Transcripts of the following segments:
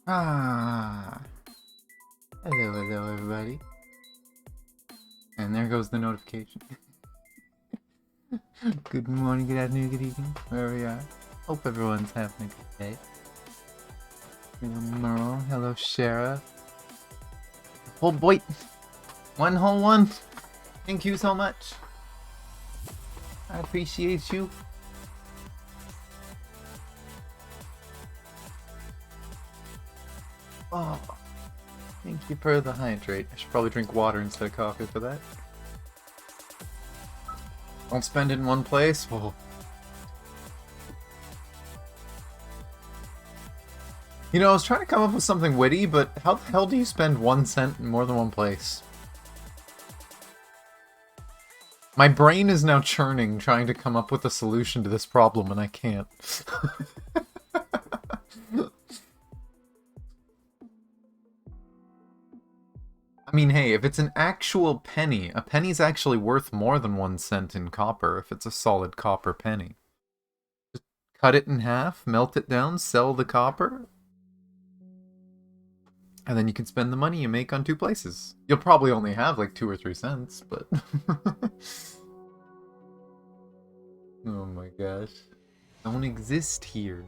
Ah, hello everybody. And there goes the notification. Good morning, good afternoon, good evening, wherever you are. Hope everyone's having a good day. Hello Merle, hello Shara. Oh boy, one whole one. Thank you so much. I appreciate you. Oh, thank you for the hydrate. I should probably drink water instead of coffee for that. Don't spend it in one place. Oh. You know, I was trying to come up with something witty, but how the hell do you spend 1 cent in more than one place? My brain is now churning, trying to come up with a solution to this problem, and I can't. I mean, hey, if it's an actual penny, a penny's actually worth more than 1 cent in copper if it's a solid copper penny. Just cut it in half, melt it down, sell the copper, and then you can spend the money you make on 2 places. You'll probably only have like 2 or 3 cents, but... Oh my gosh. Don't exist here.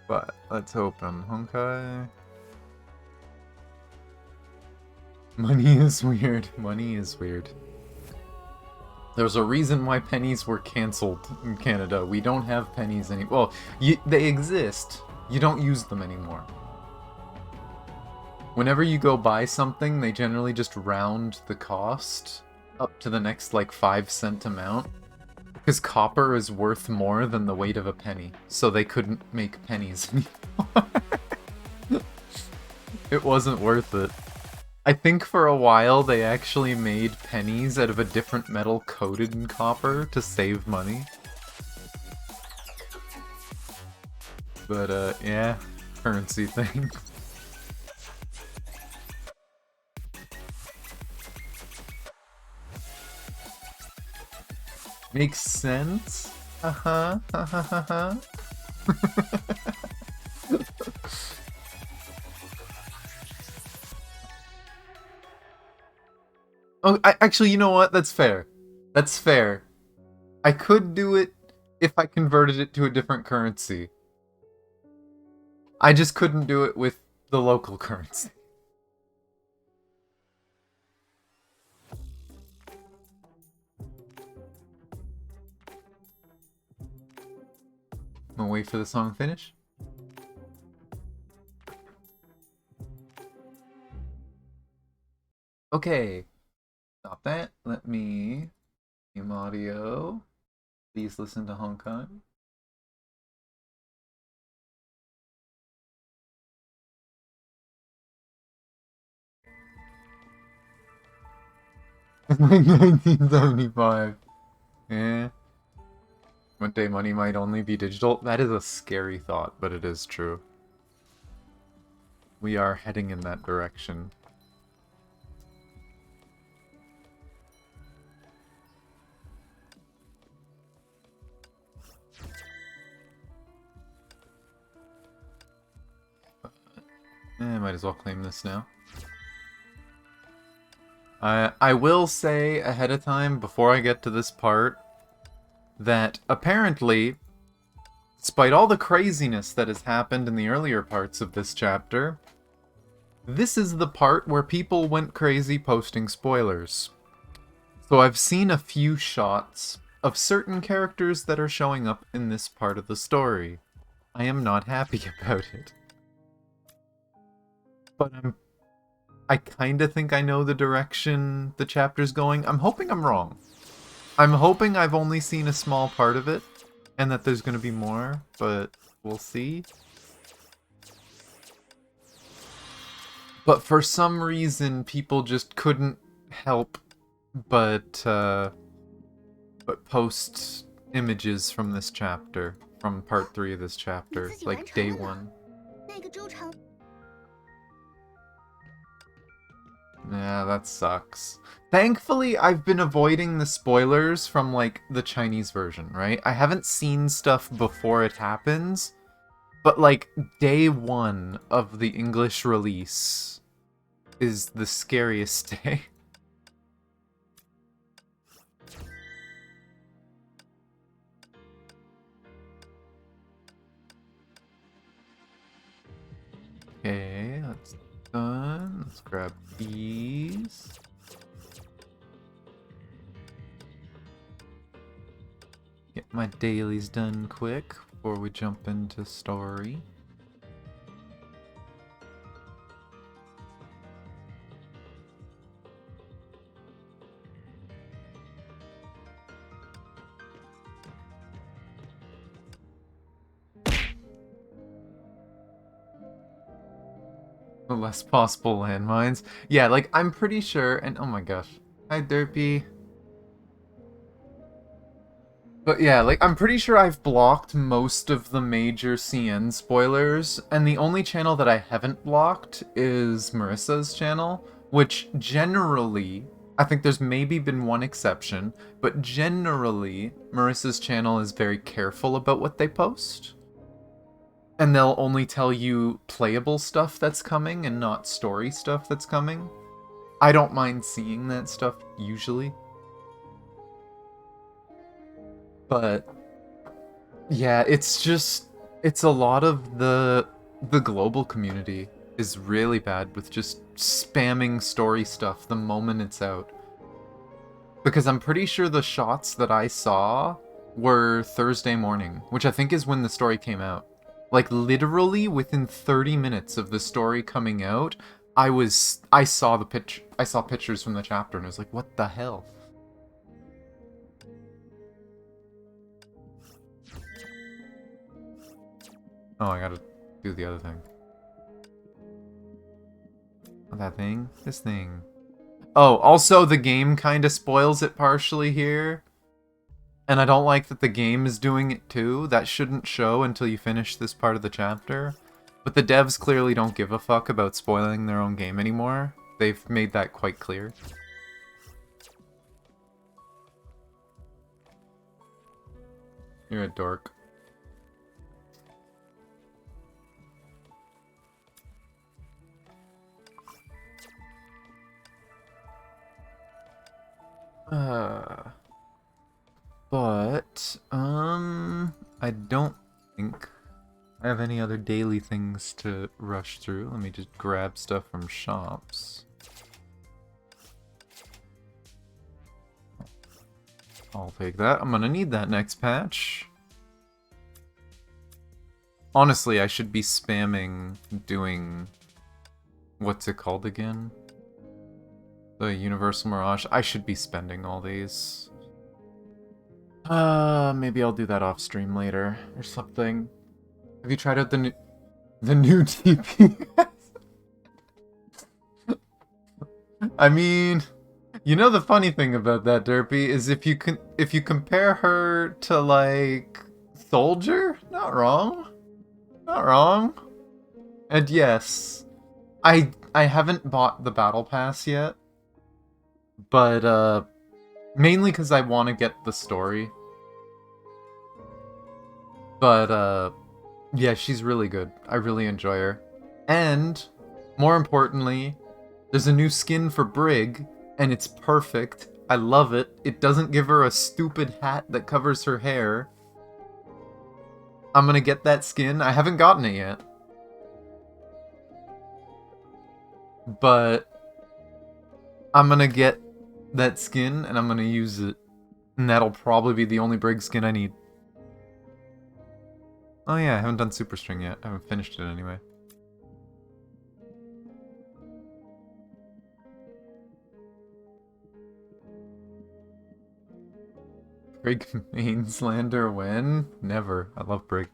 But let's open Honkai. Money is weird. Money is weird. There's a reason why pennies were cancelled in Canada. We don't have pennies anymore. Well, they exist. You don't use them anymore. Whenever you go buy something, they generally just round the cost up to the next, like, 5-cent amount. Because copper is worth more than the weight of a penny, so they couldn't make pennies anymore. It wasn't worth it. I think for a while they actually made pennies out of a different metal coated in copper to save money. But, yeah, currency thing. Makes sense? Uh-huh, uh-huh. Oh, actually, you know what? That's fair. That's fair. I could do it if I converted it to a different currency. I just couldn't do it with the local currency. I'm gonna wait for the song to finish. Okay. Stop that. Let me... Name audio. Please listen to Honkai. Like 1975. Yeah. One day money might only be digital. That is a scary thought, but it is true. We are heading in that direction. I might as well claim this now. I will say ahead of time, before I get to this part, that apparently, despite all the craziness that has happened in the earlier parts of this chapter, this is the part where people went crazy posting spoilers. So I've seen a few shots of certain characters that are showing up in this part of the story. I am not happy about it. But I kinda think I know the direction the chapter's going. I'm hoping I'm wrong. I'm hoping I've only seen a small part of it, and that there's gonna be more, but we'll see. But for some reason, people just couldn't help but post images from this chapter, from part 3 of this chapter, like day 1. Yeah, that sucks. Thankfully, I've been avoiding the spoilers from, like, the Chinese version, right? I haven't seen stuff before it happens, But, like, day 1 of the English release is the scariest day. Okay, that's done. Let's grab these. Get my dailies done quick before we jump into story. The less possible landmines. Yeah, like, I'm pretty sure, and oh my gosh. Hi, Derpy. But yeah, like, I'm pretty sure I've blocked most of the major CN spoilers, and the only channel that I haven't blocked is Marissa's channel, which generally, I think there's maybe been one exception, but generally, Marissa's channel is very careful about what they post. And they'll only tell you playable stuff that's coming and not story stuff that's coming. I don't mind seeing that stuff usually. But yeah, it's a lot of the global community is really bad with just spamming story stuff the moment it's out. Because I'm pretty sure the shots that I saw were Thursday morning, which I think is when the story came out. Like, literally within 30 minutes of the story coming out, I saw pictures from the chapter and I was like, what the hell? Oh, I gotta do the other thing. Not that thing? This thing. Oh, also the game kinda spoils it partially here. And I don't like that the game is doing it too. That shouldn't show until you finish this part of the chapter. But the devs clearly don't give a fuck about spoiling their own game anymore. They've made that quite clear. You're a dork. But, I don't think I have any other daily things to rush through. Let me just grab stuff from shops. I'll take that. I'm gonna need that next patch. Honestly, I should be spamming doing... What's it called again? The Universal Mirage. I should be spending all these. Maybe I'll do that off stream later or something. Have you tried out the new TPS? I mean, you know the funny thing about that, Derpy, is if you compare her to, like, Soldier, not wrong. Not wrong. And yes, I haven't bought the Battle Pass yet, but mainly because I want to get the story. But yeah, she's really good. I really enjoy her. And more importantly, there's a new skin for Brig, and it's perfect. I love it. It doesn't give her a stupid hat that covers her hair. I'm gonna get that skin. I haven't gotten it yet. But I'm gonna get that skin, and I'm gonna use it. And that'll probably be the only Brig skin I need. Oh yeah, I haven't done Super String yet. I haven't finished it anyway. Brig main slander when? Never. I love Brig.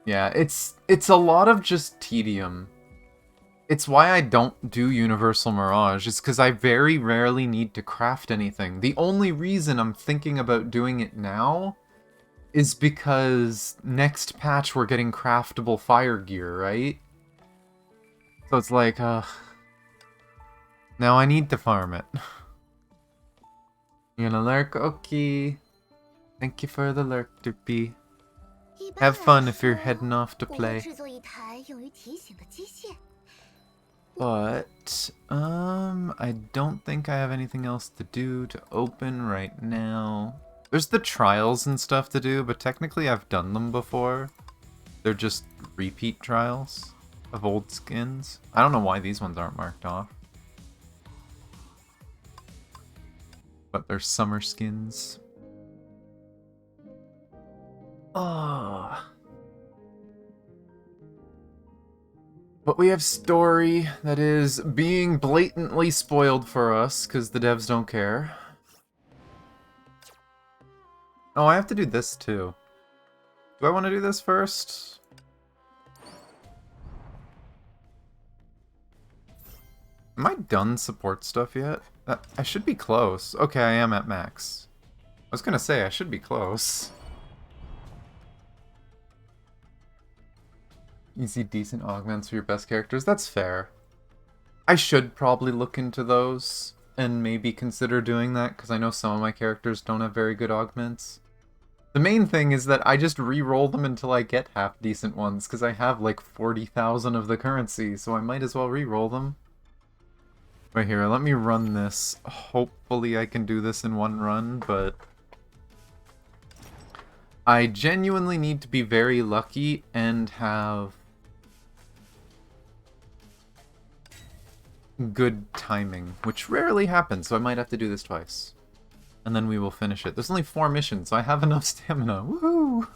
Yeah, it's a lot of just tedium. It's why I don't do Universal Mirage, is because I very rarely need to craft anything. The only reason I'm thinking about doing it now is because next patch we're getting craftable fire gear, right? So it's like, now I need to farm it. You're gonna lurk? Okay. Thank you for the lurk, Derpy. Have fun if you're heading off to play. But, I don't think I have anything else to do to open right now. There's the trials and stuff to do, but technically I've done them before. They're just repeat trials of old skins. I don't know why these ones aren't marked off. But they're summer skins. Oh. But we have story that is being blatantly spoiled for us because the devs don't care. Oh, I have to do this too. Do I want to do this first? Am I done support stuff yet? I should be close. Okay, I am at max. I was gonna say, I should be close. Easy, decent augments for your best characters. That's fair. I should probably look into those and maybe consider doing that, because I know some of my characters don't have very good augments. The main thing is that I just re-roll them until I get half-decent ones, because I have like 40,000 of the currency, so I might as well re-roll them. Right here, let me run this. Hopefully I can do this in one run, but I genuinely need to be very lucky and have good timing, which rarely happens, so I might have to do this twice. And then we will finish it. There's only 4 missions, so I have enough stamina. Woohoo!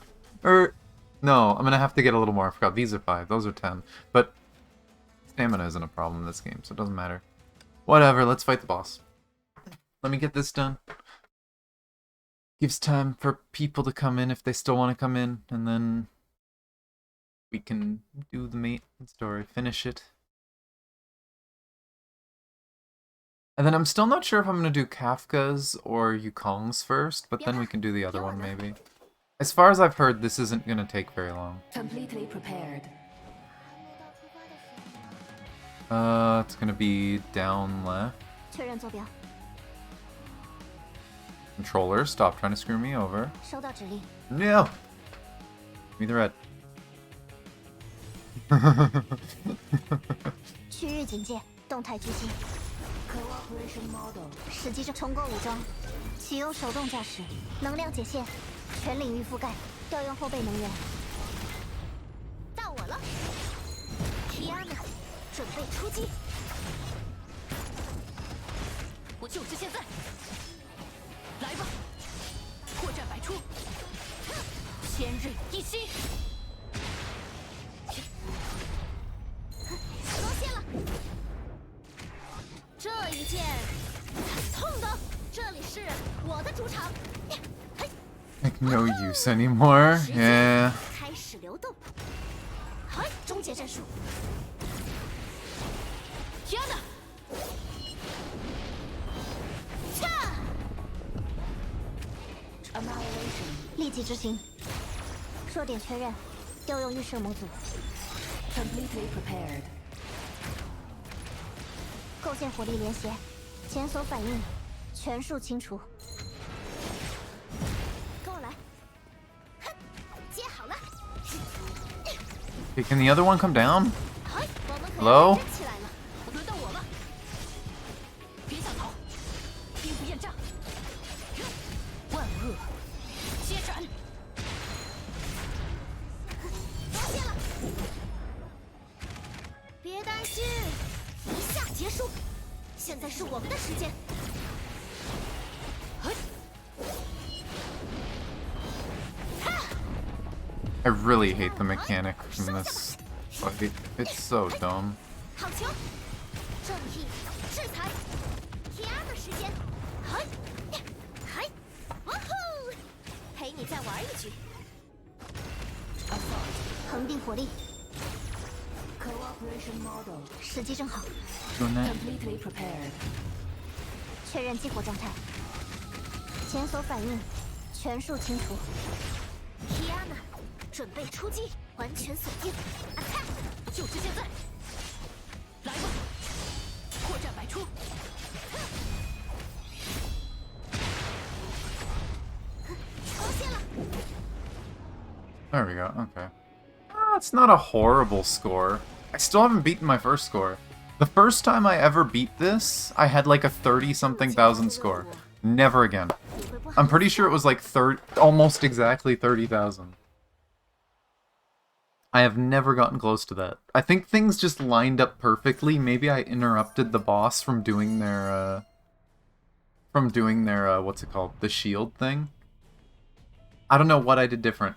No, I'm gonna have to get a little more. I forgot, these are 5, those are 10. But stamina isn't a problem in this game, so it doesn't matter. Whatever, let's fight the boss. Let me get this done. Gives time for people to come in if they still want to come in, and then we can do the main story, finish it. And then I'm still not sure if I'm going to do Kafka's or Yukong's first, but then we can do the other one maybe. As far as I've heard, this isn't going to take very long. Completely prepared. It's going to be down left. Controller, stop trying to screw me over. No! Give me the red. 区域警戒，动态狙击。 Cooperation model. 实际上重构武装，启用手动驾驶，能量解线，全领域覆盖，调用后备能源。到我了，提亚娜，准备出击。我就是现在，来吧，破绽百出，千刃一心。多谢了。 这一剑很痛的，这里是我的主场。Like no use anymore. Yeah. 开始流动。嗨，终结战术。天哪！恰！立即执行。弱点确认，调用预设模组。 Completely prepared. 构建火力连携，检索反应，全数清除。跟我来。哼，接好了。Hey, can the other one come down? 嗨，我们可 Hello? 以起来了。轮到我了，别想逃！兵不厌诈，万恶接斩！发现了。别担心。 一下结束，现在是我们的时间。I really hate the mechanic in this fight. It's so dumb. 好球！正义制裁，提安的时间。嗨，嗨，哇吼！陪你再玩一局。恒定火力。 Cooperation model. 时机正好。 Completely prepared. 确认激活状态。检索反应，全数清除。提安娜，准备出击，完全锁定。Attack！ 就是现在，来吧，破绽百出。There we go, okay. It's not a horrible score. I still haven't beaten my first score. The first time I ever beat this, I had like a 30-something thousand score. Never again. I'm pretty sure it was like almost exactly 30,000. I have never gotten close to that. I think things just lined up perfectly. Maybe I interrupted the boss from doing their, what's it called? The shield thing? I don't know what I did different.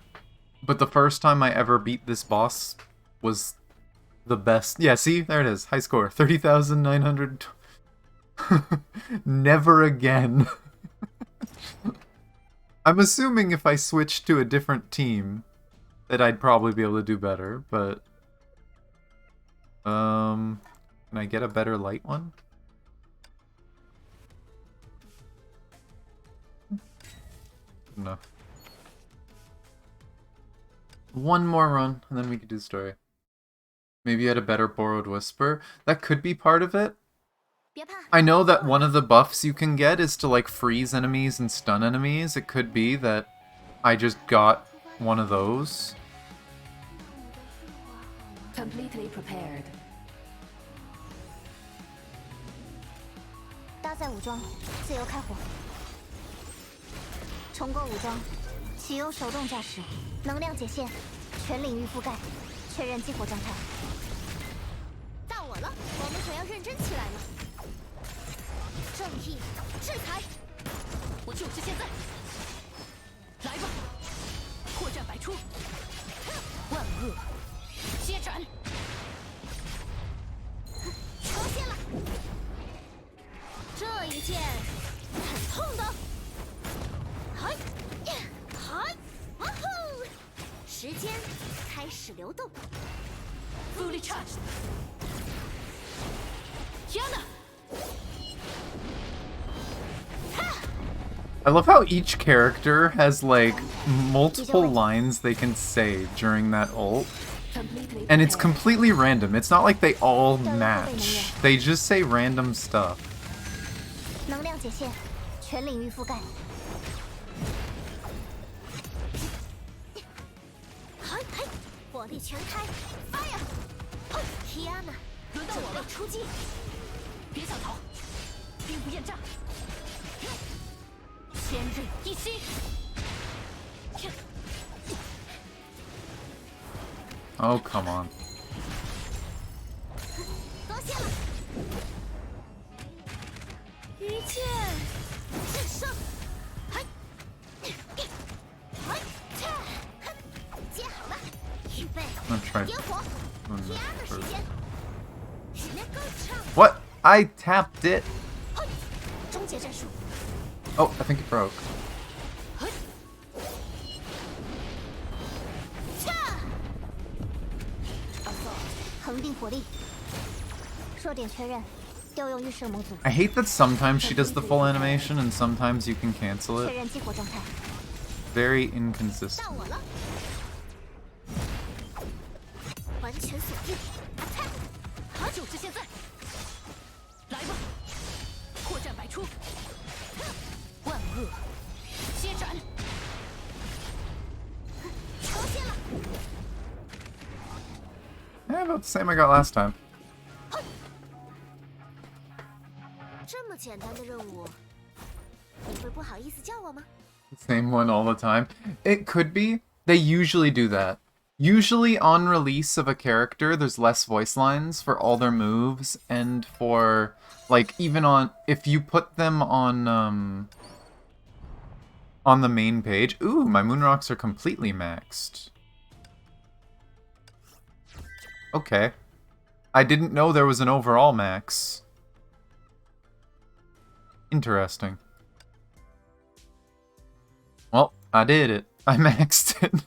But the first time I ever beat this boss was the best. Yeah, see? There it is. High score. 30,900. Never again. I'm assuming if I switched to a different team, that I'd probably be able to do better, but... Can I get a better light one? No. One more run, and then we could do the story. Maybe you had a better Borrowed Whisper. That could be part of it. I know that one of the buffs you can get is to, like, freeze enemies and stun enemies. It could be that I just got one of those. Completely prepared. 搭载武装，自由开火。重构武装，启用手动驾驶，能量解线，全领域覆盖，确认激活状态。到我了，我们可要认真起来了。正义，制裁！我就是现在！来吧，破绽百出，万恶接斩！出现了，这一剑很痛的。嗨，嗨，哇吼！时间开始流动。Fully charged！ 天哪！ I love how each character has, like, multiple lines they can say during that ult. And it's completely random. It's not like they all match. They just say random stuff. 能量解线，全领域覆盖。嗨嗨，火力全开 ，fire！ 天哪，轮到我了，出击！别想逃，兵不厌诈，千刃一击。Oh, come on. 多谢了。一剑制胜。嗨，嗨，接好了，预备， I'm trying. 点火。天的时间，时间够长。 What? I tapped it. 终结战术。 Oh, I think it broke. 恒定火力。弱点确认，调用预设模组。 I hate that sometimes she does the full animation and sometimes you can cancel 确 it. 认激活状态。 Very inconsistent. 到我了。完全锁定。attack！ 就是现在！来吧，破绽百出，万恶接斩！出现了。 Yeah, about the same I got last time. 这么简单的任务，你会不好意思叫我吗？ Same one all the time. It could be. They usually do that. Usually on release of a character, there's less voice lines for all their moves and for, like, even on, if you put them on the main page. Ooh, my moon rocks are completely maxed. Okay. I didn't know there was an overall max. Interesting. Well, I did it. I maxed it.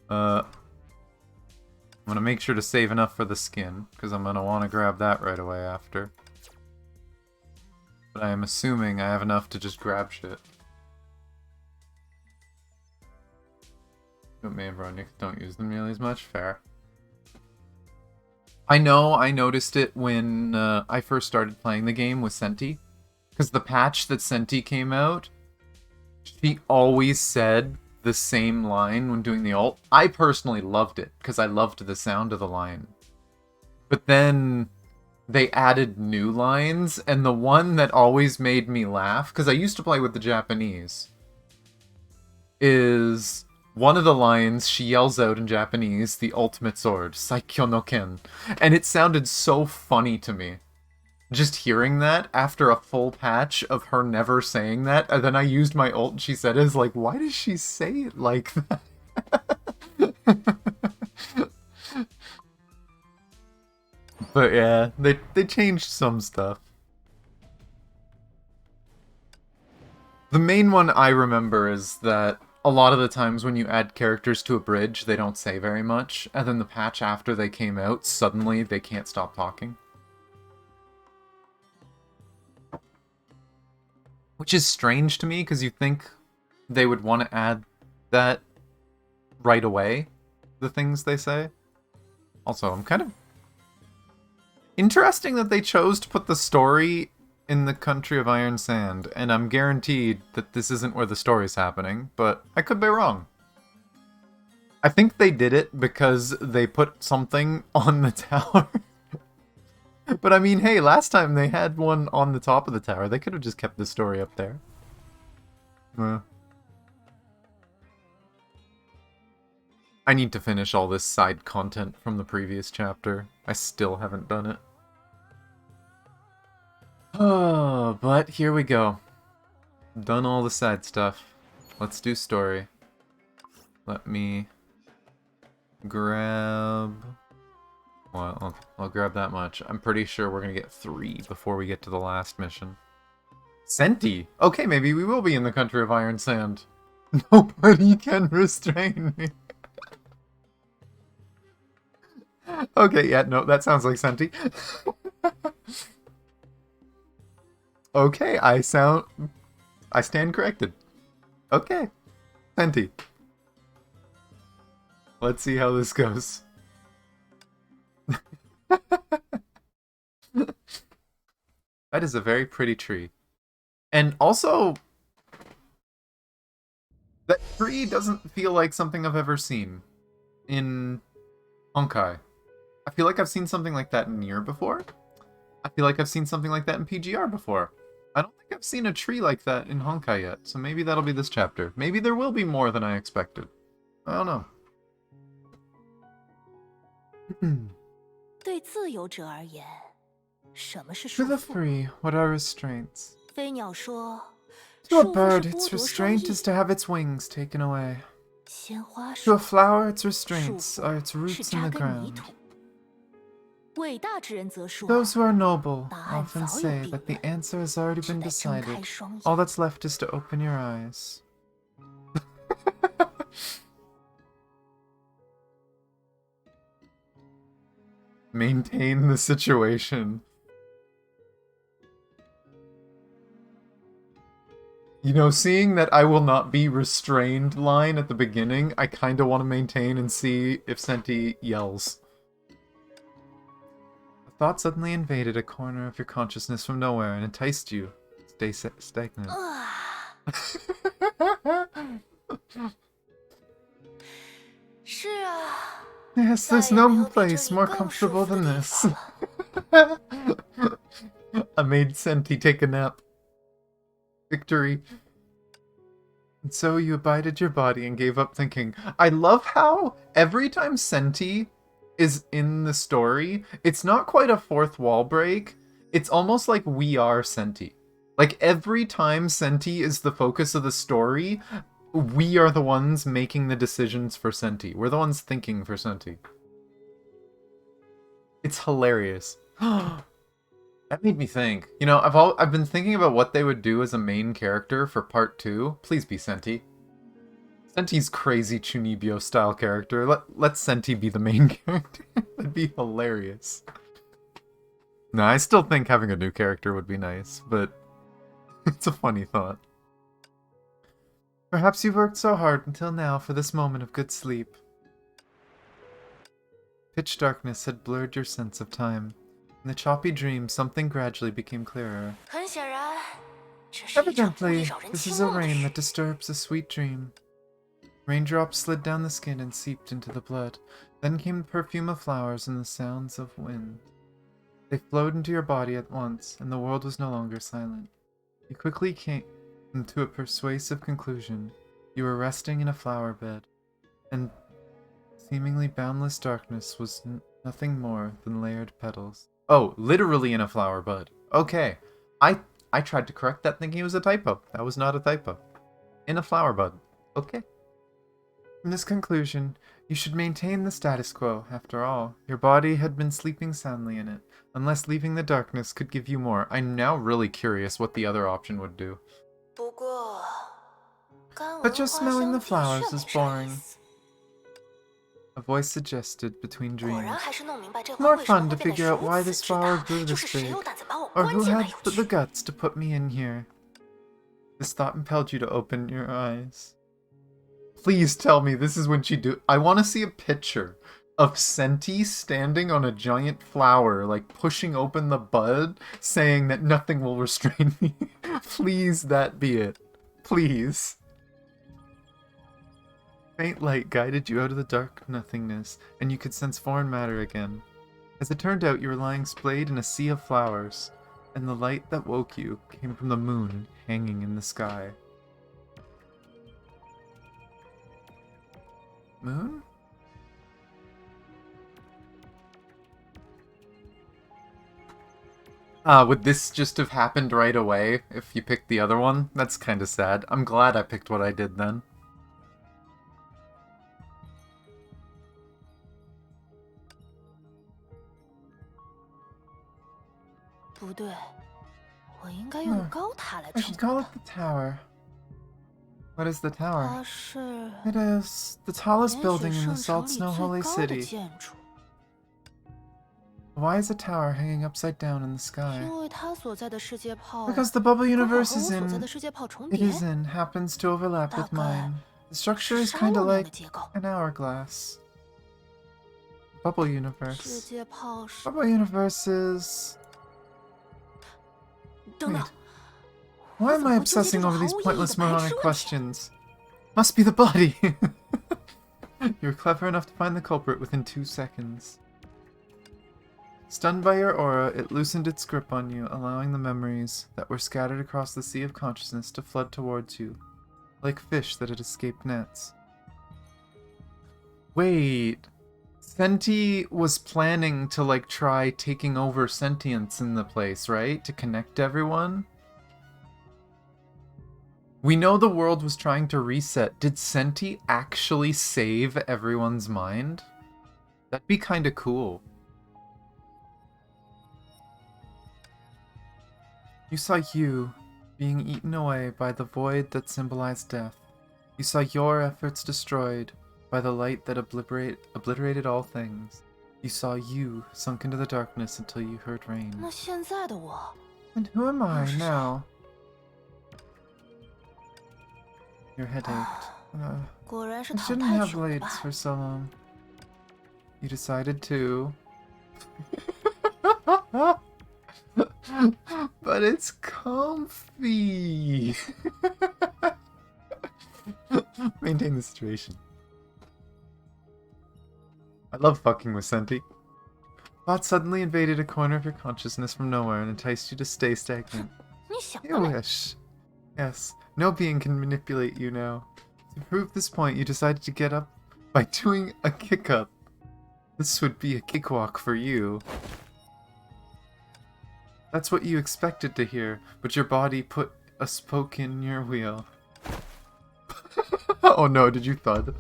I'm gonna make sure to save enough for the skin, because I'm gonna want to grab that right away after. But I am assuming I have enough to just grab shit. Me and Veronica don't use them nearly as much. Fair. I know I noticed it when I first started playing the game with Senti. Because the patch that Senti came out, she always said the same line when doing the ult. I personally loved it, because I loved the sound of the line. But then they added new lines, and the one that always made me laugh, because I used to play with the Japanese, is one of the lines she yells out in Japanese, the ultimate sword, Saikyo no Ken. And it sounded so funny to me. Just hearing that after a full patch of her never saying that, and then I used my ult and she said it, is like, why does she say it like that? But yeah, they changed some stuff. The main one I remember is that a lot of the times when you add characters to a bridge, they don't say very much, and then the patch after they came out, suddenly they can't stop talking. Which is strange to me, because you think they would want to add that right away, the things they say. Also, I'm kind of... interesting that they chose to put the story in the country of Iron Sand, and I'm guaranteed that this isn't where the story's happening, but I could be wrong. I think they did it because they put something on the tower. But I mean, hey, last time they had one on the top of the tower. They could have just kept the story up there. I need to finish all this side content from the previous chapter. I still haven't done it. Oh, but here we go. Done all the side stuff. Let's do story. Let me grab... well, I'll grab that much. I'm pretty sure we're gonna get 3 before we get to the last mission. Senti! Okay, maybe we will be in the country of Iron Sand. Nobody can restrain me. Okay, yeah, no, that sounds like Senti. Okay, I stand corrected. Okay. Senti. Let's see how this goes. That is a very pretty tree. And also, that tree doesn't feel like something I've ever seen in Honkai. I feel like I've seen something like that in Nier before. I feel like I've seen something like that in PGR before. I don't think I've seen a tree like that in Honkai yet, so maybe that'll be this chapter. Maybe there will be more than I expected. I don't know. 对自由者而言，什么是 To 束 the 缚？ free, what are restraints? 飞鸟说， To a 束缚 bird, 是 its 剥夺双 restraint 翼 is to have its wings taken away. 鲜花 To a 树 flower, its 束 restraints are its 缚是 roots in 扎 the 根泥 ground. 土。伟大之人则说， Those who are noble 答案 often 早有 say 定 that the 论， answer has already 只 been 得睁 decided. 开双 All 眼。 that's left is to open your eyes. Maintain the situation. You know, seeing that I will not be restrained line at the beginning, I kind of want to maintain and see if Senti yells. A thought suddenly invaded a corner of your consciousness from nowhere and enticed you. Stay stagnant. 是啊， Yes, 再 there's 也没 no 有比这 place 里 more 更舒 comfortable 服的 than 地 this. 方了。 I made Senti take a nap. Victory. And so you abided your body and gave up thinking. I love how every time Senti is in the story, it's not quite a fourth wall break. It's almost like we are Senti. Like every time Senti is the focus of the story, we are the ones making the decisions for Senti. We're the ones thinking for Senti. It's hilarious. That made me think. You know, I've been thinking about what they would do as a main character for part 2. Please be Senti. Senti's crazy Chunibyo style character. Let Senti be the main character. That'd be hilarious. No, I still think having a new character would be nice, but it's a funny thought. Perhaps you've worked so hard until now for this moment of good sleep. Pitch darkness had blurred your sense of time. In the choppy dream, something gradually became clearer. 很显然，这是一场不利 Evidently, 扰人 this 清 is a 梦的 rain 事。 that disturbs a sweet dream. Raindrops slid down the skin and seeped into the blood. Then came the perfume of flowers and the sounds of wind. They flowed into your body at once, and the world was no longer silent. You quickly came to a persuasive conclusion. You were resting in a flower bed, and seemingly boundless darkness was nothing more than layered petals. Oh, literally in a flower bud. Okay. I tried to correct that thinking it was a typo. That was not a typo. In a flower bud. Okay. From this conclusion, you should maintain the status quo. After all, your body had been sleeping soundly in it, unless leaving the darkness could give you more. I'm now really curious what the other option would do. But just smelling the flowers is boring. A voice suggested between dreams. More fun to figure out why this flower grew this big, or who had the guts to put me in here. This thought impelled you to open your eyes. Please tell me this is when she do- I want to see a picture of Senti standing on a giant flower, like pushing open the bud, saying that nothing will restrain me. Please that be it. Please. Faint light guided you out of the dark nothingness, and you could sense foreign matter again. As it turned out, you were lying splayed in a sea of flowers, and the light that woke you came from the moon hanging in the sky. Moon? Would this just have happened right away if you picked the other one? That's kinda sad. I'm glad I picked what I did then. I should call it the tower. What is the tower? It is the tallest building in the Salt Snow Holy City. Why is a tower hanging upside down in the sky? Because the bubble universe it is in happens to overlap with mine. The structure is kinda like an hourglass. Bubble universe. Bubble universe is... Wait. Why am I obsessing over these pointless moronic questions? Must be the body! You were clever enough to find the culprit within 2 seconds. Stunned by your aura, it loosened its grip on you, allowing the memories that were scattered across the sea of consciousness to flood towards you, like fish that had escaped nets. Wait... Senti was planning to, like, try taking over sentience in the place, right? To connect everyone? We know the world was trying to reset. Did Senti actually save everyone's mind? That'd be kinda cool. You saw you being eaten away by the void that symbolized death. You saw your efforts destroyed by the light that obliterated all things. You saw you sunk into the darkness until you heard rain. And who am I now? Your head ached. I shouldn't have blades for so long. You decided to. But it's comfy. Maintain the situation. I love fucking with Senti. Thought suddenly invaded a corner of your consciousness from nowhere and enticed you to stay stagnant. You wish. Yes, no being can manipulate you now. To prove this point, you decided to get up by doing a kick-up. This would be a cakewalk for you. That's what you expected to hear, but your body put a spoke in your wheel. Oh no, did you thud?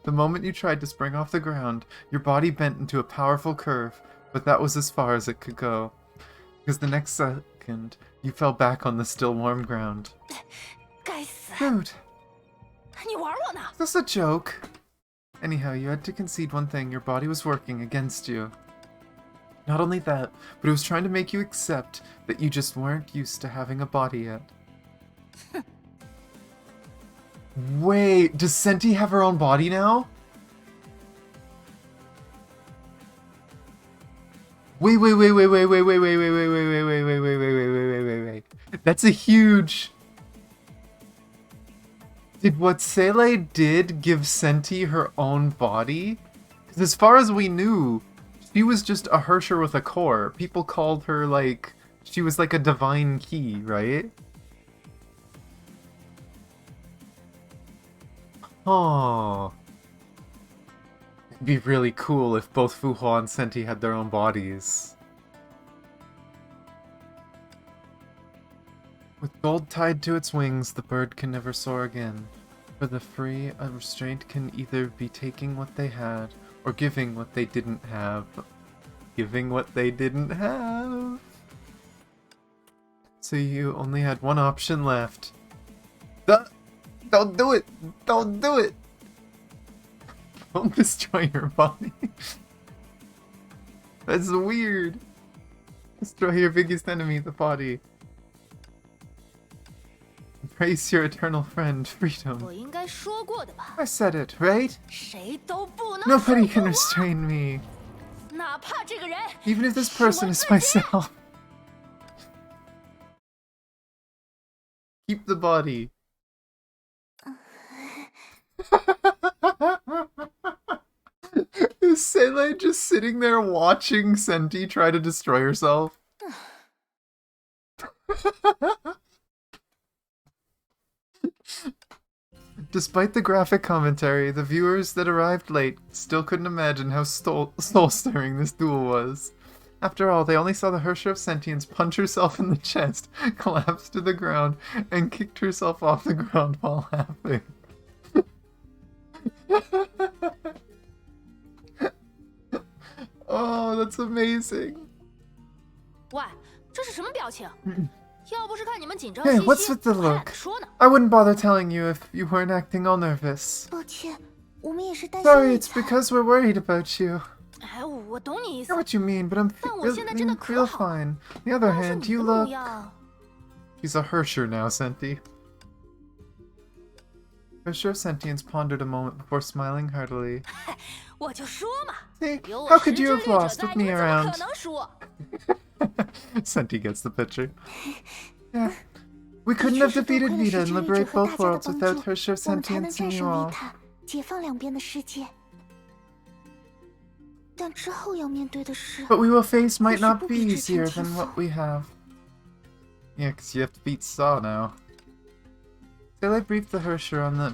The moment you tried to spring off the ground, your body bent into a powerful curve, but that was as far as it could go. Because the next second, you fell back on the still warm ground. Dude. Is this a joke? Anyhow, you had to concede one thing, your body was working against you. Not only that, but it was trying to make you accept that you just weren't used to having a body yet. Wait, does Senti have her own body now? Wait. That's a huge... Did what Seele did give Senti her own body? Because as far as we knew, she was just a Hersher with a core. People called her, like, she was like a divine key, right? Oh. It'd be really cool if both Fuhua and Senti had their own bodies. With gold tied to its wings, the bird can never soar again. For the free, a restraint can either be taking what they had, or giving what they didn't have. Giving what they didn't have. So you only had one option left. Don't do it! Don't do it! Don't destroy your body. That's weird. Destroy your biggest enemy, the body. Embrace your eternal friend, freedom. 我应该说过的吧？ I said it, right? 谁都不能 Nobody 束 can 缚我 restrain me. 哪怕这个人 Even if this 是我 person is 自己 myself. Keep the body. Is Seele just sitting there watching Senti try to destroy herself? Despite the graphic commentary, the viewers that arrived late still couldn't imagine how soul-stirring this duel was. After all, they only saw the Hersher of Sentience punch herself in the chest, collapse to the ground, and kicked herself off the ground while laughing. Oh, that's amazing. 喂，这是什么表情？要不是看你们紧张 Hey, 兮 what's 兮， with the 我还懒 look? 得说呢。 I wouldn't bother telling you if you weren't acting all nervous. 抱歉，我们也是担心 Sorry, 你 it's 才。 because we're worried about you. 哎，我懂你意 I 思 know。what you mean, but I'm 但我现在真的可 real 好。 fine. On the other 要是 hand, 你 you 的模 look... 样， He's a Hersher now, Senti. Hersher of Sentience pondered a moment before smiling heartily. 我就说嘛， See, 有 how 我石 could 之 you 律 have 者 lost 在， with 你 me 们怎么 around? 可能输？ Senti gets the picture. Yeah. We 的 couldn't 确 have 是多 defeated 亏了 Vita 石 and 之律者 liberate 和大 both 家的 worlds 帮 without 助， Hersher of 我们才能 Sentience 战 and 胜 you 维 all. 塔，解放两边的世界。但之后要面对的事， But we will face might Hoshi not be Bubi easier Chichen than what Saw. we have. Yeah, because you have to beat Saw now. Seele briefed the Hersher on the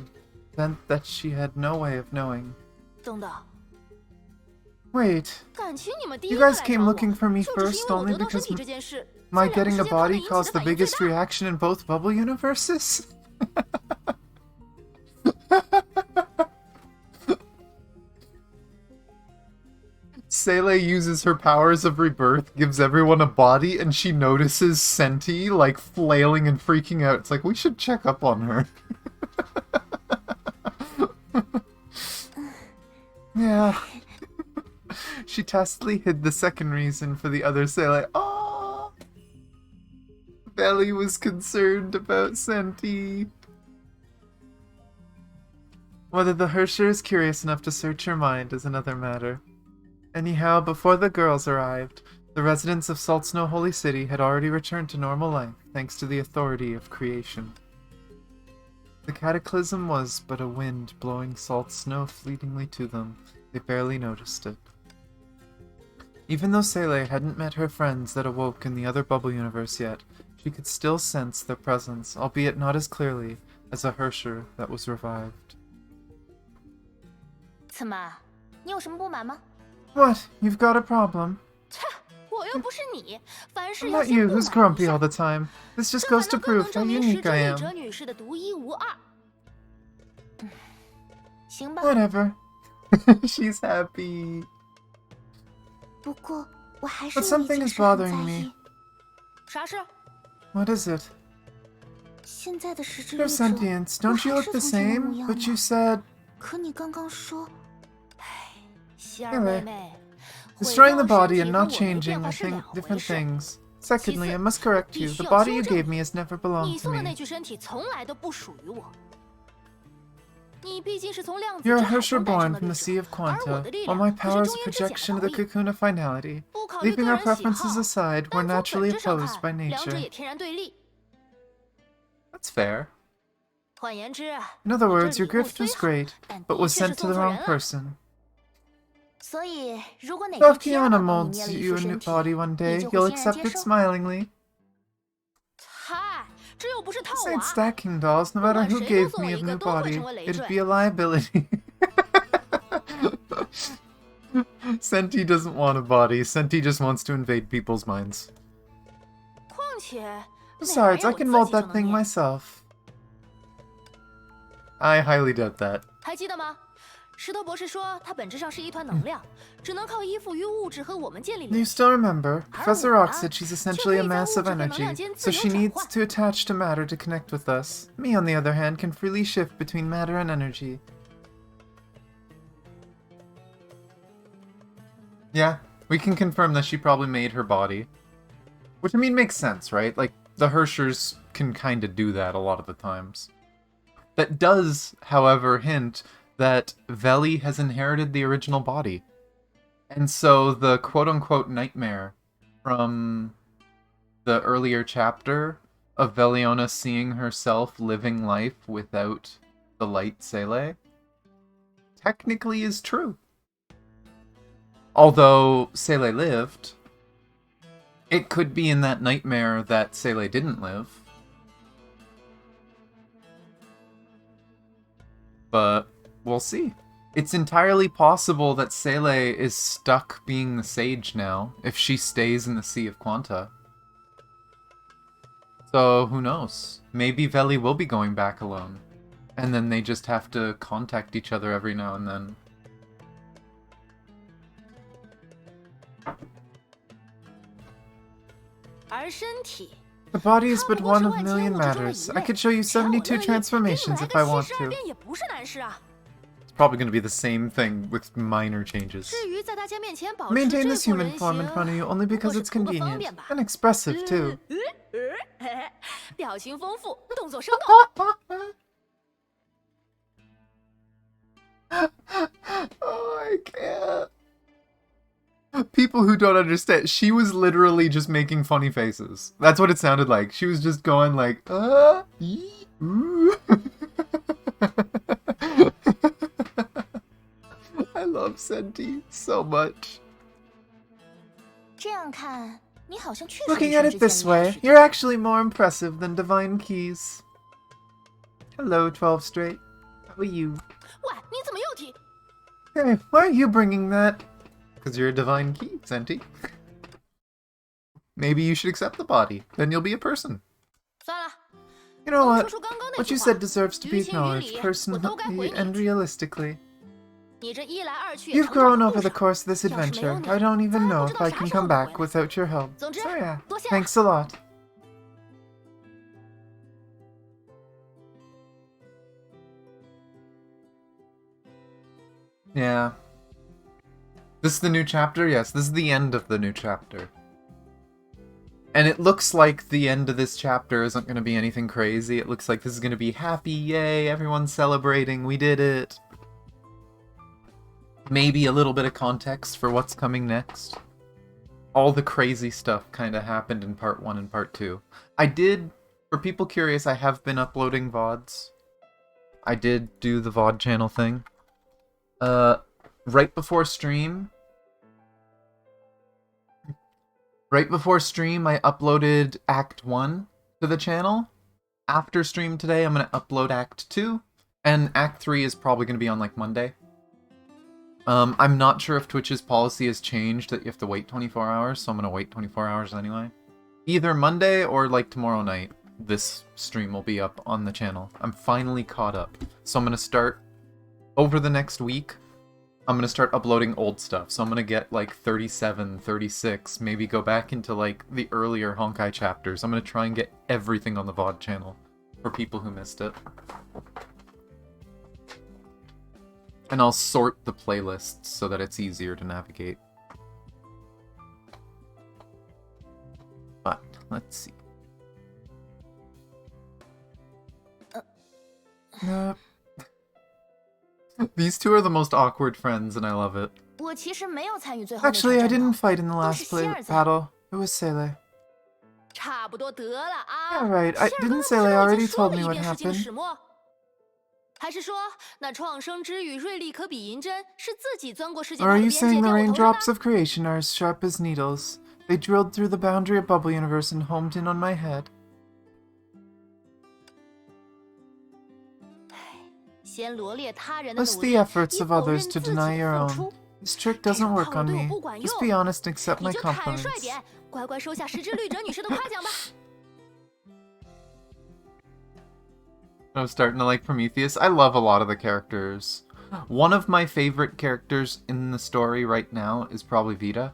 event that she had no way of knowing. 等等， Wait, 感情你们第一 you 个 guys 来 came 找我， looking for me 就只是 first 因为我 only 得到身 because 体这件事， my 在两个 getting 世 a 界方面 body 引起 caused 的 the 反应最 biggest 大。 reaction in both bubble universes? Seele uses her powers of rebirth, gives everyone a body, and she notices Senti, like, flailing and freaking out. It's like, we should check up on her. Yeah. She tacitly hid the second reason for the other Seele. Oh! Belly was concerned about Senti. Whether the Hersher is curious enough to search her mind is another matter. Anyhow, before the girls arrived, the residents of Salt Snow Holy City had already returned to normal life thanks to the authority of creation. The cataclysm was but a wind blowing salt snow fleetingly to them. They barely noticed it. Even though Seele hadn't met her friends that awoke in the other bubble universe yet, she could still sense their presence, albeit not as clearly as a Hersher that was revived. 怎么，你有什么不满吗？ What? You've got a problem? 切，我又不是你，凡事 I'm 要 not 先 you 不 who's 满一 grumpy 下 all the time. This just 这 goes 才 to 能更能 prove how 证明石 unique 之 I 律者 am. 女士的独一无二。行吧， Whatever. She's happy. 不过我还是 But 有一 something 件 is 事很在 bothering 意 me.。啥事？ What is it? 现在的石之律 You're 者， sentience. 我 Don't 还 you 是 look the 从前的模 same? 样 But you 吗？ said 可你刚刚说，希尔妹 Anyway, 妹，毁 destroying 掉 the 身 body 体 and 和 not 我没 changing 变 are 化是两回 different 事。 things. Secondly, I must 我 correct 必 you. 须 The 要 body 纠 you 正 gave 你 me has never belonged 你 to 送的那 me. 具身体从来都不属于我。你毕竟是从量子 You're 之 a 海 Hersher 中诞 born 生的 from 律 the sea 者， of 而我 Quanta, 的力 while 量 my 可是 powers 中 are 焉之简 projection of 而 the 已。 cocoon of finality. 不考虑 Leaving 个 our 人喜 preferences 好， aside, we're 但从 naturally 本质上 opposed by 看，两者 nature. 也天然对立。 That's fair. 换言之， In other 你这 words, your 礼物 gift 虽 was 好， great, 但 but 的 was 确是 sent to 送 the 错 wrong 人了。 person. 所以，如果哪 So 天 if 提安娜 Kiana 帮你 molds 捏了一 you 副 a new 身体， body one 你 day, 就会 you'll 欣然 accept 接 it 受？ smilingly. 嗨，这又不是套 This 娃。 ain't stacking dolls, no 不 matter 管 who 谁多 gave 送我 me 一 a 个， new 都会 body. 成为累 It'd 赘。 be a liability. Senti doesn't want a body. Senti just wants to invade people's minds. 况且，那玩 Besides, 意 I 儿我 can 自 mold 己就 that 能 thing 捏。 myself. I highly doubt that. 还记得吗？石头博士说，它本质上是一团能量，只能靠依附于物质和我们建立 You 联系。 still remember? Professor Rock said she's 却 essentially 可 a 以在 mass 物 of 质和能量 energy, 间 so 自由 she 转 needs 换。 to attach to matter to connect with us. Me, on the other hand, can freely shift between matter and energy. Yeah, we can confirm that she probably made her body. Which, I mean, makes sense, right? Like, the Hershers can kind of do that a lot of the times. That does, however, hint that Veli has inherited the original body. And so the quote-unquote nightmare from the earlier chapter of Veliona seeing herself living life without the light Seele technically is true. Although Seele lived, it could be in that nightmare that Seele didn't live. But we'll see. It's entirely possible that Seele is stuck being the sage now, if she stays in the Sea of Quanta. So, who knows? Maybe Veli will be going back alone. And then they just have to contact each other every now and then. The body is but one of a million matters. I could show you 72 transformations if I want to. It's probably going to be the same thing with minor changes. Maintain this human form in front of you only because it's convenient. And expressive, too. Oh, I can't. People who don't understand, she was literally just making funny faces. That's what it sounded like. She was just going like, ooh. I love Senti so much. Looking at it this way, you're actually more impressive than Divine Keys. Hello, 12 Straight. How are you? Hey, why are you bringing that? Because you're a divine key, Senti. Maybe you should accept the body. Then you'll be a person. You know what? What you said deserves to be acknowledged personally and realistically. You've grown over the course of this adventure. I don't even know if I can come back without your help. So yeah, thanks a lot. Yeah. This is the new chapter? Yes, this is the end of the new chapter. And it looks like the end of this chapter isn't going to be anything crazy. It looks like this is going to be happy, yay, everyone's celebrating, we did it. Maybe a little bit of context for what's coming next. All the crazy stuff kind of happened in part 1 and part 2. I did, for people curious, I have been uploading VODs. I did do the VOD channel thing. Right before stream, I uploaded Act 1 to the channel. After stream today, I'm going to upload Act 2, and Act 3 is probably going to be on, like, Monday. I'm not sure if Twitch's policy has changed that you have to wait 24 hours, so I'm going to wait 24 hours anyway. Either Monday or, like, tomorrow night, this stream will be up on the channel. I'm finally caught up. So I'm going to start, over the next week, I'm going to start uploading old stuff. So I'm going to get like 37, 36, maybe go back into like the earlier Honkai chapters. I'm going to try and get everything on the VOD channel for people who missed it. And I'll sort the playlists so that it's easier to navigate. But, let's see. These two are the most awkward friends, and I love it. Actually, I didn't fight in the last battle. It was Seele. Yeah, right. Didn't Seele already told me what happened? 还是说那创生之语锐利可比银针是自己钻过世界 Or 观 are 的 you 边界 saying the 掉我头上 raindrops 的？ of creation are as sharp as needles? They drilled through the boundary of Bubble Universe and homed in on my head. 先罗列他人的 List 努 the 力， efforts 以 of 否认 others to 自己 deny 的 your 付 own. 出。 This trick 这 doesn't 种 work 套 on 路 me. 不管 Just 用， be honest and accept 你 my 就坦率 compliments. 点，乖乖收下石之绿者女士的夸奖吧。I was starting to like Prometheus. I love a lot of the characters. One of my favorite characters in the story right now is probably Vita.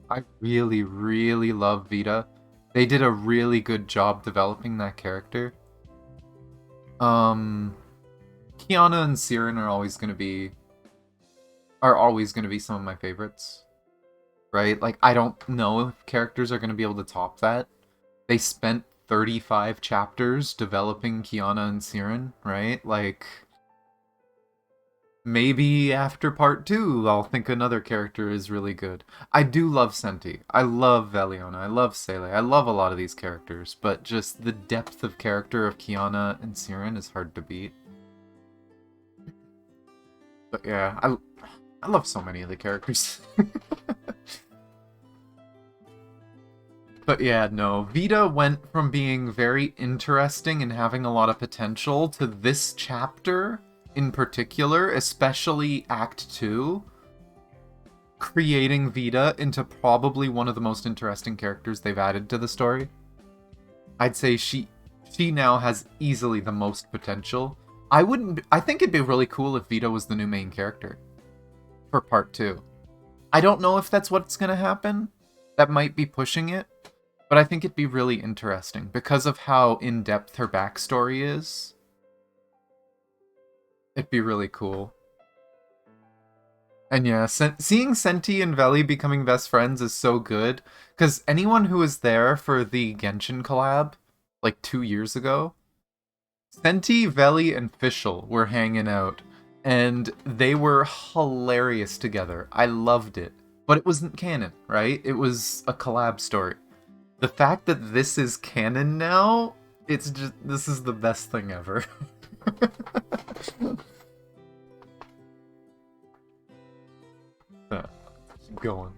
I really, really love Vita. They did a really good job developing that character. Kiana and Siren are always gonna be some of my favorites. Right? Like, I don't know if characters are gonna be able to top that. They spent 35 chapters developing Kiana and Siren, right? Like, maybe after part 2, I'll think another character is really good. I do love Senti. I love Veliona. I love Seele. I love a lot of these characters, but just the depth of character of Kiana and Siren is hard to beat. But yeah, I love so many of the characters. But yeah, no, Vita went from being very interesting and having a lot of potential to this chapter in particular, especially Act 2, creating Vita into probably one of the most interesting characters they've added to the story. I'd say she now has easily the most potential. I think it'd be really cool if Vita was the new main character for part 2. I don't know if that's what's gonna happen. That might be pushing it. But I think it'd be really interesting because of how in-depth her backstory is. It'd be really cool. And yeah, seeing Senti and Veli becoming best friends is so good. Because anyone who was there for the Genshin collab, like 2 years ago, Senti, Veli, and Fischl were hanging out. And they were hilarious together. I loved it. But it wasn't canon, right? It was a collab story. The fact that this is canon now, this is the best thing ever. Keep going.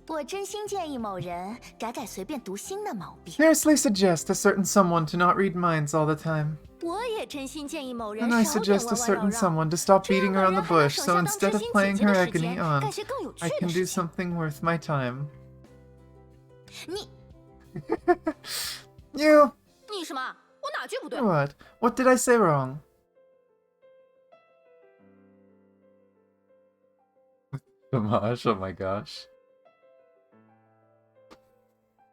我真心建议某人改改随便读心的毛病。 Seriously suggest a certain someone to not read minds all the time. 我也真心建议某人 And I 少点 suggest a 弯弯绕 certain 绕， someone to stop 这样 beating 的 around 人 the 还能 bush, 省 so 下当 instead 知 of 心姐 playing 姐 her 的时 agony 间， on, 干些更有 I 趣 can 的 do 事情。 something worth my time. 你 You! 你什么？我哪句不对？ What? What did I say wrong? Damage, oh my gosh.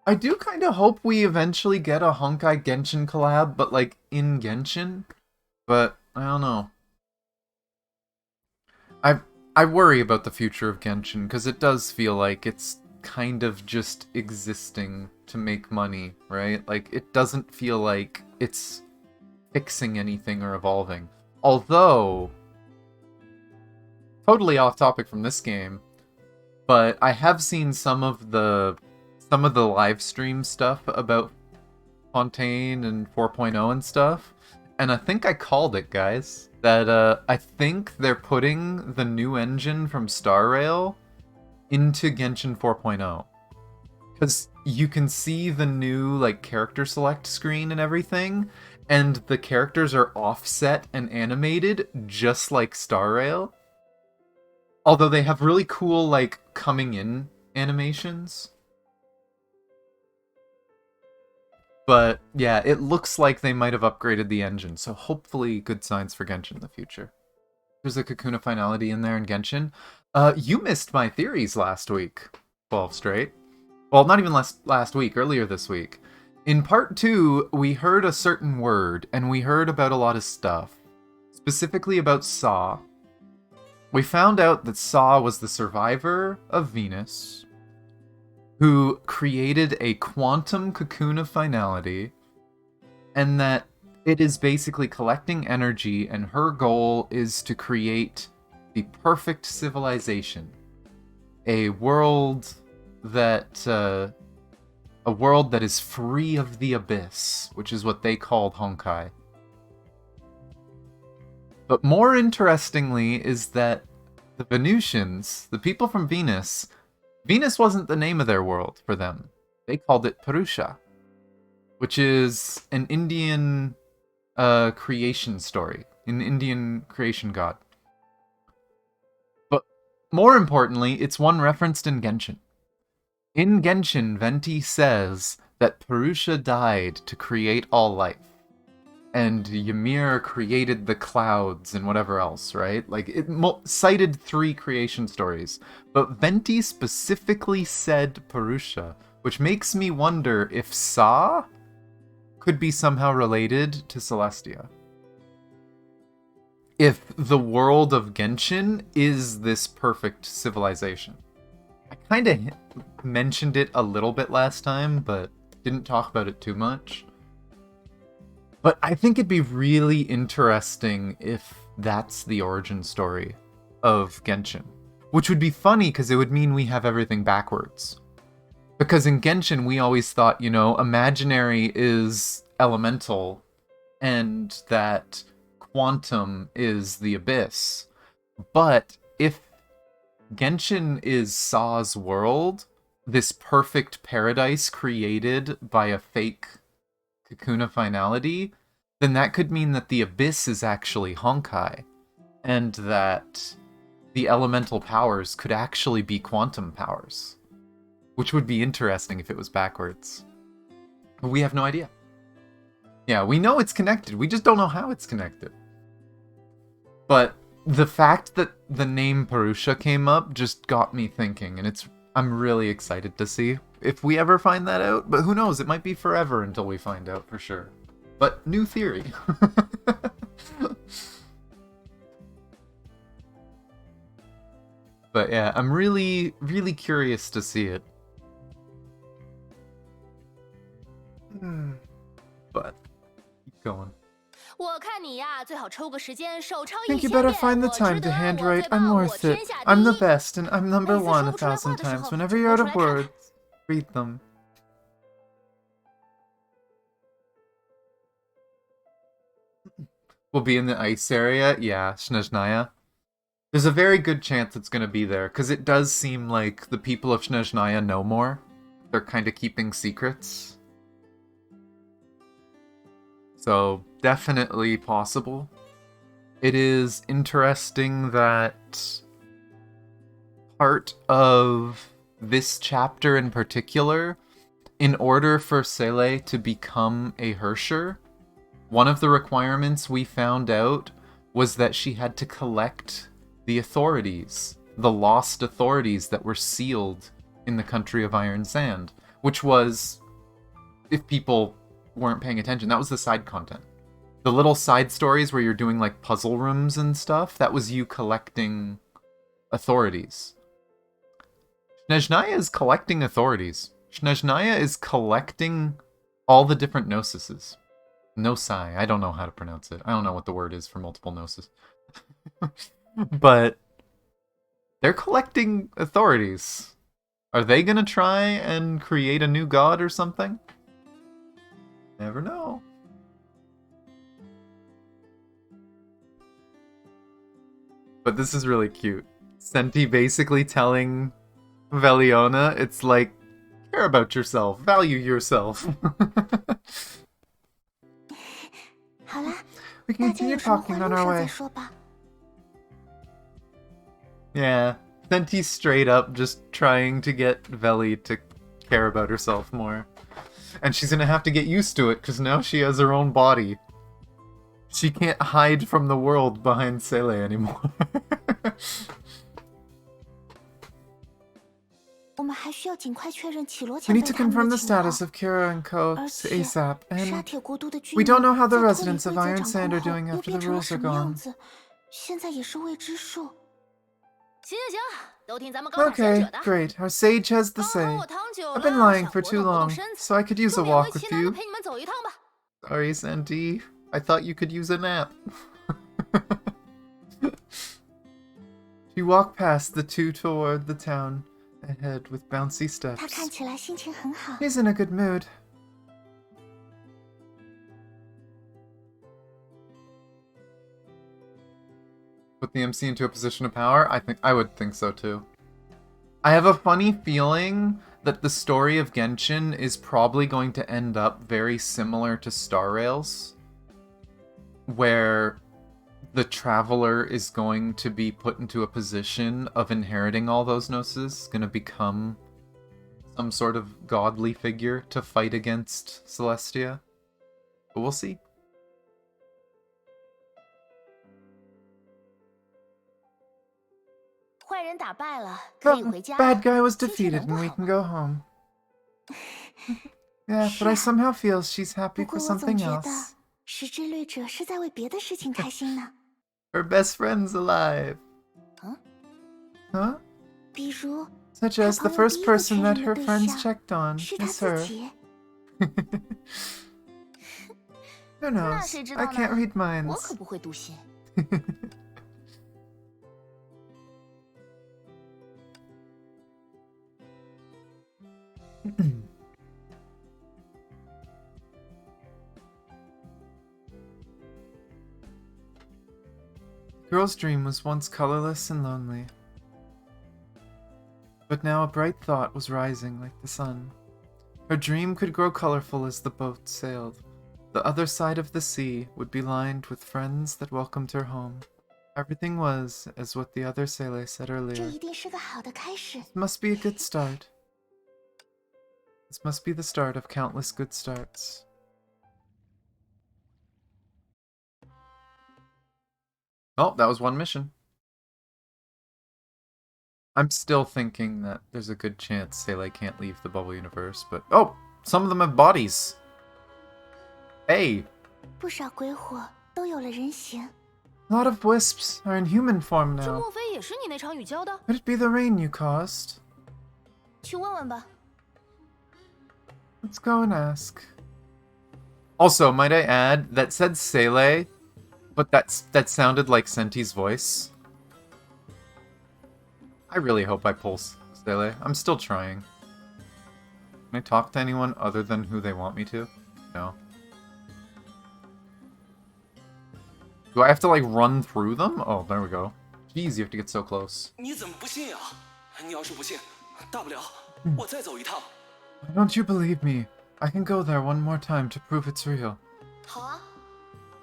I do kind of hope we eventually get a Honkai Genshin collab, but like in Genshin. But I don't know. I worry about the future of Genshin because it does feel like it's kind of just existing to make money, right? Like it doesn't feel like it's fixing anything or evolving. Although, totally off topic from this game, but I have seen some of the live stream stuff about Fontaine and 4.0 and stuff, and I think I called it, guys. That I think they're putting the new engine from Star Rail into Genshin 4.0. Because you can see the new like character select screen and everything, and the characters are offset and animated just like Star Rail. Although they have really cool like coming in animations. But yeah, it looks like they might have upgraded the engine, so hopefully good signs for Genshin in the future. There's a Kakuna finality in there in Genshin. You missed my theories last week. 12 straight. Well, not even last week, earlier this week. In part 2, we heard a certain word, and we heard about a lot of stuff. Specifically about Saw. We found out that Saw was the survivor of Venus, who created a quantum cocoon of finality, and that it is basically collecting energy, and her goal is to create the perfect civilization. A world that is free of the abyss, which is what they called Honkai. But more interestingly is that the Venusians, the people from Venus, Venus wasn't the name of their world for them. They called it Purusha, which is an Indian creation story, an Indian creation god. But more importantly, it's one referenced in Genshin. In Genshin, Venti says that Purusha died to create all life. And Ymir created the clouds and whatever else, right? Like, it cited 3 creation stories. But Venti specifically said Purusha, which makes me wonder if Sa could be somehow related to Celestia. If the world of Genshin is this perfect civilization. I kind of mentioned it a little bit last time, but didn't talk about it too much. But I think it'd be really interesting if that's the origin story of Genshin. Which would be funny because it would mean we have everything backwards. Because in Genshin we always thought, you know, imaginary is elemental and that quantum is the abyss. But if Genshin is Sa's world, this perfect paradise created by a fake Kakuna finality, then that could mean that the abyss is actually Honkai, and that the elemental powers could actually be quantum powers. Which would be interesting if it was backwards. But we have no idea. Yeah, we know it's connected, we just don't know how it's connected. But the fact that the name Purusha came up just got me thinking, and I'm really excited to see if we ever find that out, but who knows, it might be forever until we find out for sure. But new theory. But yeah, I'm really, really curious to see it. But, keep going. I think you better find the time to handwrite. I'm worth it. I'm the best, and I'm number 1 1,000 times. Whenever you're out of words, read them. We'll be in the ice area? Yeah, Snezhnaya. There's a very good chance it's gonna be there, because it does seem like the people of Snezhnaya know more. They're kind of keeping secrets. So, definitely possible. It is interesting that part of this chapter in particular, in order for Seele to become a Hersher, one of the requirements we found out was that she had to collect the authorities, the lost authorities that were sealed in the country of Iron Sand, which was, if people weren't paying attention, that was the side content. The little side stories where you're doing like puzzle rooms and stuff, that was you collecting authorities. Snezhnaya is collecting authorities. Snezhnaya is collecting all the different gnosises. Gnosai, I don't know how to pronounce it. I don't know what the word is for multiple gnosis. But they're collecting authorities. Are they gonna try and create a new god or something? Never know. But this is really cute. Senti basically telling Veliona, it's like, care about yourself, value yourself. We can continue talking on our way. Yeah, Senti's straight up just trying to get Veli to care about herself more. And she's gonna have to get used to it, because now she has her own body. She can't hide from the world behind Seele anymore. We need to confirm the status of Kira and Co. ASAP, and we don't know how the residents of Iron Sand are doing after the rules are gone. Okay, great. Our sage has the say. I've been lying for too long, so I could use a walk with you. Sorry, Senti. I thought you could use a nap. She walked past the two toward the town ahead with bouncy steps. He's in a good mood. put the MC into a position of power? I would think so too. I have a funny feeling that the story of Genshin is probably going to end up very similar to Star Rails, where the Traveler is going to be put into a position of inheriting all those gnosis, going to become some sort of godly figure to fight against Celestia. But we'll see. The bad guy was defeated and we can go home. Yeah, but I somehow feel she's happy for something else. Her best friend's alive. Huh? Such as the first person that her friends checked on is her. Who knows? I can't read minds. Girl's dream was once colorless and lonely, but now a bright thought was rising like the sun. Her dream could grow colorful as the boat sailed. The other side of the sea would be lined with friends that welcomed her home. Everything was as what the other Seele said earlier. This must be a good start. This must be the start of countless good starts. Oh, that was one mission. I'm still thinking that there's a good chance Seele can't leave the bubble universe, but... Oh! Some of them have bodies! Hey! A lot of wisps are in human form now. Could it be the rain you caused? Let's go and ask. Also, might I add, that said Seele, but that sounded like Senti's voice. I really hope I pull Seele. I'm still trying. Can I talk to anyone other than who they want me to? No. Do I have to, like, run through them? Oh, there we go. Jeez, you have to get so close. Why don't you believe me? I can go there one more time to prove it's real.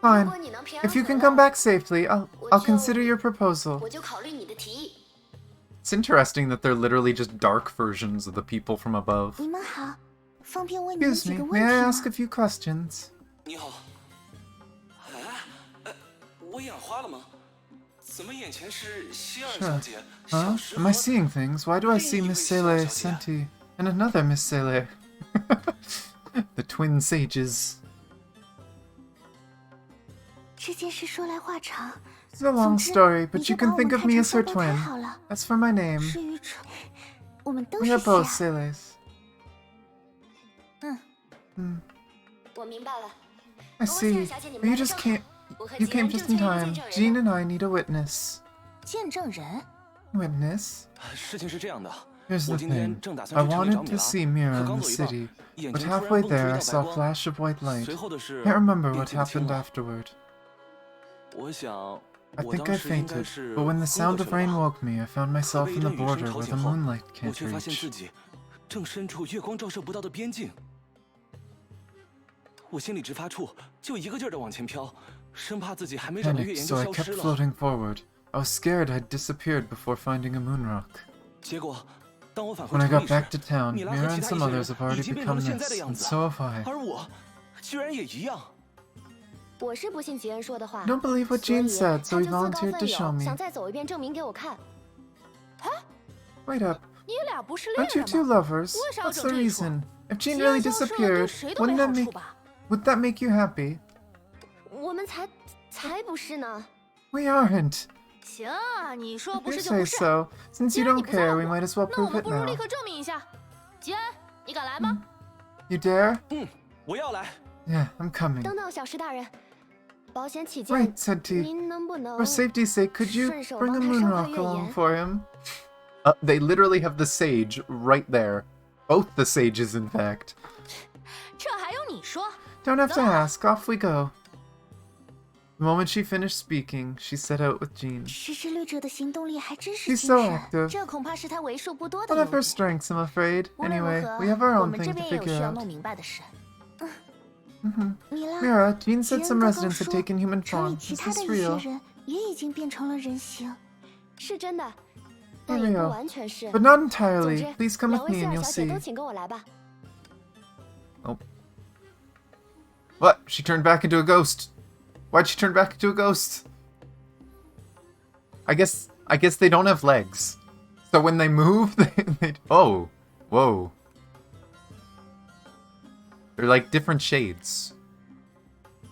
Fine. If you can come back safely, I'll consider your proposal. It's interesting that they're literally just dark versions of the people from above. Excuse me, may I ask a few questions? Sure. Huh? Am I seeing things? Why do I see Miss Seele, Senti, and another Miss Seele? The twin sages. It's a long story, but you can think of me as her twin. As for my name, we are both Seles. I see. You came just in time. Jean and I need a witness. Witness? Here's the thing. I wanted to see Mira in the city, but halfway there I saw a flash of white light. Can't remember what happened afterward. I think I fainted, but when the sound of rain woke me, I found myself in the border where the moonlight can't reach. Panicked, so I kept floating forward. I was scared I'd disappeared before finding a moon rock. When I got back to town, Mira and some others have already become this, and so have I. I don't believe what Jean said, so he volunteered to show me. Wait up. Aren't you two lovers? What's the reason? If Jean really disappeared, would that make you happy? We aren't. If you say so. Since you don't care, we might as well prove it now. You dare? Yeah, I'm coming. Wait, Senti. For safety's sake, could you bring a moon rock along for him? They literally have the sage right there. Both the sages, in fact. Don't have to ask. Off we go. The moment she finished speaking, she set out with Jean. 石之旅者的行动力还真是 She's 精 so 神， active. 这恐怕是他为数不多的 One 优 of her 点。 strengths, I'm afraid. 无论如 Anyway, 何， we have our 我 own 们这 thing to 边也有 figure 需要 out. 弄明白的事。 Mm-hmm. 米拉， Mira, Jean said 吉 some 恩刚刚 residents had 说， taken human 城里 form. 其 Is 他的 this 一些 real? 人也已经变成了人形。是真的，但也不 Real. 完全是。 But not 总 entirely. 之， Please come 两 with 位 me 希 and 尔 you'll 小姐 see. 都请跟我来吧。 Oh. What? She turned back into a ghost. Why'd she turn back into a ghost? I guess they don't have legs. So when they move, they oh. Whoa. They're like different shades.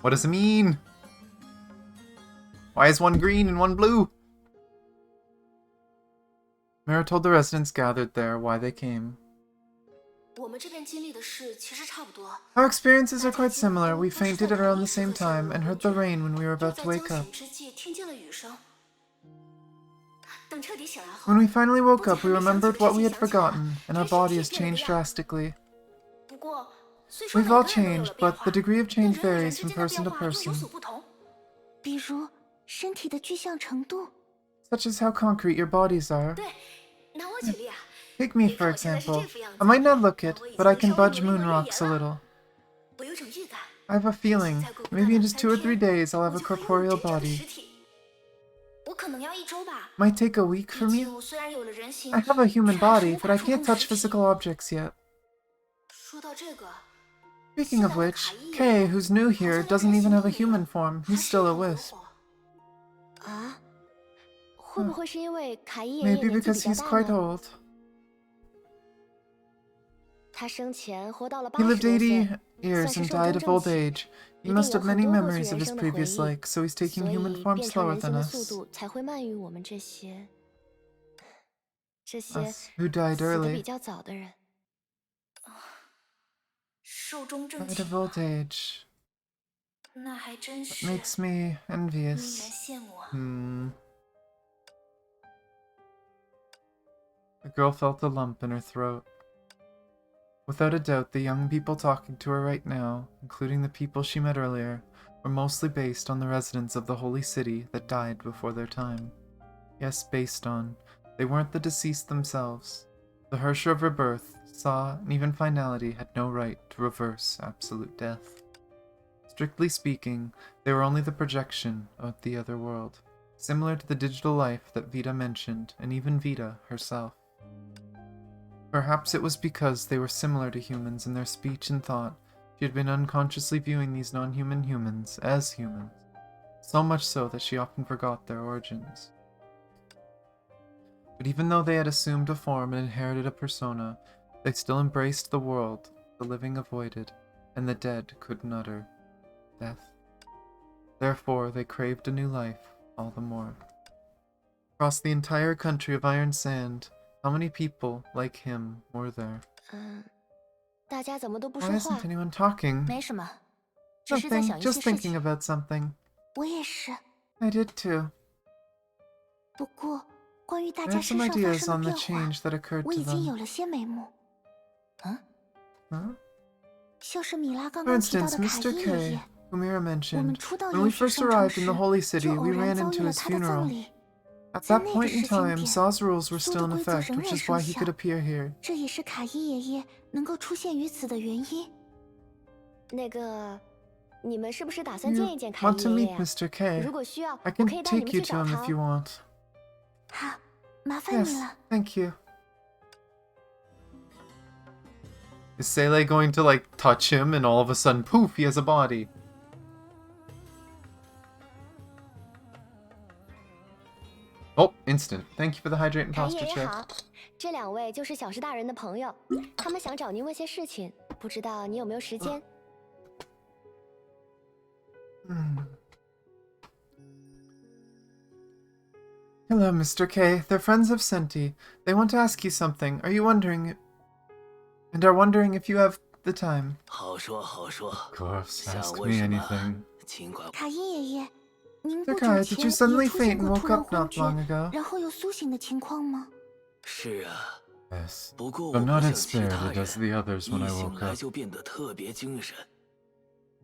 What does it mean? Why is one green and one blue? Mira told the residents gathered there why they came. 我们这边经历的事其实差不多。 Our experiences are quite similar. We fainted at around the same time and heard the rain when we were about to wake up. 之际听见了雨声。等彻底醒来后， When we finally woke up, we remembered what we had forgotten, and our bodies changed drastically. 不过虽说 We've 每 all 个人都有 changed, 了变 but 化 the degree of 但 change 人与人 varies 之 from 间的 person 变 to 化就有 person, 所不同。比如身体的具象程度。 such as how concrete your bodies are. 对，拿我举例啊， Take me, for example. I might not look it, but I can budge moon rocks a little. 我有种预感， I have a feeling, maybe in just 2 or 3 days I'll have a corporeal body. 我可能要1周吧。 Might take a week 毕 for me. 竟我虽然有了人形， I have a human 却还是 body, 无 but 法 I 触 can't 碰 touch 实体。 physical objects yet. 说到这个， Speaking of which, Kay, who's new here, doesn't even have a human form. He's still a wisp. 啊？会不会是因为凯伊爷爷 Maybe 年纪 because 比较 he's 大 quite 呢？ old. 他生前活到了 He 80 lived 多岁， 80 years 算是 and 寿终 died of 正 old 寝。 age. He 一定 must 有 have 很 many 多过去 memories of 人 his 生的回 previous 忆， life, so he's 所 taking 以 human form 变成 slower 人形 than 的速 us. 度才会慢于我们这些 Us, who died 死得比 early. 较早的人。寿终正 Died 寝 of old age. 那还真 That 是 makes me 令人 envious. 羡慕啊。 The girl felt a lump in her throat. Without a doubt, the young people talking to her right now, including the people she met earlier, were mostly based on the residents of the holy city that died before their time. Yes, based on. They weren't the deceased themselves. The Hersher of rebirth, saw, and even finality had no right to reverse absolute death. Strictly speaking, they were only the projection of the other world, similar to the digital life that Vita mentioned, and even Vita herself. Perhaps it was because they were similar to humans in their speech and thought, she had been unconsciously viewing these non-human humans as humans, so much so that she often forgot their origins. But even though they had assumed a form and inherited a persona, they still embraced the world the living avoided, and the dead couldn't utter. Death. Therefore, they craved a new life all the more. Across the entire country of Iron Sand, how many people like him were there? 大家怎么都不 Why 说话 isn't？anyone talking? 没什么，只是在想 Nothing, 一些 just 事 thinking 情。 about something. 我也是。 I did too. 不过，关于大 I 家 have 身 some 上发 ideas 生 on 的 the 变化， change that occurred 我 to 已经 them. 有了些眉目。Huh? 像是米拉刚 For 刚提到 instance, 的凯 Mr. 伊爷 K, 爷， whom Mira 我们 mentioned, 初到 when we 岩石 first 圣城 arrived in the 时， holy 就 city, 偶 we 然 ran 遭 into 遇了 his 他的 funeral. 葬礼。 At 在 that 那个 point 时 in 间 time, 点， Saw's rules were 苏 still 的 in 规则 effect, 仍 which 然 is 生 why he 效 could。appear here. 这也是凯伊爷爷能够出现于此的原因。那个，你们是不是打算见 You 一见凯 want 伊 to 爷 meet 爷呀？ Mr. K? 如果需要， I 我 can 可以带你 take 们 you 去 to 找 him 他 if you 哦。 want. 好，麻烦你 Yes, 了。 thank you. Is Seele going to, like, touch him and all of a sudden, poof, he has a body? Oh, instant. Thank you for the hydrate and 凯爷 posture 爷 check. 好，这2位就是小石大人的朋友，他们想找您问些事情，不知道你有没有时间？ Hello, Mr. K. They're friends of Senti. They want to ask you something. Are wondering if you have the time? 好说好说， Of course, 想 ask 问 me 什么 anything. 尽管。凯伊爷爷，您 Mr. 不久 Kai, 前 did you 也 suddenly 出现 faint and 过突 woke 然 up 昏 not 厥， long ago? 然后又苏醒的情况吗？是啊， Yes. 不过 I'm 我不 not 像 as 其他 spirited as 人， the others when 一 I 醒 woke 来 up. 就变得特别精神。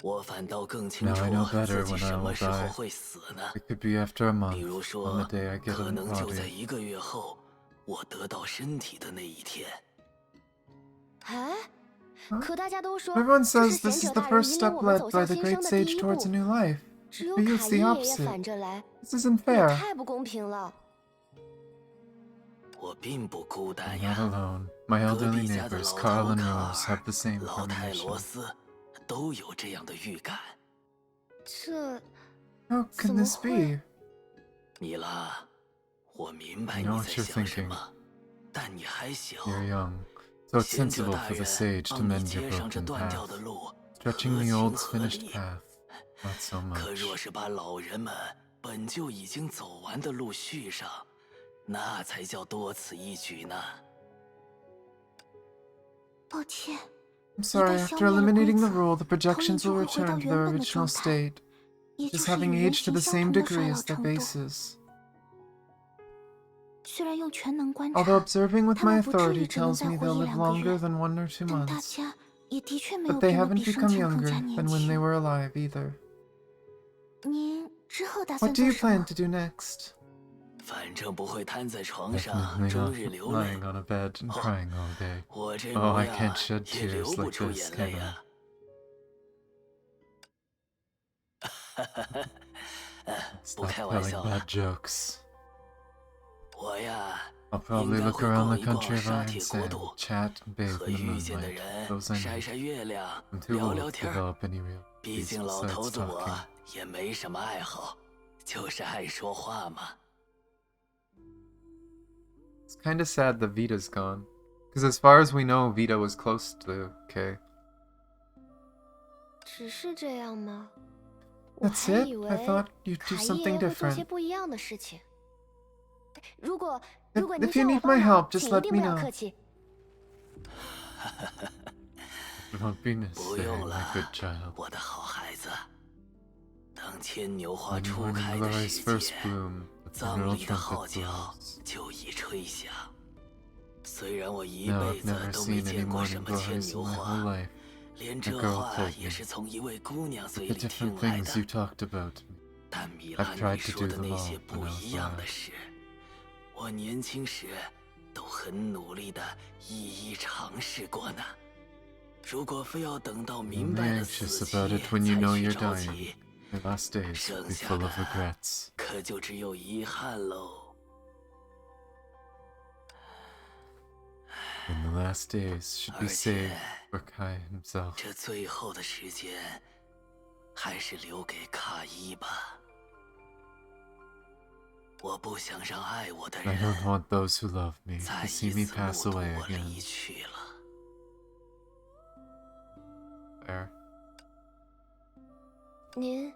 我反倒更清 Now 楚 I know 自 better 己 when 什 I 么 will 时候 die. 会死呢。 It could be after a 比如 month, on 说 the day I，get 可 a 能就在 body. 1个月后，我得到身体的那一天。哎， Huh? 可大家都说 Everyone 这是 says this 贤 is 者 the 大人 first 引领 step 我们 led 走 by 向 the 新 great 生的第 sage 一 towards 步 a，new life. 只有 For you 卡 it's 伊 the 爷爷 opposite. 反着来， This isn't 也 fair. 太不公平了。 我并不孤单 I'm 呀 not，alone. My 隔 elderly 壁家的 neighbors 老 Carl 头 and 卡 Rose have the 尔、 same 老泰罗 premonition. 斯都有这样的预感。这 How 怎 can 么 this 会？ be? 米拉，我明白 I 你 know 在 what you're 想什 thinking. 么，但你还小。 You're young, so it's 贤者 sensible 大 for the 人 sage to 帮你 mend your 接上这 broken 断掉 path. 的路， Stretching 合 the 情 old 合 finished 理。 path, not so 可 much. 若是把老人们本就已经走完的路续上，那才叫多此一举呢。 抱歉， I'm sorry, 一旦消 after 灭了 eliminating 规 the 则， rule, the 投影 projections 就 will 会回到 return to 原 their 本的 original 状态， state, 也就 just 是 having 与人 aged to 形 the 相 same 同的 degree 衰 as 老 their 程度。 bases. 虽然用全能观 Although 察， observing with 他 my 们不至 authority 于只能 tells 再 me 活 they'll 一 live 两个 longer 月， than 1 or 2但大 months. 家也的确没 But 有 they 变得 haven't 比生 become 前更 younger 加年 than when they 轻。 were alive either. 您之后打算 What do 做 you 什么？ plan to do next? 反正不会瘫在床上 Definitely 终 not 日流泪。 lying on a bed and crying all day. 我这 Oh, 模 I 样 can't shed 也流 tears 不 like 出 this, 眼 can 泪 I? 啊。不 Stop 开玩 telling 笑了， bad jokes. 我呀 I'll 应 probably 该 look 会 around 逛 the 一逛 country of 沙 Iron 铁国 Sand, 度， chat and bathe 和 in the 遇见的 moonlight. 人 Those I 晒 know. 晒月亮， I'm too 聊 old 聊 to 天儿。 develop any real 毕 hobbies 竟老 besides 头子 talking. 我也没什么爱好，就是爱说话嘛。 It's kind of sad that Vita's gone. Because as far as we know, Vita was close to Kay. 只是这样吗？我 That's 还 it? 以 I 为 thought you'd do 卡伊爷 something 爷会做些 different. 不一样的事情。如果 If 您 you 需要我 need 帮 my 忙， help, just 请一 let 定 me 不要 know. 客气。 Don't be 不 necessary, 用 my 了 good child. 我的好孩子。当牵牛花 When 初 morning 开的 glories 时 first 节， bloom, the 葬 funeral 礼的号 trumpet 角 blows. 就已吹响。虽然我一 Now 辈 I've 子 never 都没 seen any 见过什 morning 么牵 glories 牛 in my 花， whole life. 连 A 这 girl 话 told 也 me 是从一位姑娘嘴 the 里听 different 来 things you 的。 talked about me. 但米拉 I've 你 tried to 说 do 的 them 那些 all 不 when I was 一样的 alive. 事，我年轻时都很努力的一一尝试过呢。如果非要等到 You're 明 only 白了 anxious 死期 about it when you 才 know 去 you're 着 dying. 急， Your last days will 剩 be 下 full 的 of regrets. 可就只有遗憾喽。 And the last days should be 而且 saved for Kai himself. 这最后的时间，还是留给卡伊吧。我不想让爱我的 I 人 don't want those who love me 再 to 一 see me 次 pass 目睹 away 我 again. 离去了。 Fair. 您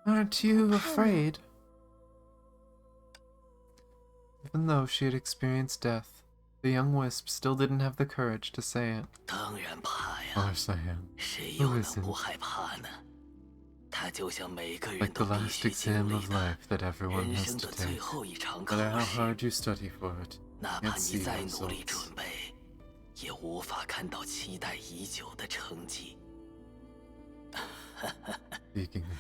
Aren't you Hannah. afraid? Even though she had experienced death, the young wisp still didn't have the courage to say it. 当然怕 Of 呀， course I am. 谁 Who 又能 isn't? 不害怕呢？它就像每个人 Like 都 the 必 last 须经 exam 历 of 的 life that everyone 人 has 生 to 的最 take. 后一场 No 考 matter how 试。 hard you study for it, 哪 you 怕 can't 你 see 再 the 努力 results. 准备，也无法看到期待已久的成绩。 Speaking of,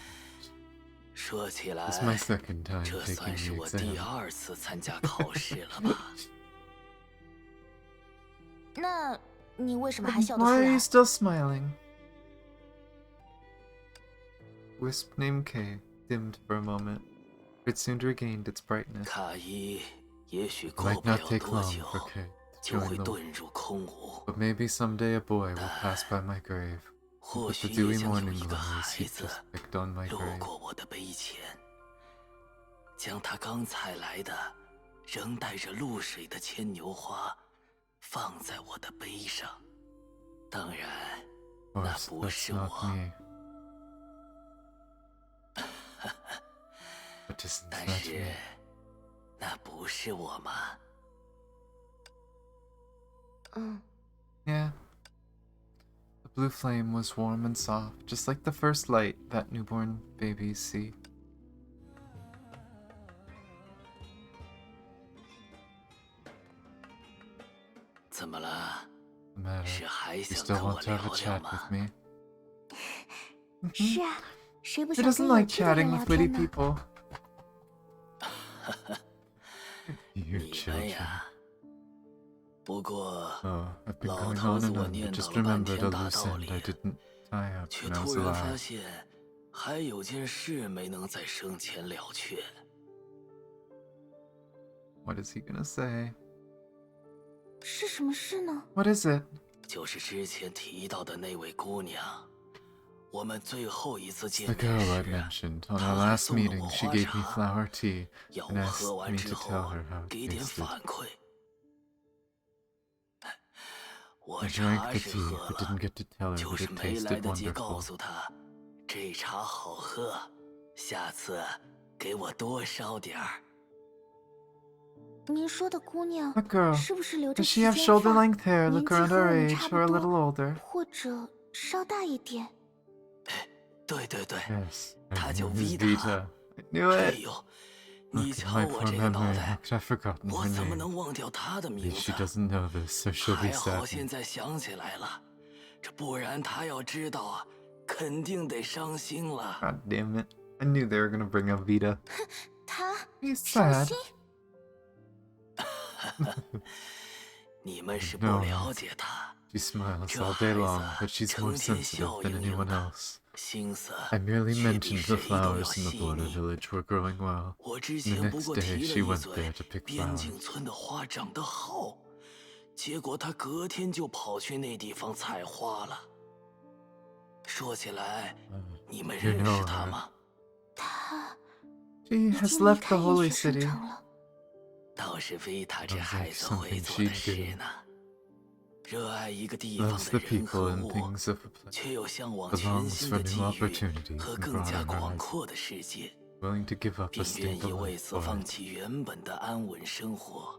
说起 this is my 来， second time 这 taking 算是 the 我第 exam. 2次参加考试了吧？那你为什么还笑得 Why 出 are you 来？ still smiling? Wisp named Kay dimmed for a moment, but soon regained its brightness. 卡伊也许 It 过 might 不了 not take 多 long 久 for Kay to 就会 join the 遁入空无， but maybe someday a boy will pass by my grave 或 with 许 the 也 dewy 将有 morning 一个 glories 孩 he 子 just picked on my 路 grave. 过我的碑前，将他刚采来的仍带着露水的牵牛花放在我的碑上。当然， Of 那 course, 不 that's 是 not 我， me. But isn't 但 that 是 me? 那不是我吗？ 嗯， Yeah. The blue flame was warm and soft, just like the first light that newborn babies see. 怎么了？ The matter. 是还 You 想 still 跟我 want to have 聊 a 聊 chat 吗 with？me? 是啊，谁不 Who 想 doesn't 跟有 like 趣的人 chatting 聊 with witty 天呢？ people? You 你们 children. 呀，不过 Oh, I've been 老 going 头 on 子 and 我 on, but 念叨 just 了半 remembered 天 a 大 loose 道 end 理， I didn't tie up 却 when I was 突然发 alive. 现还有件事没能在生前了却。 What is he gonna say? 是什么事呢？ What is it? 就是之前提到的那位姑娘，我们最后一次 The 见面 girl I 时， mentioned. On 她 our 还 last 送了 meeting, 我 she 花 gave me 茶， flower tea 要 and 我喝 asked 完 me 之 to tell 后 her how it 给点 tasted. 反馈。我 I 茶 drank the 是 tea, 喝 but 了， didn't get to tell her 就 that 是 it 没来 tasted 得及告 wonderful. 诉她，这茶好喝，下次给我多烧点儿。 您说的姑娘 That girl, 是不是留着 does 齐 she have 肩 shoulder 发， length hair, 年 look 纪 around 和 our 我们 age, 差 or 不 a 多， little older? 或者稍大一点？ 对对对， Yes, 她叫 Miss Vita。 Vita. I knew 哎 it. 呦，你 Look at 瞧 my 我 poor 这个脑 memory. 袋， How could I have forgotten 我 her 怎么 name? 能忘掉她的 At 名 least she 字？ doesn't know this, or she'll 还 be 好现 saddened. 在想起来了，这不然她要知道啊，肯定得伤心了。 God damn it. I knew they were gonna bring up Vita. 她 He's 伤 sad. 心？你们是 I 不 know, 了 right? 解她， She smiles 这 all day 孩 long, 子 but she's 成 more 天 sensitive 笑 than 盈盈 anyone 的， else. 心思 I merely 却比 mentioned the 谁都要 flowers in the 细 border 腻。 village were growing well. 我之 The 前不 next 过 day, 提了 she 一 went 嘴 there to pick 边境 flowers. 村的花长得好，结果她隔天就跑去那地方采花了。说起来，你们 You 认 know 识她 her. 吗？ 她 She 已 has 经离 left 开 the 厌 holy 学圣 city. 城了。倒是维塔这 Sounds 孩 like 子会 something 做的 she'd 事 do. 呢。热爱一个地方 Loves 的 the 人和 people and 物， things of a place. 却又向往全 Belongs 新 for 的 new 机遇 opportunities 和 and 更加 broader 广 horizons. 阔的世界， Willing to give up a 并愿意 stable 为 life 此 for 放 it. 弃原本的安稳生活。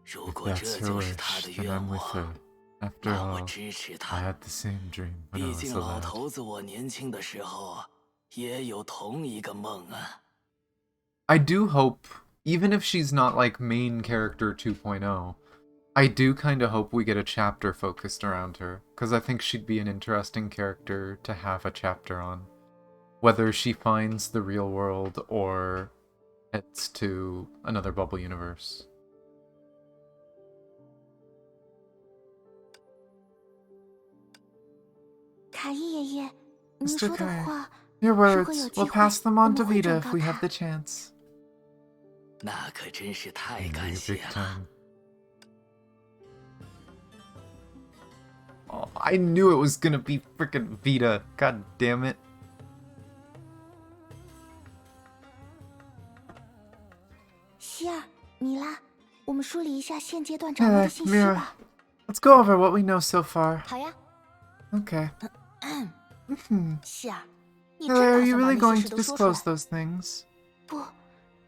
如 If 果 that's 这 her 就是她 wish, 的 then 愿 I'm with 望， her. After 那我 all, 支持 I 她。 had the same dream when I 毕 was 竟 a 老 lad. 头子我年轻的时候也有同一个梦啊。 I do hope, even if she's not like main character 2.0, I do kind of hope we get a chapter focused around her, because I think she'd be an interesting character to have a chapter on. Whether she finds the real world or heads to another bubble universe. 卡伊爷爷，您 Mr. 说的 Kai, 话， your 如果有 words, 机 we'll 会， pass them 我 on 们 to 会 Vita 转 if 告 we have 他 the。chance. 那可真是太 Thank 感 you 谢 big 了。 time. Oh, I knew it was gonna be frickin' Vita. God damn it. 希尔，米拉，我们梳理一下现阶段掌握 Hey, 的信息 Mira. 吧。 Let's go over what we know so far. 好呀， Okay. 希尔，你 Hey, 真 are 打 you 算把 really 那些 going 事 to 都说出来 disclose？those things? 不， No,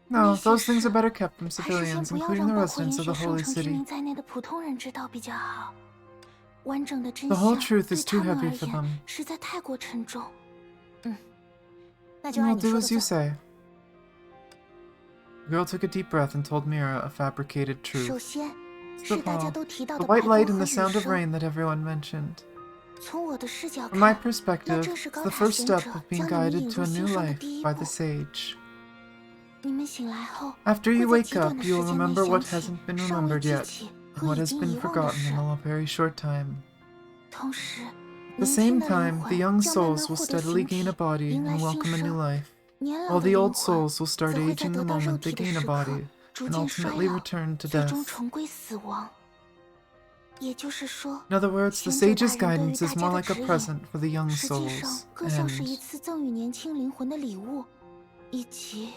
那些 those things 事 are better kept from 还是先 civilians, 不要 including 让 the 包括 residents 厌 of 学 the 圣 holy 城居民 city. 在内的普通人知道比较好。完整的真 The 相 whole truth 对 is too 他们 heavy 而 for 言 them. 实在太过沉重。那就 And 按 I'll 你 do 说 as 的 you 做。 say. The girl took a deep breath and told Mira a fabricated 首 truth. 先 The 是大家 ball, 都提到 the 的白 white 光 light 和 and the 雨 sound of 声。 rain that everyone mentioned. 从我的视角 From my 看，那 perspective, 正是 it's 高 the 塔 first 贤 step 者 of being 将你们 guided 引 to 入 a 新 new 生的 life 第一 by 步。 the sage. 你们醒来后， After 会 you 在 wake 极短 up, 的 you 时 will 间内 remember 想 what 起 hasn't been 尚未 remembered 记 yet, 起 and 和 what 已 has 经 been 遗忘的 forgotten 事。 in a very short time. 同时， At the 年轻 same 的灵 time, the 魂 young 将慢慢 souls will 获得 steadily 形 gain a 体， body 迎来 and 新 welcome a new 生。 life, 年老 while 的 the 灵 old 魂 souls will start 则会在 aging 得 the 到肉 moment 体 they 的 gain a 时刻， body, 逐 and 渐衰 ultimately 老， return to 最终 death. 重归死亡。也就是说， In other words, the 贤者大 sage's 人对于 guidance 大 is 家 more 的 like a 指引， present for the young 实际上 souls, 更像是一 and 次赠予年轻灵魂的礼物，以及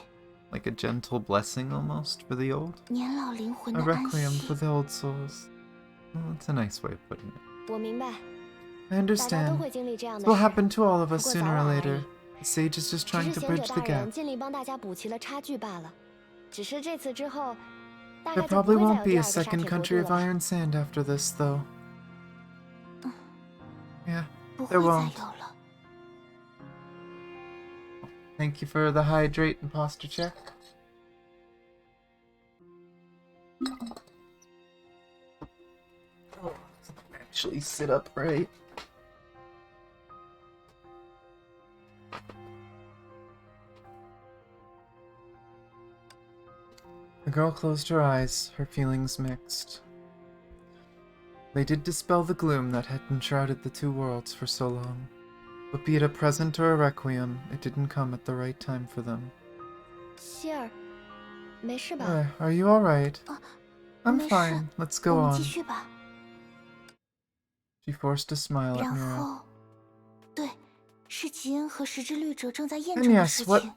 like a gentle blessing almost for the old. 年老灵魂 A 的安 requiem 息 for。the old souls. Well, that's a nice way of putting it. 我明白， I 大家都 understand. 会经历这样 This 的 will 事， happen to all of 不 us 过 sooner 早 or 晚而 later. 已。 The sage is just 只 trying 是 to 贤者 bridge 大 the 人 gap. 尽力帮大家补齐了差距罢了。只是这次之后，大 There 概就不 probably 会再 won't 有 be 第 a 二个沙 second 铁国 country 度 of 了。 iron sand after this, though. Yeah, 不会 there 再 won't. 有了。 Thank you for the hydrate and posture check. Actually sit upright. girl closed her eyes, her feelings mixed. They did dispel the gloom that had enshrouded the two worlds for so long. But be it a present or a requiem, it didn't come at the right time for them. 希儿，没事吧？ Are you alright? I'm 没事 fine. Let's go 我们 on. 继续吧。 She forced a smile at 然 Mira. 后，对，是吉恩和石之律者正在验 And 证的 yes, 事 what 情。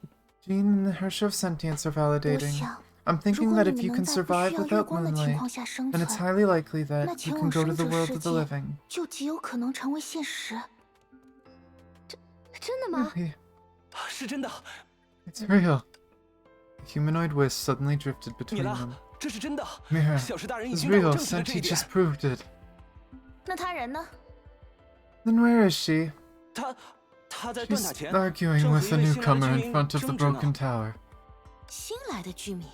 Jean and her show of sentience are 我 validating. 想， I'm 如 thinking 果 that 你 if 们 you 能 can 在不 survive 需要月 without 光的情 moonlight, 况下生 then it's 存， highly likely 那 that 前 you 往 can go to 生 the 者 world 世 of the 界 living. 就极有可能成为现实。真的吗？ Yeah, 是真的， it's real. A humanoid wisp suddenly drifted 米 between 拉 them.，这是真的。 Mira, 小石大人已 it's 经让我 real. 证实了这 Senti 一点。 just proved it. 那他人呢？ Then where is she? 他在断塔 She's 前 arguing 正和 with 一 a 位新来的 newcomer 居 in 民 front of the 争执呢 broken tower. 新来的居民，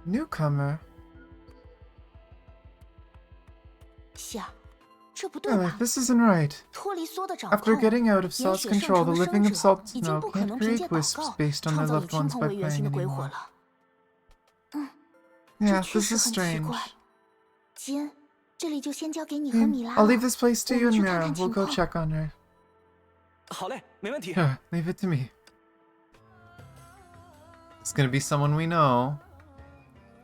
Newcomer? 希儿，这不对 Really, 吧？ this isn't right. 脱离梭的掌 After 控， getting out of 岩 Salt's 血圣 control, 城 the 的 living 生 of 者 Salt 已经 Snow 不可 can't 能凭借 create 祷 wisps 告 based on 创 their 造以 loved 青 ones 铜 by 为原 praying 型的鬼火 anymore. 了。这 Yeah, 确 this 实 is 很奇 strange. 怪。吉恩，这里就先交给你和 Hmm, 米拉 I'll 了。 leave this place to 我 you 们 and 去看 Mira. 看 We'll 情 go 况。 check on her. 好嘞，没问题。 Sure, leave it to me. It's gonna be someone we know.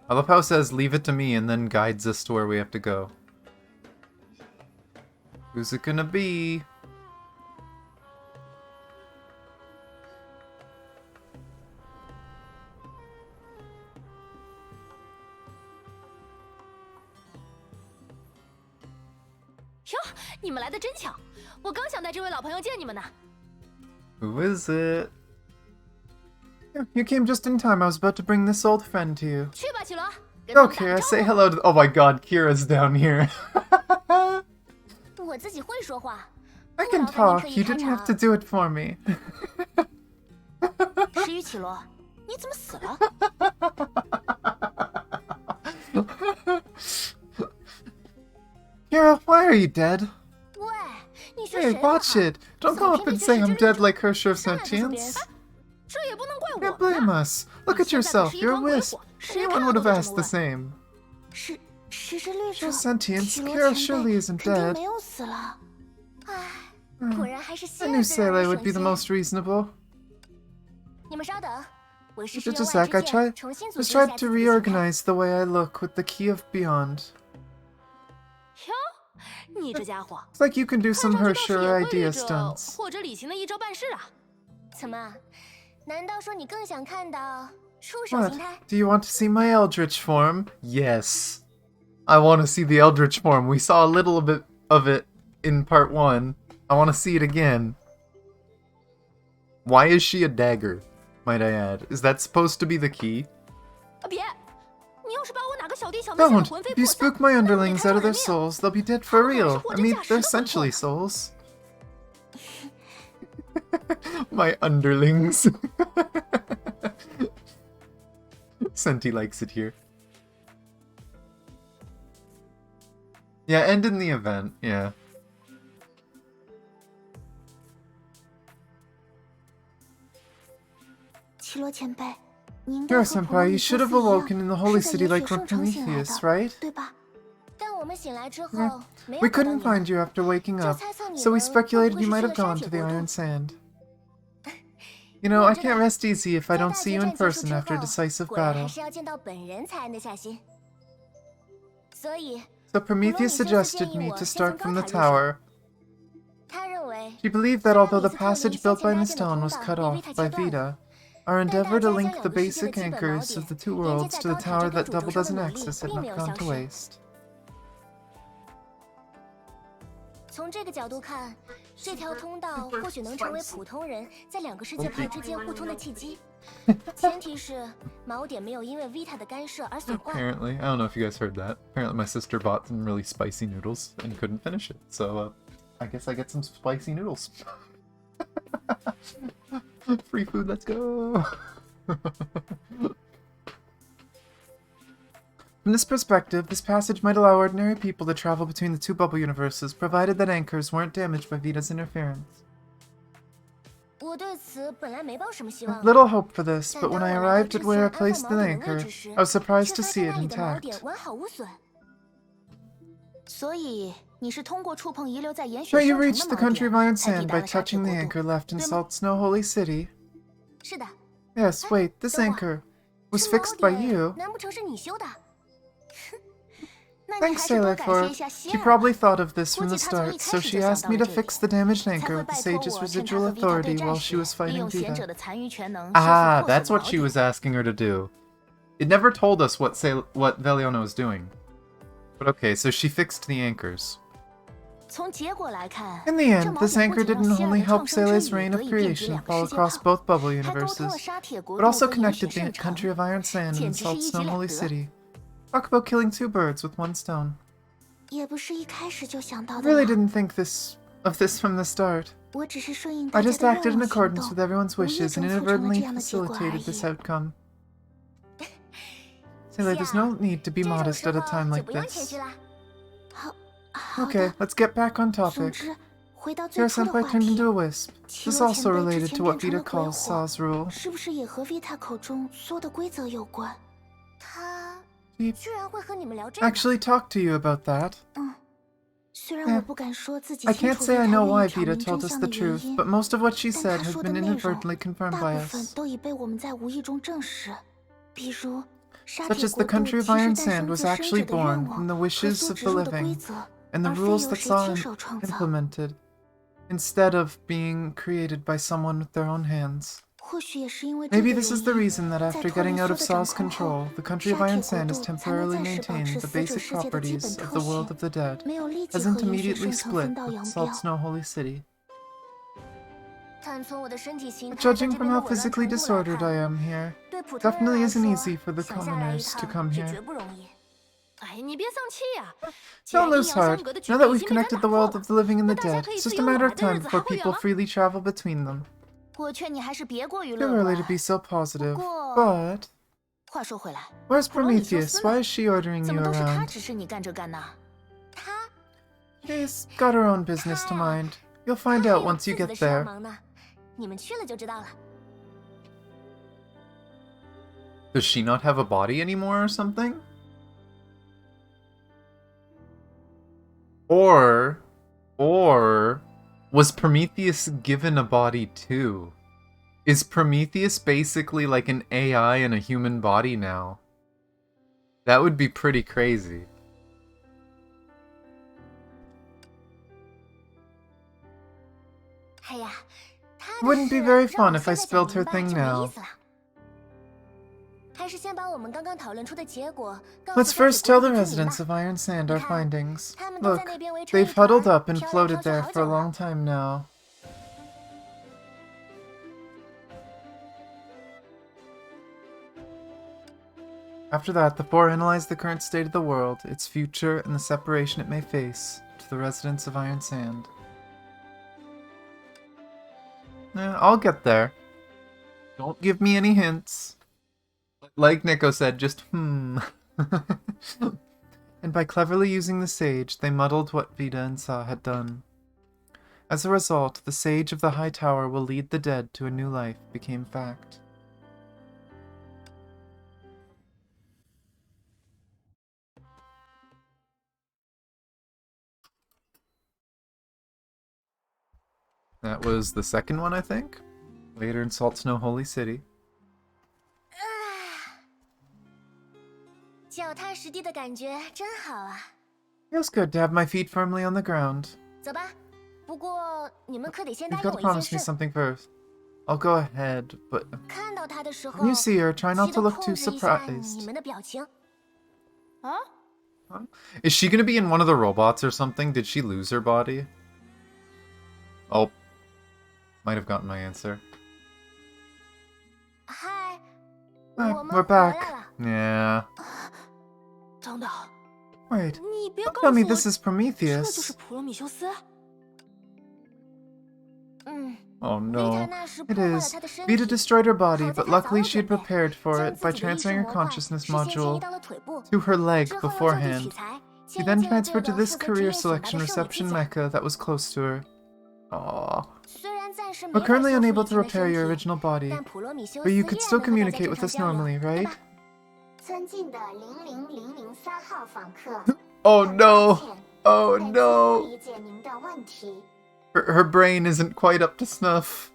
I love how it says leave it to me and then guides us to where we have to go. Who's it gonna be?哟，你们来的真巧，我刚想带这位老朋友见你们呢。 Who is it? Yeah, you came just in time. I was about to bring this old friend to you. 去吧，奇罗，跟他们打 Okay, 个 I 招 say 呼。 hello to. Oh my god, Kira's down here. 我自己会说话。 I 不 can 劳烦您 talk. 特意 You 开 didn't have 场 to do it for me. 石宇奇罗，你怎么死了？ Kira, why are you dead? 喂，你学 Hey, 谁的 watch 好？ it. Don't go up and say I'm dead like Herrscher of Sentience. 这也不能怪 Can't 我 blame 们。 us. Look at yourself. You're a wisp. Anyone would have asked the same. 石之律者 Show sentience. 奇罗 Kira 前 surely 辈 isn't 肯定 dead. 没有死了。唉，果然还是希 I 尔 knew 最让 Seele 人 would be 省 the 心。 most reasonable. 你们稍等，为师 Just 师 a 员外 sec. I 之剑 tried 重新组 just 织一下 tried 自 to 己的形态。 reorganize the way I look with the key of beyond. 哟，你这家伙， It's like you can do 看 some 上去倒是 Herrscher 也会 idea 立着 stunts. 或者李行的一招半式啊。怎么？难道说你更想看到触手 What? 形态？ Do you want to see my Eldritch form? Yes. I want to see the Eldritch form. We saw a little bit of it in part 1. I want to see it again. Why is she a dagger, might I add? Is that supposed to be the key? 啊别，你要是把我哪个小弟小妹吓得 Don't! 魂飞 If you 魄散， spook my 那我得 underlings 摊 out of 上 their 人命。 souls, they'll be dead for 他们可是 real. 货 I 真 mean, 价实 they're 的魂魄。 essentially souls. My underlings. Senti likes it here. Yeah, end in the event, yeah. 奇罗前辈，你应该 Kira 和普罗 senpai, 米 you 修 should have 斯一样 awoken in the holy 是在 city 野 like 血圣城醒来 Prometheus, 的， right? 对吧？但我们醒来之后 Yeah. 没有 We 找到 couldn't 你 find you after waking 就 up, 猜测你 so we 们会 speculated 不会 you 是 might 去 have 了沙 gone 铁 to the 国度 Iron Sand. You know, I can't rest easy if I 在 don't 大 see 决 you 战 in 结束 person 之 after a 后 decisive 果然还 battle. 是要见到本人才安得下心。所以， So Prometheus suggested me to start from the tower. 他认为 She believed that although the passage built by Miss Dawn was cut off by Vita, our endeavor to link the basic anchors of the two worlds to the tower that doubled as an axis had not gone to waste. 从这个角度看，这条通道或许能成为普通人在两个世界牌之间互通的契机。前提是锚点没有因为 Vita 的干涉而损坏。 Apparently, I don't know if you guys heard that. Apparently, my sister bought some really spicy noodles and couldn't finish it. So, I guess I get some spicy noodles. Free food, let's go! From this perspective, this passage might allow ordinary people to travel between the two bubble universes, provided that anchors weren't damaged by Vita's interference. 我对此本来没抱什么希望。 Little hope for this, but when I arrived at where I placed the anchor, I was surprised to see it 却发现那里的锚 intact. 点完好无损。所以你是通过触碰遗留在岩 So 雪 you 圣城 reached 的 the 锚 country 点 of Iron 才抵 Sand 达 by 了沙铁 touching the 国 anchor 度， left in 对吗？ Salt Snow Holy City. 是的。 Yes, wait, this 等会儿 anchor was 这 fixed 锚 by 点 you. 难不成是你修的？那你 Thanks, 还是多 Seele, 感 for 谢一 it. 下希 She 尔 probably 吧。 thought of this from 估 the 计他从 start, 一 so 开始 she 就想 asked 到 me 了 to 这 fix 里， the damaged 才 anchor 会 with the 拜托 Sage's 我趁他和 residual 维塔对 authority 战 while she 时， was 利 fighting 用贤 Vita. 者的残余权能修复 Ah, 破损 that's what 锚 she 点。 was asking her to do. It never told us what Veliona was doing. But okay, so she fixed the anchors. 从结果来看， In the 这 end, 锚 this 点不 anchor 仅让 didn't 希尔 only 的 help 创生之 Sele's 语 reign 得 of 以遍及 creation 两个 fall 世界 across 泡， both bubble 还沟通了 universes, 沙铁国 but 度 also 和岩 connected 雪 the 圣 country 城， of Iron Sand 简 and 直是 Salt 一举 Snow 两 Holy 得。 City. Talk about killing two birds with one stone. 也不是一开始就想到 I 的 really 呀。 didn't think of this from the start. 我只是顺应 I 大家 just 的 acted 愿 in 望行 accordance 动， with everyone's 无意 wishes 中 and 促成了这 inadvertently 样的结果而 facilitated this 已。 outcome. Seele, there's no need to be 这种 modest 时 at a 候 time 就 like 不用谦 this. 虚啦。好 Okay, 的。 let's get back on 总 topic. 之，回到最 Kira 初的 Senpai 话 turned 题， into a wisp. 奇 This 罗 also 前辈之 related 前 to what 变成了 Vita 鬼 calls 火， Saw's rule. 是不是也和 Vita 口中缩的规则有关？他 He 居然会和你们聊这个？ actually talked to you about that. 虽然我不敢说自己 I 清 can't 楚 say 维 I 塔 know 愿 why 意阐 Vita 明 told 真 us 相 the 的原 truth, 因， but most of what she 但 said 他 has 说的 been 内容 inadvertently confirmed 大 by 部分 us. 都已被我们在无意中证实，比如沙 Such 铁 as 国 the 度 country 其 of 实 Iron 诞 Sand 生 was 自生 actually 者的愿 born 望 from the 和 wishes 苏 of 植 the 入的规 living 则， and the 而非 rules 由 that 谁 Saw 亲手创造。 implemented, instead of being created by someone with their own hands. 或许也是因为这个 Maybe 原 this is the 因， reason that 在 after 托 getting 雷 out 梭 of 的掌 Saw's 控后， control, the country of 沙铁 Iron 国 Sand has 度才能 temporarily 暂时保 maintained 持 the 死者 basic 世界的基 properties 本 of 特 the world 性， of the dead, 没有立即 hasn't 和岩雪 immediately 圣城 split 分道 with 扬 Salt 镳。 Snow Holy City. 但从我的身体形 But 态在 judging 这 from 边的 how 紊乱 physically 程度来 disordered 看， I am here, 对普通人 definitely 来 isn't 说， easy for the 想下来一 commoners to 趟 come 是 here. 绝不容易。哎，你别丧气呀！既 Don't 然阴 lose 阳相 heart. 隔的局 Now 面 that 已 we've 经被咱 connected 打 the 破 world 了， of the living and 那 the 大家 dead, 可以 it's 自 just a 由往 matter 来 of 的日 time 子还 before 会远 people 吗？ freely travel between them. 我劝你还是别过于 Too 乐 early to 观。 be so positive. 不过， But 话说回来， where's 普罗米修 Prometheus? 斯 Why 呢？ is she ordering 怎 you 么都是他 around? 指示你干这干那？他 She's got her own business to mind. You'll 他 find 还 out 有 once 自 you 己 get 的事要 there. 忙呢，你们去了就知道了。 Does she not have a body anymore or something? Or was Prometheus given a body too? Is Prometheus basically like an AI in a human body now? That would be pretty crazy. It Wouldn't be very fun if I spilled her thing now. Let's first tell the residents of Iron Sand our findings. Look, they've huddled up and floated there for a long time now. After that, the four analyzed the current state of the world, its future, and the separation it may face, to the residents of Iron Sand. I'll get there. Don't give me any hints. Like Nico said, just And by cleverly using the sage, they muddled what Vita and Sa had done. As a result, the sage of the High Tower will lead the dead to a new life became fact. That was the second one, I think. Later in Salt Snow Holy City. 脚踏实地的感觉真好啊！ Feels good to have my feet firmly on the ground. 走吧，不过你们可得先 You've 答 got 应 to 我一件 promise me 事。 something first. I'll go ahead, but 看到他的时候， when you see her, try not 记 to 得 look 控 too 制一下 surprised. 你们的表情。啊？ Is she gonna be in one of the robots or something? Did she lose her body? Oh. Might have gotten my answer. 嗨， Hi, 我们 we're 回来 back. 了。 Yeah. 等等， Wait. 你别 Don't 告 tell 诉 me 我 this is 这就是 Prometheus. 普罗米修斯。嗯， Oh 维塔 no. 那时 It 破坏了 is. 他的身 Vita 体， destroyed her body, 好在 but 他早 luckily 有 she had 准备， prepared for 将 it 自 by 己的意识 transferring her 模块 consciousness 事先迁移 module 到了腿部， to her leg 之后用作地取 beforehand. 材， She 建 then 议进了这 transferred to 个 this 负责职 career 业选拔的 selection 生理机 reception 甲。 mecha that was close to her. Aww. 虽然 We're currently unable to repair your original body, but you could still communicate with us normally, right? 尊敬的00003号访客， Oh 很 no! 抱歉 Oh 本机不 no! 理解您的问题。 Her brain isn't quite up to snuff.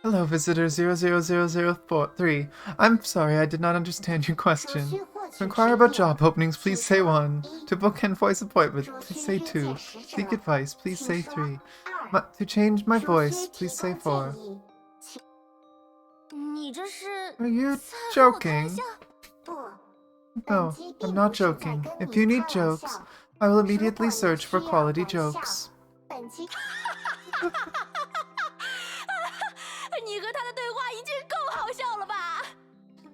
Hello, visitor 00003. I'm sorry, I did not understand your question. To inquire about job openings, please say 1. To book and voice appointment, please say 2. Seek advice, please say 3. To change my voice, please say 4. 你这是 Are you 在和我开 joking? 玩笑？不， No, I'm not joking. If you need jokes, I will immediately search for quality jokes. 本机你和他的对话已经够好笑了吧？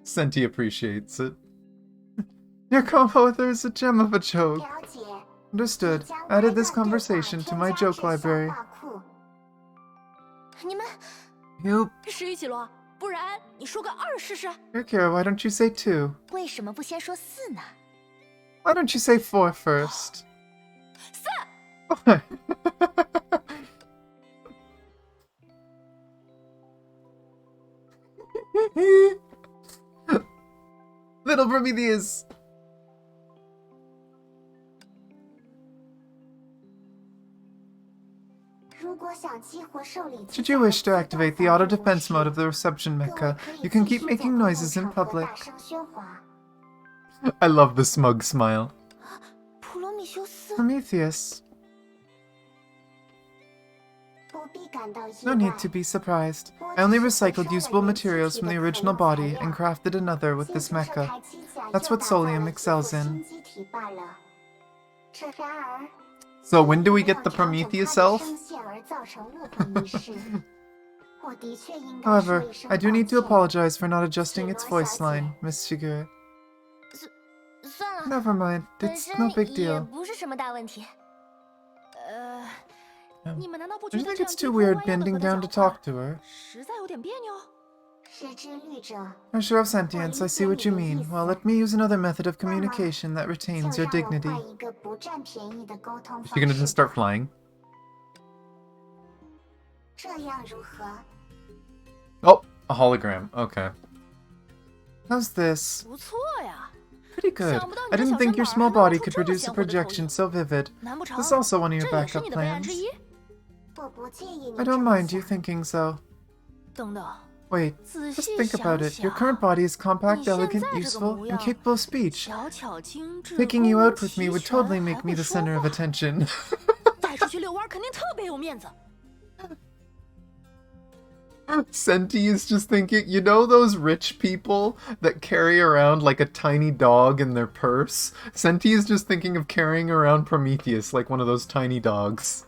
Senti appreciates it. Your combo with her is a gem of a joke. 了解。 Understood. Added this conversation to my joke library. 你们 You... 11起罗，不然你说个2试试？ Kira, why don't you say 2? 为什么不先说4呢？ Why don't you say 4 first? 4。Little Prometheus! Should you wish to activate the auto defense mode of the reception mecha, you can keep making noises in public. I love the smug smile. 普罗米修斯， Prometheus. 不必感到意 No 外。 need to be surprised. I only recycled usable materials from the original body and crafted another with this mecha. That's what Solium excels in. So when do we get the Prometheus self? However, I do need to apologize for not adjusting its voice line, Miss Shigure. 算了， Never mind, 本 it's 身 no big 也 deal. 不是什么大问题。你们难道不 I 觉 just 得 think 这样 it's 低 too 头 weird 弯腰地 bending 和他 down to 讲话 talk to her. 实在有点别扭。 失之律者， I'm sure of sentience, I see what you mean. Well, let me use another method of communication that 就 retains your 让我 dignity. 换一个不占便宜的沟通 Is 方 she gonna 式 just start flying? 这样如何？ Oh, a hologram. Okay. How's this? 不错呀， Pretty good. 想不到你 I 的 didn't 小 think 身 your 板 small 还能露 body 出 could 这么 produce a 鲜活的投 projection 影， so vivid. 难不成 This is also one of 这 your 也是 backup 你的备案 plans. 之一？我不介意你 I 这 don't 么 mind you 想 thinking so. 等等， Wait, 仔 just 细 think 想 about it. Your 想， current body is compact, 你现 elegant, 在这个 useful, 模 and 样， capable of speech. 小巧精致， Taking you 功 out 能 with me 齐 would 全 totally 还 make me 会 the 说 center of 话 attention. 带出去遛弯肯定特别有面子。 Senti is just thinking, you know those rich people that carry around like a tiny dog in their purse? Senti is just thinking of carrying around Prometheus like one of those tiny dogs.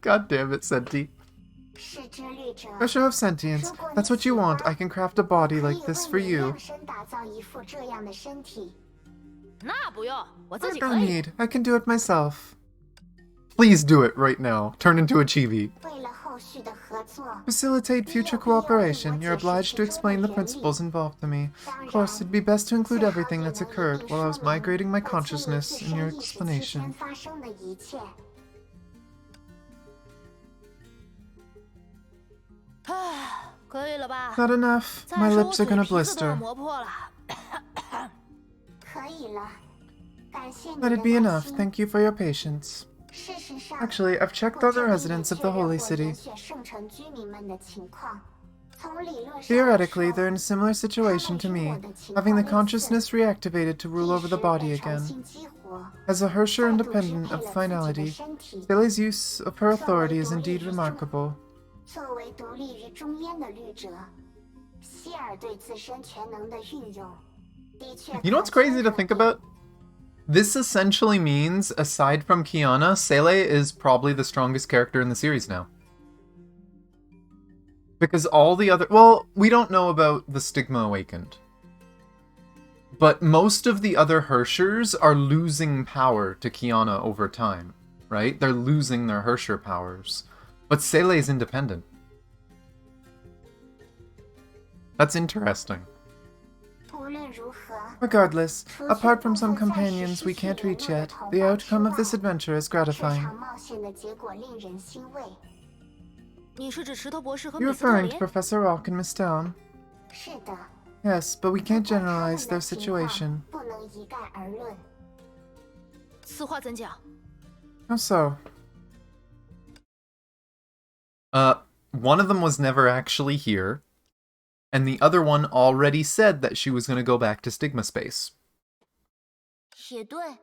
God damn it, Senti. 失之律者， I show have sentience. That's what you want. I can craft a body 可以 like this 为 for 你 you. 量身打造一副这样的身体。那不用，我自 I 己 don't 可以。 need. I can do it myself. Please do it right now. Turn into a chibi. 为了后续的合作， Facilitate future cooperation. You're obliged to explain the principles involved to me. Of course, it'd be best to include everything that's occurred while I was migrating my 和进入 consciousness 自 in 身 your 意识期间 explanation. 发生的一切。唉，可以了吧？ Not enough. 再 My 说 lips 我 are 嘴 gonna 皮子都要 blister. 磨破了。可以了，感谢你 Let 的 it be 耐 enough. 心。 Thank you for your patience. 事实上， Actually, I've checked 我 on the 这里也 residents of 确 the 认 holy 过 city. 岩雪圣城居民们的情况。从理论上来 Theoretically, 说 they're in a similar situation to me, having the consciousness reactivated to rule over the body 意识被 again. 重新激活， As a Hersher 再度支 independent 配 of 了自己的 finality, 身体。 Seele's use of her authority is indeed remarkable. 作为独立于中焉的律者，希尔对自身全能的运用，的确 You know what's crazy to think about? This essentially means, aside from Kiana, Seele is probably the strongest character in the series now. Because all the other... Well, we don't know about the Stigma Awakened. But most of the other Hershers are losing power to Kiana over time, right? They're losing their Hersher powers. But Seele is independent. That's interesting. 无论如何， Regardless, apart from some companions we can't reach yet, the outcome of this adventure is 这 gratifying. 场冒险的结果令人欣慰。你是指石头博士和 You're 米斯特 referring to 林？ Professor Rock and Miss Down? 是的， Yes, but we 不 can't 过他们 generalize 的 their 情况 situation. 不能一概而论。此话怎讲？ How so? One of them was never actually here, and the other one already said that she was going to go back to Stigma Space. 也对，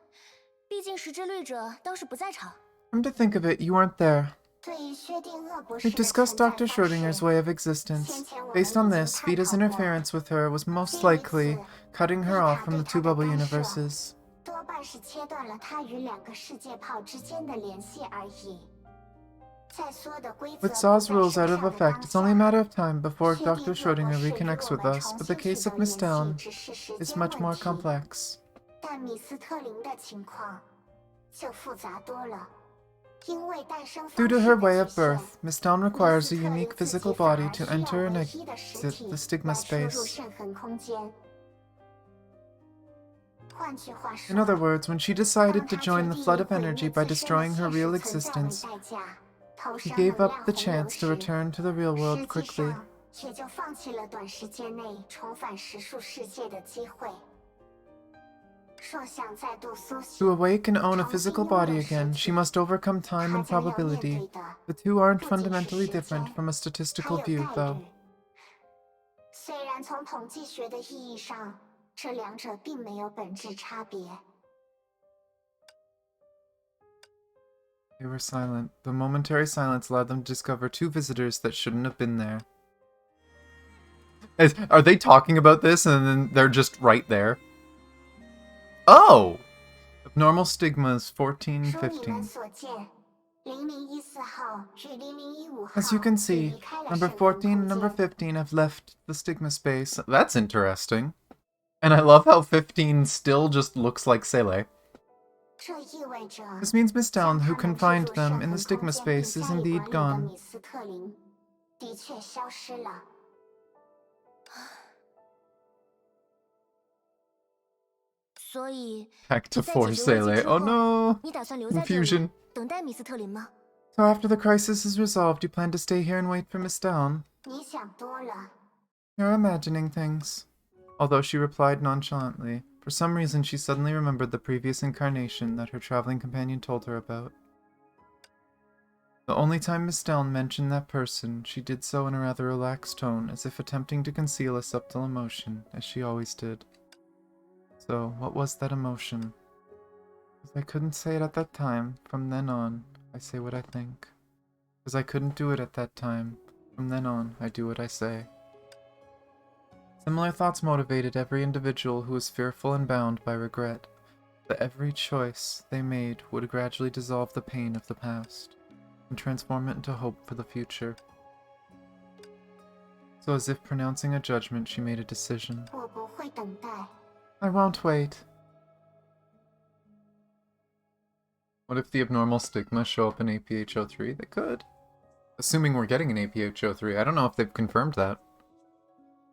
毕竟石之律者当时不在场。 Come to think of it, you weren't there. 对于薛定谔博士 We 的 discussed 存在 Dr. 方 Schrodinger's 式 way of existence. Based on this, Vita's interference with her was most likely cutting her off from the two bubble universes. 多半是切断了他与两个世界炮之间的联系而已。在所有的规则 With 不 Saw's 再 rules 生 out of 效的 effect, 当 it's only a 下 matter of time before 薛定 Dr. 谔 Schrodinger 博士与 reconnects 我 with 们 us, 重 but the 新取 case 得 of 联 Miss 系 Down 只是时 is 间 much 问 more 题。 complex. 但米斯特林的情况就复杂多了，因为诞生 Due 方 to 式 her 的 way 局 of 限 birth, Miss Down requires a 米斯特林 unique 自己 physical 反 body 而 to 需要 enter and 唯一的实 exit 体 the Stigma 来输入 Space. 圣痕空间。换句话 In other 说， words, when she 当 decided 他 to 决 join 定 the 以 flood of 毁 energy 灭 by 自身的 destroying her 现 real 实存在为 existence, 代价，投 she 身 gave 能 up 量 the 洪流 chance to 时， return to the real 实 world 际 quickly. 上也就放弃了短时间内重返实数世界的机会。若想再度苏醒， To awake and own a 重新 physical 拥 body 有实 again, 体 she must overcome time 他 and 将要面 probability. 对的 The two aren't 不仅是 fundamentally 时 different 间， from a 还 statistical 有 view, 概 though. 率。虽然从统计学的意义上，这两者并没有本质差别。 They were silent. The momentary silence allowed them to discover two visitors that shouldn't have been there. Are they talking about this and then they're just right there? Oh! Abnormal stigmas 14, 如你们 15. 所见，0014号与0015号 As you can 已 see, 离开了 number 圣痕 14 and 空 number 间。 15 have left the stigma space. That's interesting. And I love how 15 still just looks like Seele. 这意味着， This means Miss 将 Down, 他 who 们置 confined 入 them 圣 in the 痕空 stigma 间 space, 并 is 加以 indeed 管理的 gone. 米斯特林，的确消失了。所以， Back to 在 4解决危 Seele. 机之 Oh 后， no! 你打算留在这里 Confusion. 等待米斯特林吗？ So after the crisis is resolved, you plan to stay here and wait for Miss Down? 你想多了。 You're imagining things. Although she replied nonchalantly, for some reason she suddenly remembered the previous incarnation that her traveling companion told her about. The only time Miss Down mentioned that person, she did so in a rather relaxed tone, as if attempting to conceal a subtle emotion, as she always did. So, what was that emotion? As I couldn't say it at that time, from then on, I say what I think. As I couldn't do it at that time, from then on, I do what I say. Similar thoughts motivated every individual who was fearful and bound by regret, that every choice they made would gradually dissolve the pain of the past, and transform it into hope for the future. So as if pronouncing a judgment, she made a decision. 我不会等待。 I won't wait. What if the abnormal stigma show up in APH03? They could. Assuming we're getting an APH03. I don't know if they've confirmed that.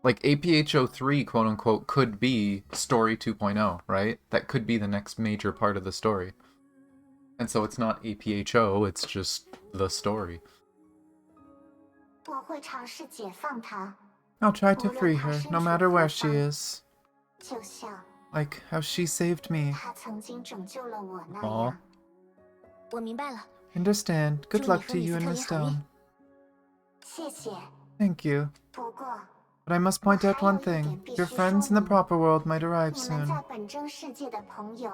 Like, APH03, quote-unquote, could be Story 2.0, right? That could be the next major part of the story. And so it's not APHO, it's just the story. 我会尝试解放他， I'll try to free her, no matter where she is. 就像 Like how she saved me. 他曾经拯救了我那 Aw. 样。我明白了， Understand. Good 祝你 luck 和 to 米 you 斯 and 特林 Miss 好运。 Down. 谢谢。 Thank you. 不过， But I must point out one thing. Your friends in the proper world might arrive 你们 soon. 在本真世界的朋友，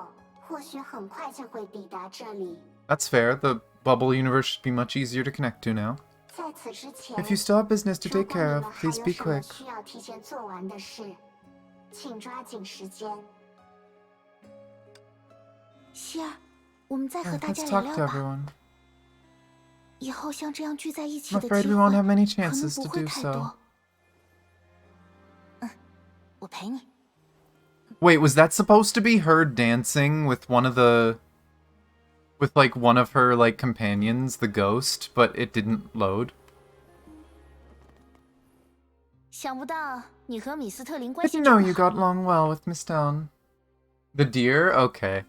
或许很快就会抵达这里。 That's fair. The bubble universe should be much easier to connect to now. 在此之前， If you still have business to 如 take 果你 care 们 of, 还 please 有 be 什么 quick. 需要提前做完的事，请抓紧时间。希儿，我们再和 Yeah, 大 let's 家聊 talk 聊 to 吧。 everyone. 以后像这样聚在一起 I'm 的 afraid 机 we 会 won't have many 可能 chances 不 to 会 do 太 so. 多。我陪你。 Wait, was that supposed to be her dancing with one of the... with, like, one of her, like, companions, the ghost, but it didn't load? 想不到你和米斯特林关 I 系 didn't 这 know 么 you 好。 got along well with Miss Down. The deer? Okay.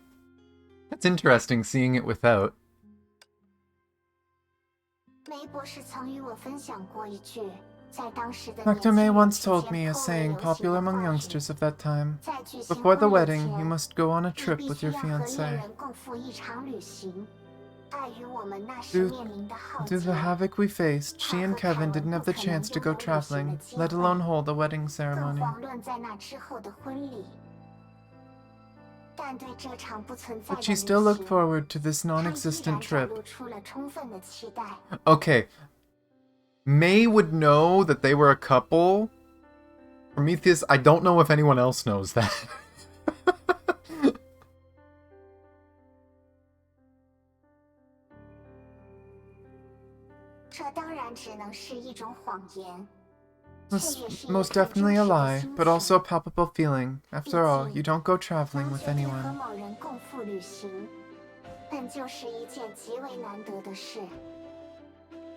That's interesting seeing it without. 梅博士曾与我分享过一句，在当时的 Dr. 年轻 May 人 once 之 told 间 me a 颇为 saying 流行 popular 的 among 话语 youngsters of that time. 在举行 Before the 婚礼 wedding, you 前， must go on a 你 trip 必 with 须 your 要和恋 fiancé. 人共赴一场旅行。碍于我们那时 Due 面临的浩 to 劫， the havoc we faced, she and Kevin didn't have the chance to go traveling, let alone hold a wedding 更 ceremony. 遑论在那之后的婚礼。但对这场不存在 But 的 she 旅 still looked 行， forward to this 她依 non-existent 然展 trip. 露出了充分的期待。 Okay. May would know that they were a couple. Prometheus, I don't know if anyone else knows that. 这当然只能是一种谎言，却 Was 也是一 most 份 definitely 真 a 实的 lie, 心 but 情。 also a palpable feeling. After all, you don't go 将 traveling with 决定和 anyone. 某人共赴旅行，本就是一件极为难得的事。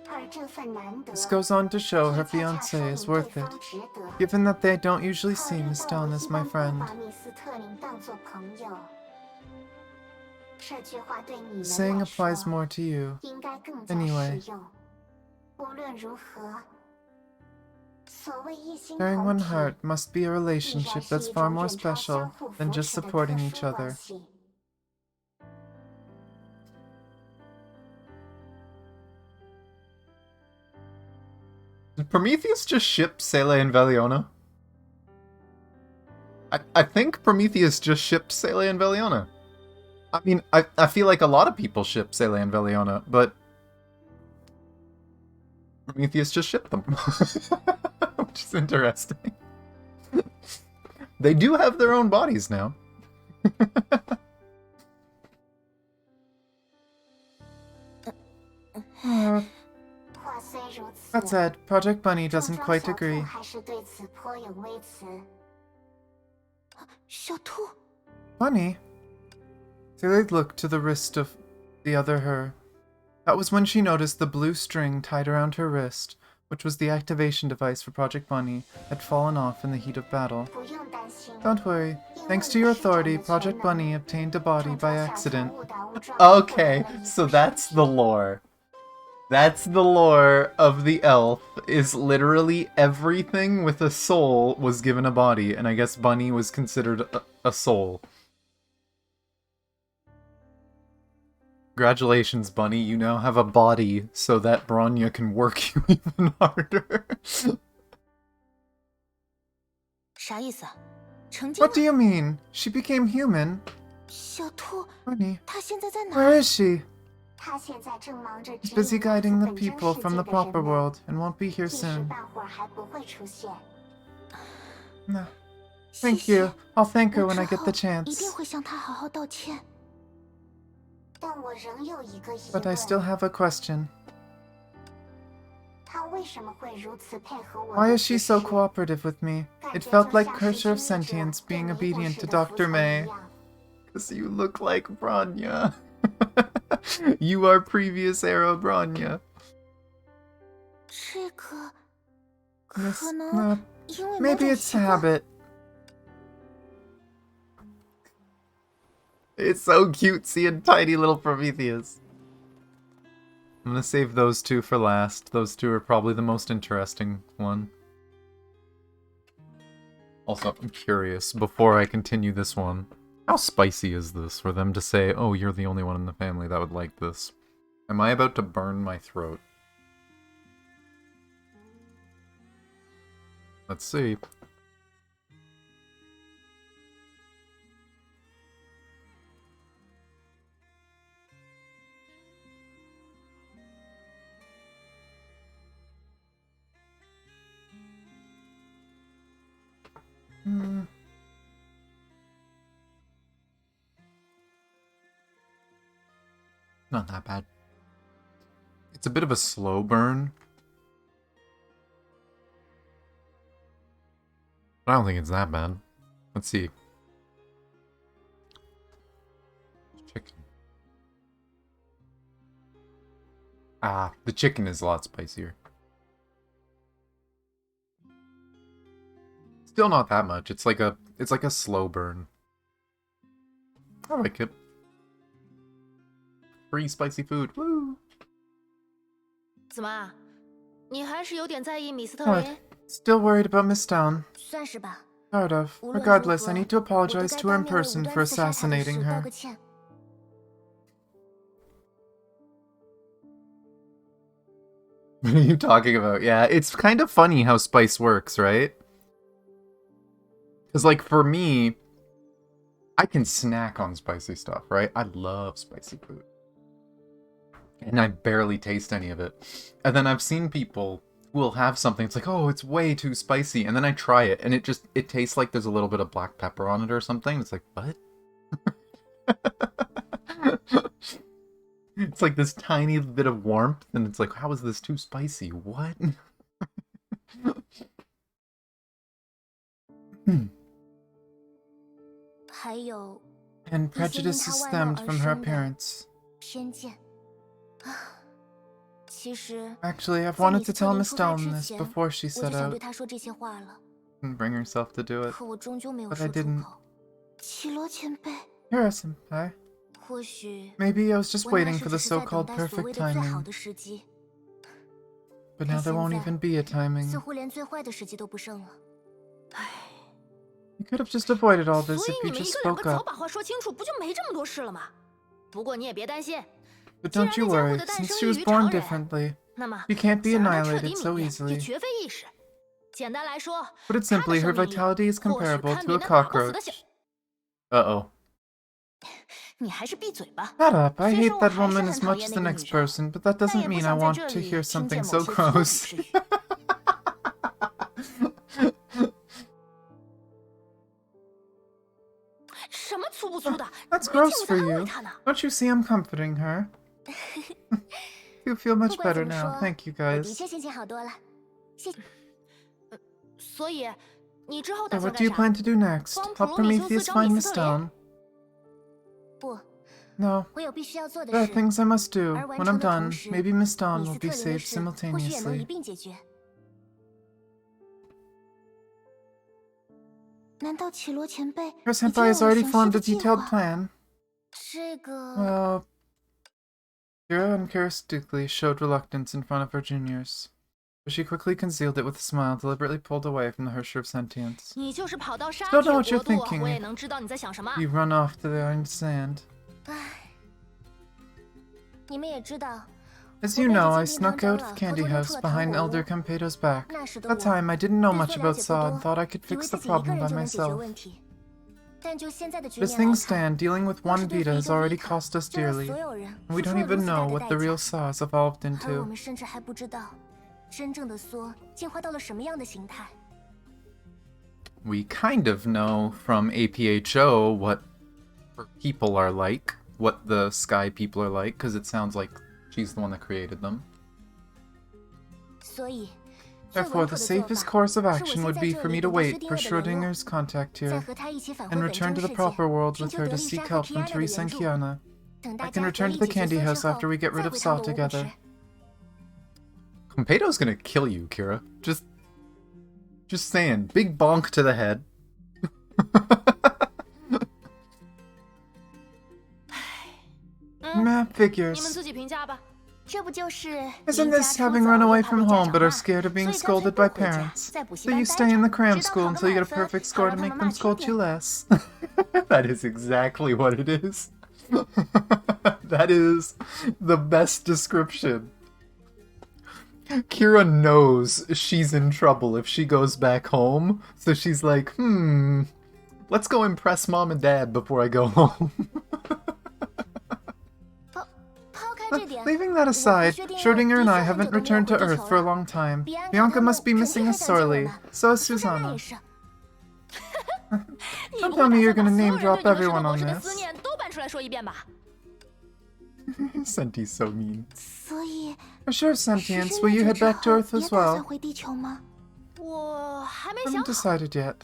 而这份难得， This goes on to show her 也恰恰 fiancé 说 is 明对 worth 方 it, 值得。 given that they don't usually 考 see 虑 Miss 到我 Dawn 一 as 般 my 不 friend. 把米斯特林当作朋友，这句话对你 The 们 saying 来 applies 说 more to you. 应该更加 Anyway. 实用。无论如何，所谓一心 Sharing 同 one 体， heart must be a 必然 relationship 是 that's 一 far 种 more 远超 special 相互 than 扶 just 持的特 supporting 殊 each 关 other. 系。Did Prometheus just ship Seele and Veliona? I think Prometheus just shipped Seele and Veliona. I mean, I feel like a lot of people ship Seele and Veliona, but Prometheus just shipped them. Which is interesting. They do have their own bodies now. Uh, 话虽如此， that said, Project Bunny 重 doesn't 装 quite 小兔 agree. 还是对此颇有微词。小兔， Bunny? Seele looked to the wrist of the other her. That was when she noticed the blue string tied around her wrist, which was the activation device for Project Bunny, had fallen off in the heat of battle. 不用担心， Don't worry. 因为 Thanks 你 to your 施展的 authority, 全 Project 能 Bunny obtained a body 重 by 装小兔 accident. 误打误撞地获得 Okay, 了一 so 副 that's 身 the 体。 lore. That's the lore of the elf, is literally everything with a soul was given a body, and I guess Bunny was considered a soul. Congratulations, Bunny, you now have a body, so that Bronya can work you even harder. 啥意思啊？成精 What 了 do？you mean? She became human. 小兔， Bunny, 它现在在哪？ where is she? 他现在正忙着 She's 指 busy 引来自 guiding the 本真 people 世 from 界 the 的人 proper 们， world and won't be here 一时 soon. 半会儿还不会出现。 No. 谢 Thank 谢 you. I'll thank her 我 when 之 I get 后 the 一定 chance. 会向它好好道歉。但我仍有一个疑 But I still 问： have a question. 他为什么会如此配合我 Why 的 is 指 she so 示？ cooperative with me? 感 It 觉 felt 就 like 像是 Cursor of 经历者 Sentience 对 being 梅博 obedient 士 to 的服 Dr. 从 May. 一样。 Because you look like Bronya. You are previous era Bronya. 这个 This, 可能因为某 maybe 种 it's 习惯。 habit. It's so cutesy and tiny little Prometheus. I'm gonna save those two for last. Those two are probably the most interesting one. Also, I'm curious, before I continue this one, how spicy is this for them to say, oh, you're the only one in the family that would like this? Am I about to burn my throat? Let's see. Not that bad. It's a bit of a slow burn. I don't think it's that bad. Let's see. Chicken. Ah, the chicken is a lot spicier. Still not that much. It's like a slow burn. I like it. Free spicy food. Woo! 怎么，你还是有点在意米斯特 What? 林？ Still worried about Miss Down. 算是吧。 Sort of. 无论如 Regardless, 何 I need to 我都 apologize 该 to her 当 in 面为 person 无 for 端刺杀她的 assassinating 事道 her. 个歉。What are you talking about? Yeah, it's kind of funny how spice works, right? Because, like, for me, I can snack on spicy stuff, right? I love spicy food. And I barely taste any of it. And then I've seen people who will have something, it's like, oh, it's way too spicy. And then I try it, and it tastes like there's a little bit of black pepper on it or something. It's like, what? It's like this tiny bit of warmth, and it's like, how is this too spicy? What? And prejudices stemmed from her appearance. 偏见。其实， Actually, I've 在 wanted 米 to 斯特 tell 林 Miss 出发 Down 之 this 前， before she 我就 set 想对 out 她说这些话了， and bring herself to do it. 可我终究没有 But 说 I 出 didn't. 口。绮罗前辈， You're a senpai. 或许 Maybe I was just 我那 waiting 时 for 只 the 是在等 so-called 待所 perfect 谓的最好 timing. 的时机， But now there won't 现在 even be a timing. 似乎连最坏的时机都不剩了。唉， You could have just avoided all this 所以 if 你 you 们一 just 个两个 spoke 早 up. 把话说清楚，不就没这么多事了吗？不过你也别担心， But 既然 don't you 那家伙 worry, 的诞 since 生 she 异 was 于 born 常人， differently, 那么 she can't be 想让她彻底 annihilated so 泯灭也 easily. 绝非易事。简单来说， Put it 她的 simply, 生 her 命力 vitality is 或许 comparable 堪 to 比 a 那打过死的 cockroach. 小。 Uh-oh. 你还是闭嘴吧。 Shut up, I 虽 hate 说我 that 还是 woman 很 as 讨 much 厌 as 那 the 个女 next 人， person, but that 但 doesn't 也不 mean I 想在 want 这 to 里 hear 听 something 见 so 某些错误 gross. 之语。什么粗不粗的？ That's 没见 gross 我 for 在安慰 you. 她呢。 Don't you see I'm comforting her? You feel 不 much 管 better 怎么 now, 说， thank you 我的 guys. 确心情好多了。谢谢。所以你之后 So 打算 what do 干 you 啥？ plan to do next? 帮普 Help 罗米修斯 Prometheus 找 find 米 Miss 斯特林？ Down? 不， No. 我有必须要做的 There are 事， things I must do. 而完 When 成 I'm 的同 done, 时， maybe Miss Dawn 米 will 斯 be 特林的 saved 事或许也能一 simultaneously. 并解决。难道绮罗前辈 Her 已经 senpai 有 has 了 already 详细 formed 的 a 计 detailed 划？ plan. 这个 Well, Kira uncharacteristically showed reluctance in front of her juniors, but she quickly concealed it with a smile, deliberately pulled away from the Hersher of Sentience. 你就是跑到沙 Still 铁 know what you're 国度， thinking. 我也能知道你在想什么。 You run off to the iron sand. 唉，你们也知道， As you know, I snuck out of the candy house behind Elder Campeto's back. 那时的 That 我 time, I didn't know 对 much 所了 about 解不 Saw and 多， thought I could 以为 fix 自 the 己一个 problem 人 by 就能解决 myself. 问题。但就现在的局 As 面来 things 看， stand, dealing with 要 one 是对 Vita 一 has 个 already Vita cost us 就让 dearly, 所有人 and we 付出 don't 了 even 如此大 know 的 what 代 the real 价。 Saw has evolved 而我 into. 们甚至还不知道，真正的梭进化到了什么样的形态。 We kind of know from APHO what her people are like, what the Sky people are like, because it sounds like she's the one that created them. 所以， Therefore, the safest course of action would be for me to wait for Schrodinger's contact 再 here 和他一起返 and 回本 return 真 to 世 the 界， proper world 寻 with 求 her 德 to 丽莎 seek 和 help 提 from 安娜的 Teresa 援 and 助。 Kiana. 等 I 大 can 家 return 得 to the 以解决 candy 后 house after we get 再 rid of 回 Saw 唐伯 together. 池。 Competo's gonna kill you, Kira. Just saying. Big bonk to the head. Meh, 你们 figures. 自己评价吧。这不就是 Isn't 离家 this 出 having 走 run 又 away 怕 from 被家 home 长 but 骂 are scared of 所 being 以干脆 scolded 不 by 回家， parents? 在补习 So 班 you 待 stay in 着 the cram 直到 school 考 until 个 you get a 满分， perfect 好 score 让 to 他 make 们 them 骂缺 scold 点。 you less. That is exactly what it is. That is the best description. Kira knows she's in trouble if she goes back home, so she's like, let's go impress mom and dad before I go home. 抛开这点， Leaving that aside, Schrodinger and I haven't 我和薛定谔的确很久都没有 returned to 回地 Earth 球 for a 了。 long time. 比安卡 Bianca 他们 must be 肯定 missing 很 us 想见我 sorely. 们， So is 苏珊娜 Susanna. 也是。你 Don't 不 tell 会 me 打 you're 算把 gonna 所 name 有人 drop 对你们生 everyone 的 on 模式的 this. 思念都搬出来说一遍吧？ Senti's so mean. 所以， For sure, 实 Sentience, 施 will 月 you 球 head 之 back to 后 Earth 也 as 打算 well? 回地球吗？我还没 Haven't 想好， decided yet.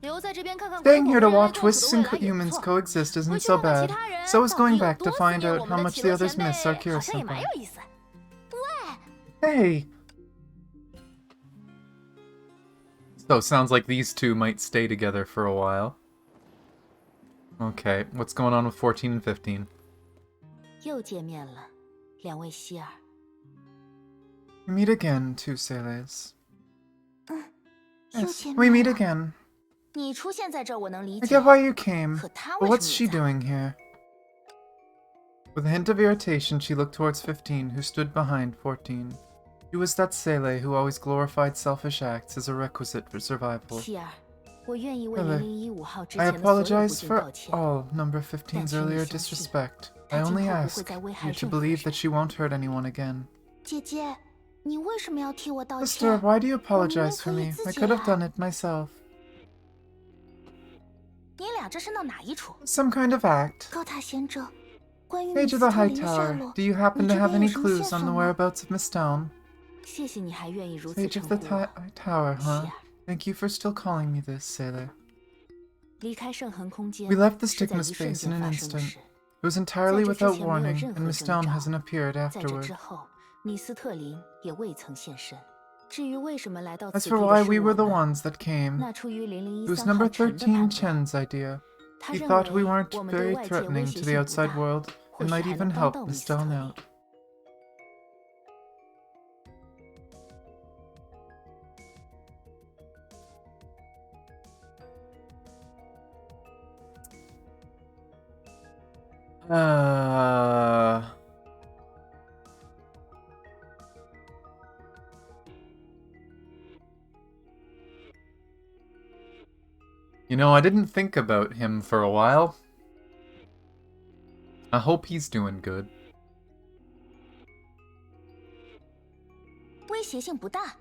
留在这边看看 Staying 鬼 here 火 to 人类 watch 共处 Wisps 的未 and 来也不 humans 错。 coexist 回 isn't 去 so 问问其 bad. 他人 So is 到底 going 有 back 多 to 思 find 念 out 我 how 们的 much 绮 the 罗 others 前 miss our 辈， Kira 好像也蛮 senpai. 有意思。 Hey! So, sounds like these two might stay together for a while. Okay, what's going on with 14 and 15? 又见面了，两位希尔。 We meet again, two Seeles. 又 Yes, 见 we 面 meet 了。 again. 你出现在这儿，我能理 I 解。 get why you came, 可他 but 为 what's 什 she 么也在？ doing here? With a hint of irritation, she looked towards 15, who stood behind 14. She was that Seele who always glorified selfish acts as a requisite for survival. 希尔，我愿意为 Seele, 0015号之 I 前的所有不 apologize 敬 for 道歉。 all Number 15's earlier disrespect. I only ask you to believe that she won't hurt anyone again. 姐姐，你为什么要替我道 Sister, 歉？ why do you apologize for 我明 me? 明可以 I 自己 could have 来。 done it myself. 你俩这是闹哪一出？ Some kind of act. 高塔贤者，关于 Page 米 of the 斯特 High 林的下 Tower, 落， do you happen 你 to 这 have 边有 any 什么线 clues on 索 the 吗？ whereabouts of Miss Town? 谢谢你还愿意如此 Page 称 of 呼 the 我。 High Tower, huh? 希尔， Thank you for still calling me this, Sailor. 离开圣衡空间 We left the 是在 stigma 一瞬 space in 间 an 发生的 instant. 事。 It was 在 entirely 这之 without 前没有 warning, 任 and 何 Miss 征 Town 兆。 hasn't appeared 在这 afterward. 之后，米斯特林也未曾现身。至于为什么来到 As 此 for 地 why 的是 we 我 were the 们， ones that came, 那出于 it was 0013 number 号陈的 13判断。 Chen's idea. 他 He 认 thought we 为 weren't 我们对 very 外界威 threatening 胁 to the 性不 outside 大， world, 或 and 许 might 还 even 能帮 help 到米 Miss 斯特 Town 林。 out. You know, I didn't think about him for a while. I hope he's doing good. 威胁性不大。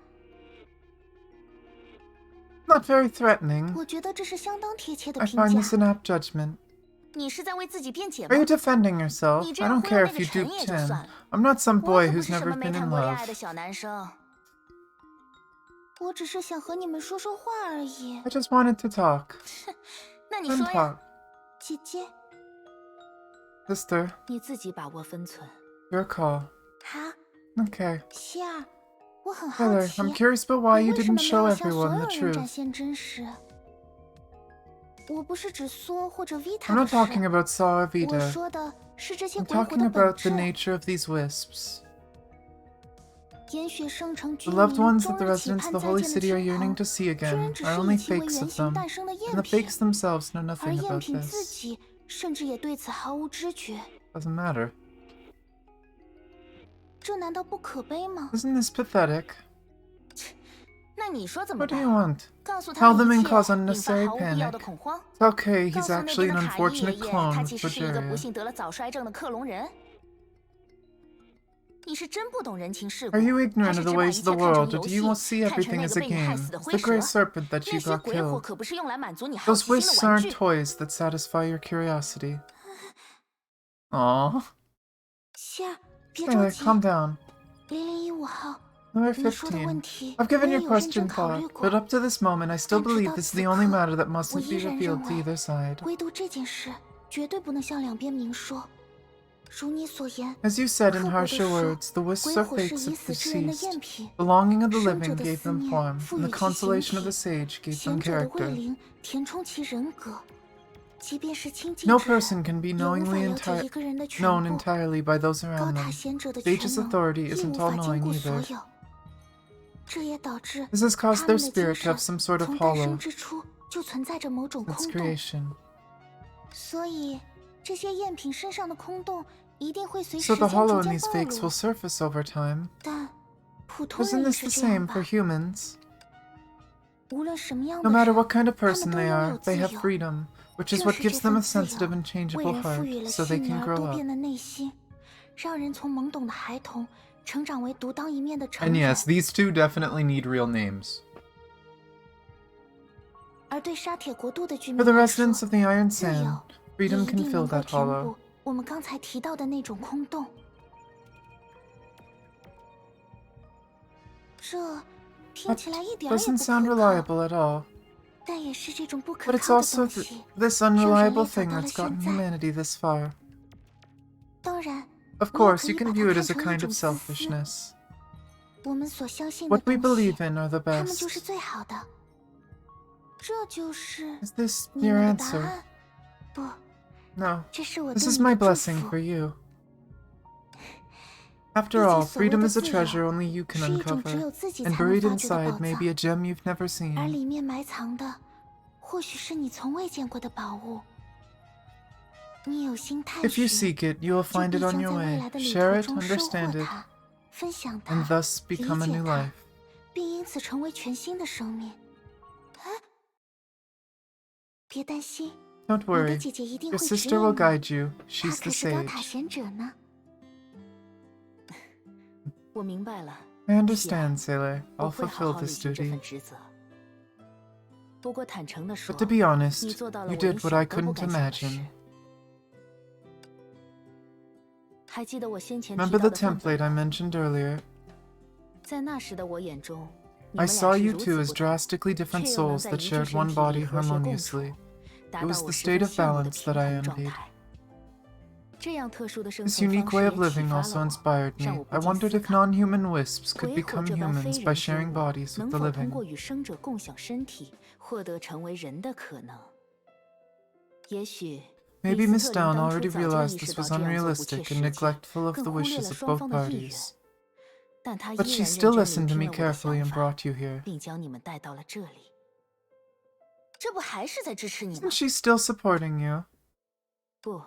Not very threatening. 我觉得这是相当贴切的 I 评 find 价 this。an apt judgment. 你是在为自己辩解 Are 吗 you？defending yourself? 你这 I 样 don't 忽 care 悠那 if 个 you 陈 dupe 也就 Chen. 算了， I'm not some 我 boy 可不 who's 是什 never 么没 been 谈 in 过恋 love. 爱的小男生。我只是想和你们说说话而已。 I just wanted to talk. 那你 And 说呀， talk. 姐姐， Sister, 你自己把握分寸。 your call. 好， Okay. 希尔，我很好 Taylor, 奇， I'm curious about why 你 you 为什 didn't 么没 show 有向所 everyone 有 the 人展 truth. 现真实？我不是指苏或者 Vita I'm 的 not talking 事， about Saw or 我 Vita. 说的是这些 I'm 鬼火 talking 的本 about the 质。 nature of these wisps. 岩雪圣城 The 居 loved 民 ones 终 that the 日期 residents 盼 of the 再 holy 见的 city are 天 yearning 堂， to see 虽 again 然只 are 是 only 以其为 fakes 原 of 型 them, 诞生的 and 赝 the 品， fakes themselves know 而 nothing 赝 about 品自 this. 己甚至也对此毫无知觉， Doesn't matter. 这难道不可悲吗？ Isn't this pathetic? 那你说怎么 What do you 办？ want? 告诉 Tell 他 them 们 and 一切， cause 引发 unnecessary 毫无必要 panic. 的恐慌。 It's okay, 告 he's 诉那 actually 边 an 的卡伊爷 unfortunate 爷， clone 他 of 其实是一个不 Progeria. 幸得了早衰症的克隆人。你是真不懂人情世故， Are you 还 ignorant 是 of the 只把一 ways 切 of the 看成 world, or 游 do 戏， you see 看成 everything 那 as 个 a 被你害 game? 死的 It's 灰 the 蛇？ gray serpent that 那 you 些 got 鬼火 killed. 可不是用来满足你好 Those 奇心 wisps 的玩 aren't 具。 toys that satisfy your curiosity. Aww. 希尔，别着 Taylor, 急。 calm down. 0015号， Number 你说的问 15. 题 I've given 我也 your 有认 question 真考 thought, 虑过 but，up to this moment, I still 但直 believe 到 this is 此 the only 刻， matter that 我 mustn't 依 be 然 revealed 认 to 为 either side. 唯独这件事绝对不能向两边明说。如你所言， As you said in 刻薄地 harsher 说， words, the wisps 鬼 are 火是 fakes 已 of the 死之人的 deceased. 赝品， The longing of the 生者 living 的 gave 思 them 念 form, 赋 and 予 the 其形 consolation of the 体， sage gave them 贤者的慧 character. 灵填充其人格。即便是亲近 No 之人， person can be 也无法 knowingly 了解一个人的全 known 部。 entirely by those 高 around 塔 them. 贤者的全 Sage's 能 authority 亦 isn't 无 all 法兼 knowing 顾所 either. 有，这也导致 This has 他 caused 们 their 的精 spirit to have 神 some sort of 从诞生 hollow 之初就存在着某种 in its 空洞， creation. 所以这些赝品身上的空洞一定会随时 So 间 the hollow 逐 in 渐 these 暴 fakes 露 will。surface over time. 但普通 Isn't 人也 this 是 the 这样 same 吧 for？humans? 无论什么样 No 的 matter 人， what kind of 他们 person 都 they 拥 are, 有 they 自 have 由。 freedom, which is 正 what 是这 gives them 份 a 自由 sensitive and 为 changeable 人赋 heart, 予了 so 细 they 腻 can 而 grow 多 up. 变的内心，让人从懵懂的孩童成长为独当一面的成 And 人。 yes, these two definitely need real names. 而对沙铁国度的居 For 民 the 来 residents 说， of the Iron 自由 Sand, 也 freedom 一 can 定 fill 能够 that 填 hollow. 补我们刚才提到的那种空洞。这听 That 起来一点儿也 doesn't 不 sound 可靠， reliable at all. 但也是这种不可 But it's 靠的 also 东 th 西。 this 让人 unreliable 类走 thing 到了 that's gotten 现在。 humanity this far. 当然， Of 你也 course, 可 you 以 can 把 view 它 it 看 as a 成一 kind 种 of 自私。 selfishness. 我们所相信的 What we 东西 believe in are the 他们就 best. 是最好的。这就是 Is this 你 your 们的答 answer? 案？不， No. 这是我 This 对 is 你 my 的祝 blessing 福。 for you. After 毕 all, 竟所谓 freedom 的 is a 自 treasure 由 only you can 是一种只 uncover, 有自己 and 才能 buried 发掘的 inside 宝 may 藏， be a gem you've never 而 seen. 里面埋藏的，或许是你从未见过的宝物。你有心探 If you 寻， seek it, you will 就 find 必 it on 将 your 在未 way, 来的旅 share 途 it, 中收获 understand it, 它，分享 and 它， thus 理 become a 解 new 它 life. 并因此成为全新的生命。别担心， Don't 你的 worry, 姐姐一定 your 会指 sister will 引你。 guide you. 她 She's 可 the 是高塔 sage. 贤者呢。我明白了， I understand, Seele. 我 I'll 会好 fulfill 好履 this 行这 duty. 份职责。不过坦诚的说， But to be 你 honest, 做到了 you 我连 did what I 想都不 couldn't 敢想的事。 imagine. 还记得我先前提 Remember 到 the 的范本 template I 吗？ mentioned earlier? 在那时的我眼中，你 I 们俩 saw 是 you 如 two 此 as 不同， drastically different 却又能 souls 在 that 一具 shared 身 one 体 body 里和谐共处， harmoniously. 达 It 到 was 我 the 十 state 分 of 羡慕的 balance 平 that I 衡状 envied. 态。这样特殊的生 This 存 unique 方 way 式 of 也启 living 发 also 了我， inspired 让 me. 我 I 不禁 wondered 思 if 考： non-human wisps could 鬼火 become 这般非 humans 人 by 之 sharing 物， bodies with 能 the 否通 living. 过与生者共享身体，获得成为人的可能？也许。 Maybe 李 Miss 斯特林 Down 当初 already 早就意 realized 识 this 到 was 这样做不切 unrealistic and 实际， neglectful of 更 the 忽略 wishes 了 of 双 both 方的意愿。 parties. 但他 But 依 she 然 still 认真 listened to 聆 me 听了我的 carefully 想 and 法， brought you here. 并将你们带到了这里。这不还是在支持你吗？ Isn't she still supporting you? 不，我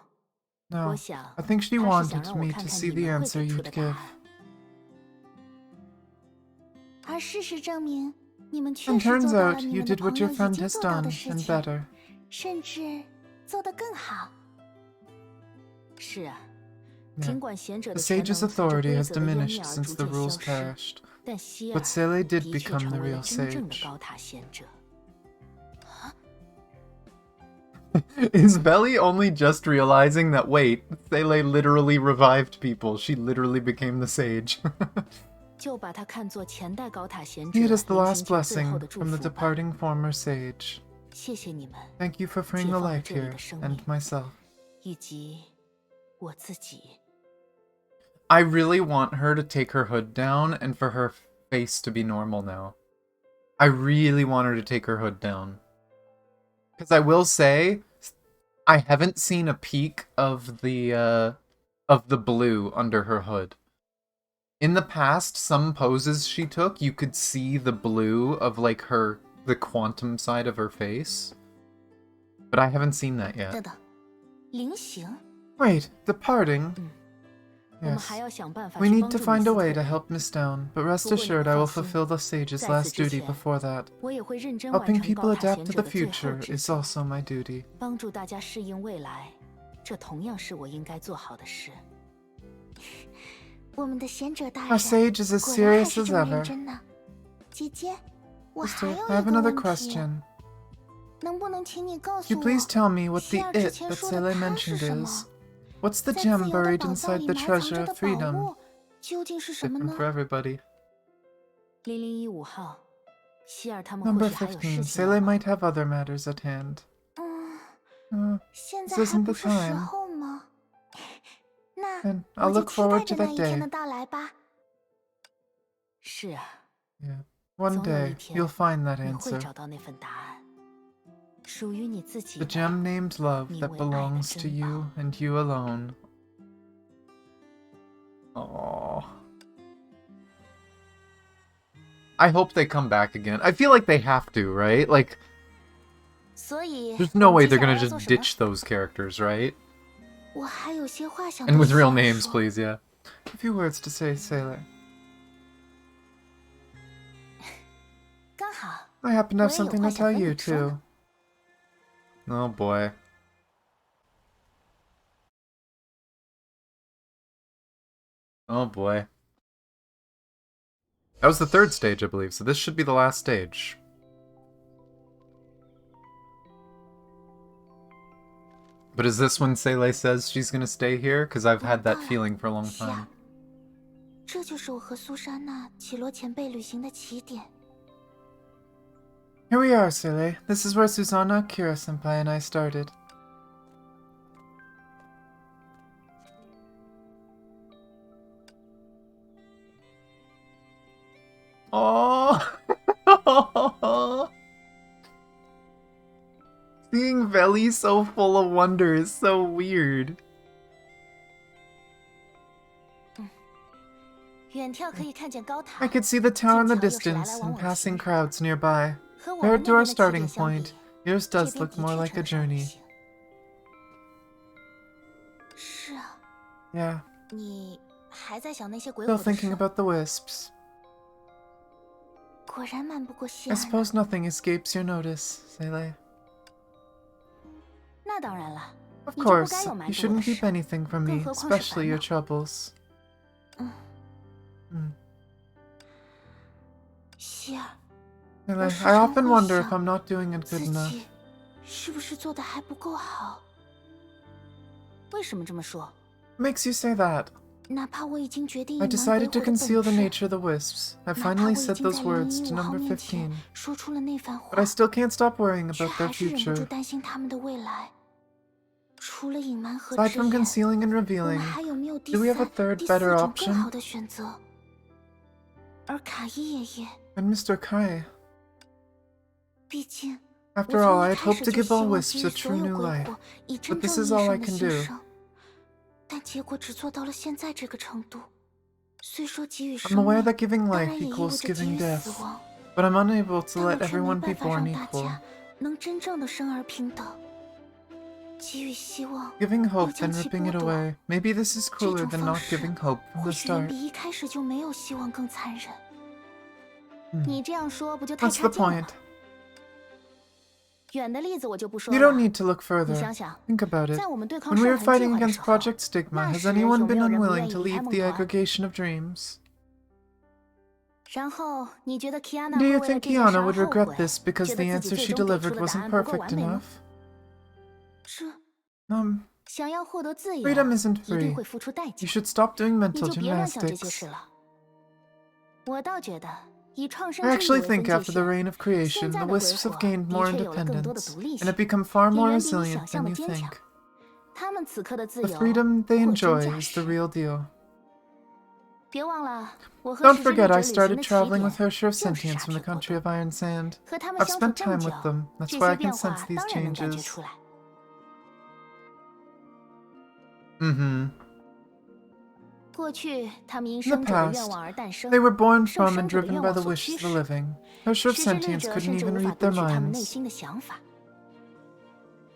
No. 想 I think she 他是想 wanted 让我 me 看 to 看 see 你 the 们会 answer 给出 you'd 的答 give. 案。而事实证明，你们确 And 实 turns 做到了 out 你 you 们的 did 朋 what 友 your 已 friend 经 has 做到的 done, 事 and 情， better. 甚至做得更好。是啊， Yeah. 尽管贤者 The 的全 sage's 能随着 authority 规 has 则的湮灭 diminished 而 since 逐 the 渐 rules 消失， perished. 但希 But 尔 Seele 的 did 确 become 成 the 为了 real 真正的 sage. 高塔贤者。 Is Belly only just realizing that, wait, Seele literally revived people. She literally became the sage. 就把它看作前代高塔贤者 See 临 it as the 行 last 前最后 blessing 的祝 from the 福吧。 departing former sage. 谢谢你们， Thank you for freeing the 解放了 life 这里 here, 的生 and 命， myself. 以及我自己。 I really want her to take her hood down and for her face to be normal now. I really want her to take her hood down. Because I will say, I haven't seen a peek of the blue under her hood. In the past, some poses she took, you could see the blue of like the quantum side of her face. But I haven't seen that 等 yet. 等，菱形， Wait, departing? 我们 Yes. 还要想办法 We 去 need 帮 to 助 find 米 a 斯 way 特 to 林。 help Miss Down, but rest 不过你们 assured I will 放心， fulfill the sage's 在 last 此之 duty 前， before that. 我也会认真完 Helping 成 people 高塔 adapt 贤 to 者 the 的最后 future 职 is 责， also my duty. 帮助大家适应未来，这同样是我应该做好的事。我们的贤者大 Our 人 sage is as 果然还 serious 是 as 这么认 ever. 真呢。姐姐，我还 Sister, 有 I have 一个 another 问题， question. 能不能请你告 Could you 诉 please 我， tell me what 希 the 尔之 it 前 that 说的 Seele 他是 mentioned 什 is? 么？ What's the 在 gem 自由的 buried 宝藏 inside 里 the 埋藏 treasure 着 of 的宝 freedom? 物究竟是什么 Different 呢？ for everybody. 0015号，希尔他们或 Number 许还有事 15. 情要 Seele 忙。 might have other matters at hand. 现 This 在还 isn't 不 the 是时 time. 候吗？那 And 我 I'll 就 look 期待 forward 着 to 那 that 一天的 day. 到来吧。是啊， Yeah. One 总有一 day, 天 you'll find that 你会 answer. 找到那份答案，属于你自己 The 的。 gem named love that 你为爱的 belongs to 珍 you 宝。 and you alone. Aww. I hope they come back again. I feel like they have to, right? Like, 所以 there's no 我 way 们接 they're 下来 gonna 要做 just 什么？ ditch those characters, right? 我还有些话想 And 对 with 希 real 尔 names, 说。 please, yeah. A few words to say, Sailor. 刚好， I happen to have 我也有 something 话 to 想 tell 跟 you, 你说 too. 呢。 Oh boy. Oh boy. That was the third stage, I believe, so this should be the last stage. But is this when Seele says she's gonna stay here? Because I've had that feeling for a long 希尔 time. 这就是我和苏珊娜、绮罗前辈旅行的起点。 Here we are, Seele. This is where Susanna, Kira-senpai, and I started. Oh. belly so full of wonder is so weird. 远眺可以看见高塔。 I could see the tower in the 近瞧又是来来 distance 往 and 往 passing 行人。 crowds nearby. 和我们 Compared 那 to our 边的起 starting 点相比， point, yours 这 does 边 look 的 more 确 like a 成熟一 journey. 些。是啊， Yeah, 你还在想那些鬼 still 火的 thinking 事？ about the wisps. 果然瞒不过希 I 儿呢。 suppose nothing escapes your notice, Seele. 那当然了， Of 你就不该 course, 有瞒 you 着我的 shouldn't keep 事。 anything from 更 me, 何况是 especially 烦 your 恼。 troubles. 希儿， Seele, 时 I 常 often 会 wonder if 想 I'm not doing it 自 good enough. 己是不是做的还不够好？ 为什么这么说？ What makes you say that? 哪怕我已经决定 I 隐瞒鬼 decided 火 to 的本 conceal the 质， nature of the wisps. I 哪怕 finally 我已 said 经在 those 林 words 一 to 五号 number 面前 15. 说出了那番 But I 话， still can't stop worrying 却 about their 还是忍不住 future. 担心他们的未来。除了隐瞒和 Aside 直 from 言， concealing and 我 revealing, 们还有没有第 do we have a 三、 third, 第四 better 种更 option? 好的选择？而卡伊爷爷， And Mr. Kai. 毕竟我 After all, 从 I 一 had 开 hoped 始 to 就 give 希 all 望 wisps 给予 a 所 true 有 new 鬼 life. 火以 But 真 this 正意 is 义 all 上 I 的 can 牺 do. 牲，但结果只做到了现在这个程度。虽说给予 I'm 生 aware 命 that giving 当 life 然也意味 equals 着给 giving 予 death, 死亡， but I'm unable to 但我 let 却没 everyone be 办法 born 让大 equal. 家能真正的生而平等。给予希望， Giving 又 hope, 将 then 其 ripping 剥 it 夺， away. Maybe this is 这 crueler 种 than 方 not 式 giving hope from 或 the 许远 start. 比一开始就没有希望更残忍。 你这样说不就太 What's 差 the 劲了 point? 吗？远的例子我就不说 You 了。 don't need to look 你 further. 想想， Think about it. 在我们对抗 When we 圣 were 痕计 fighting 划的 against 时候， Project Stigma, 那 has 时 anyone 有没 been 有人不 unwilling 愿意 to 离开 leave 梦 the 团？ aggregation of dreams? 然后你觉得 Kiana Do 会 you 为了 think 这件事 Kiana 而 would 后 regret 悔， this because 觉 the 得自己 answer 最 she 终给 delivered 出的答 wasn't 案不够 perfect 完美吗？ enough? 这 想要获得自由， Freedom isn't 一定 free. 会付出代 You 价。 should stop doing 你 mental 就别乱想这些 gymnastics. 事了。我倒觉得，以创生 I 之 actually 力为分 think 界 after the 线， reign of creation, 现在 the 的鬼 wisps 火 have gained 的 more 确有了更多的 independence, 独立 and 性， have become far 也 more 远比你 resilient 想象 than 的 you 坚 think. 强。他们此刻的自 The 由 freedom they 货真 enjoy 价 is the 实。 real deal. 别忘了，我和 Don't 石之律 forget, 者 I 旅行 started 的起 traveling 点 with Hersher of 就是 Sentience 沙 from the 铁国 country 度。 of Iron Sand. 和他们 I've 相处 spent 这么 time 久， with them. That's 这 why 些 I 变 can 化 sense these 当然能感觉 changes. 出来。 Mm-hmm. 过去，他们因 In the 生者的愿 past, 望而诞生， they were born 受 from 生 and 者的 driven 愿 by 望 the 所 wishes 驱 of the 使。 living. Hersher of 石之律 Sentience 者 couldn't 甚至 even 无法 read 读 their 取他们内 minds. 心的想法。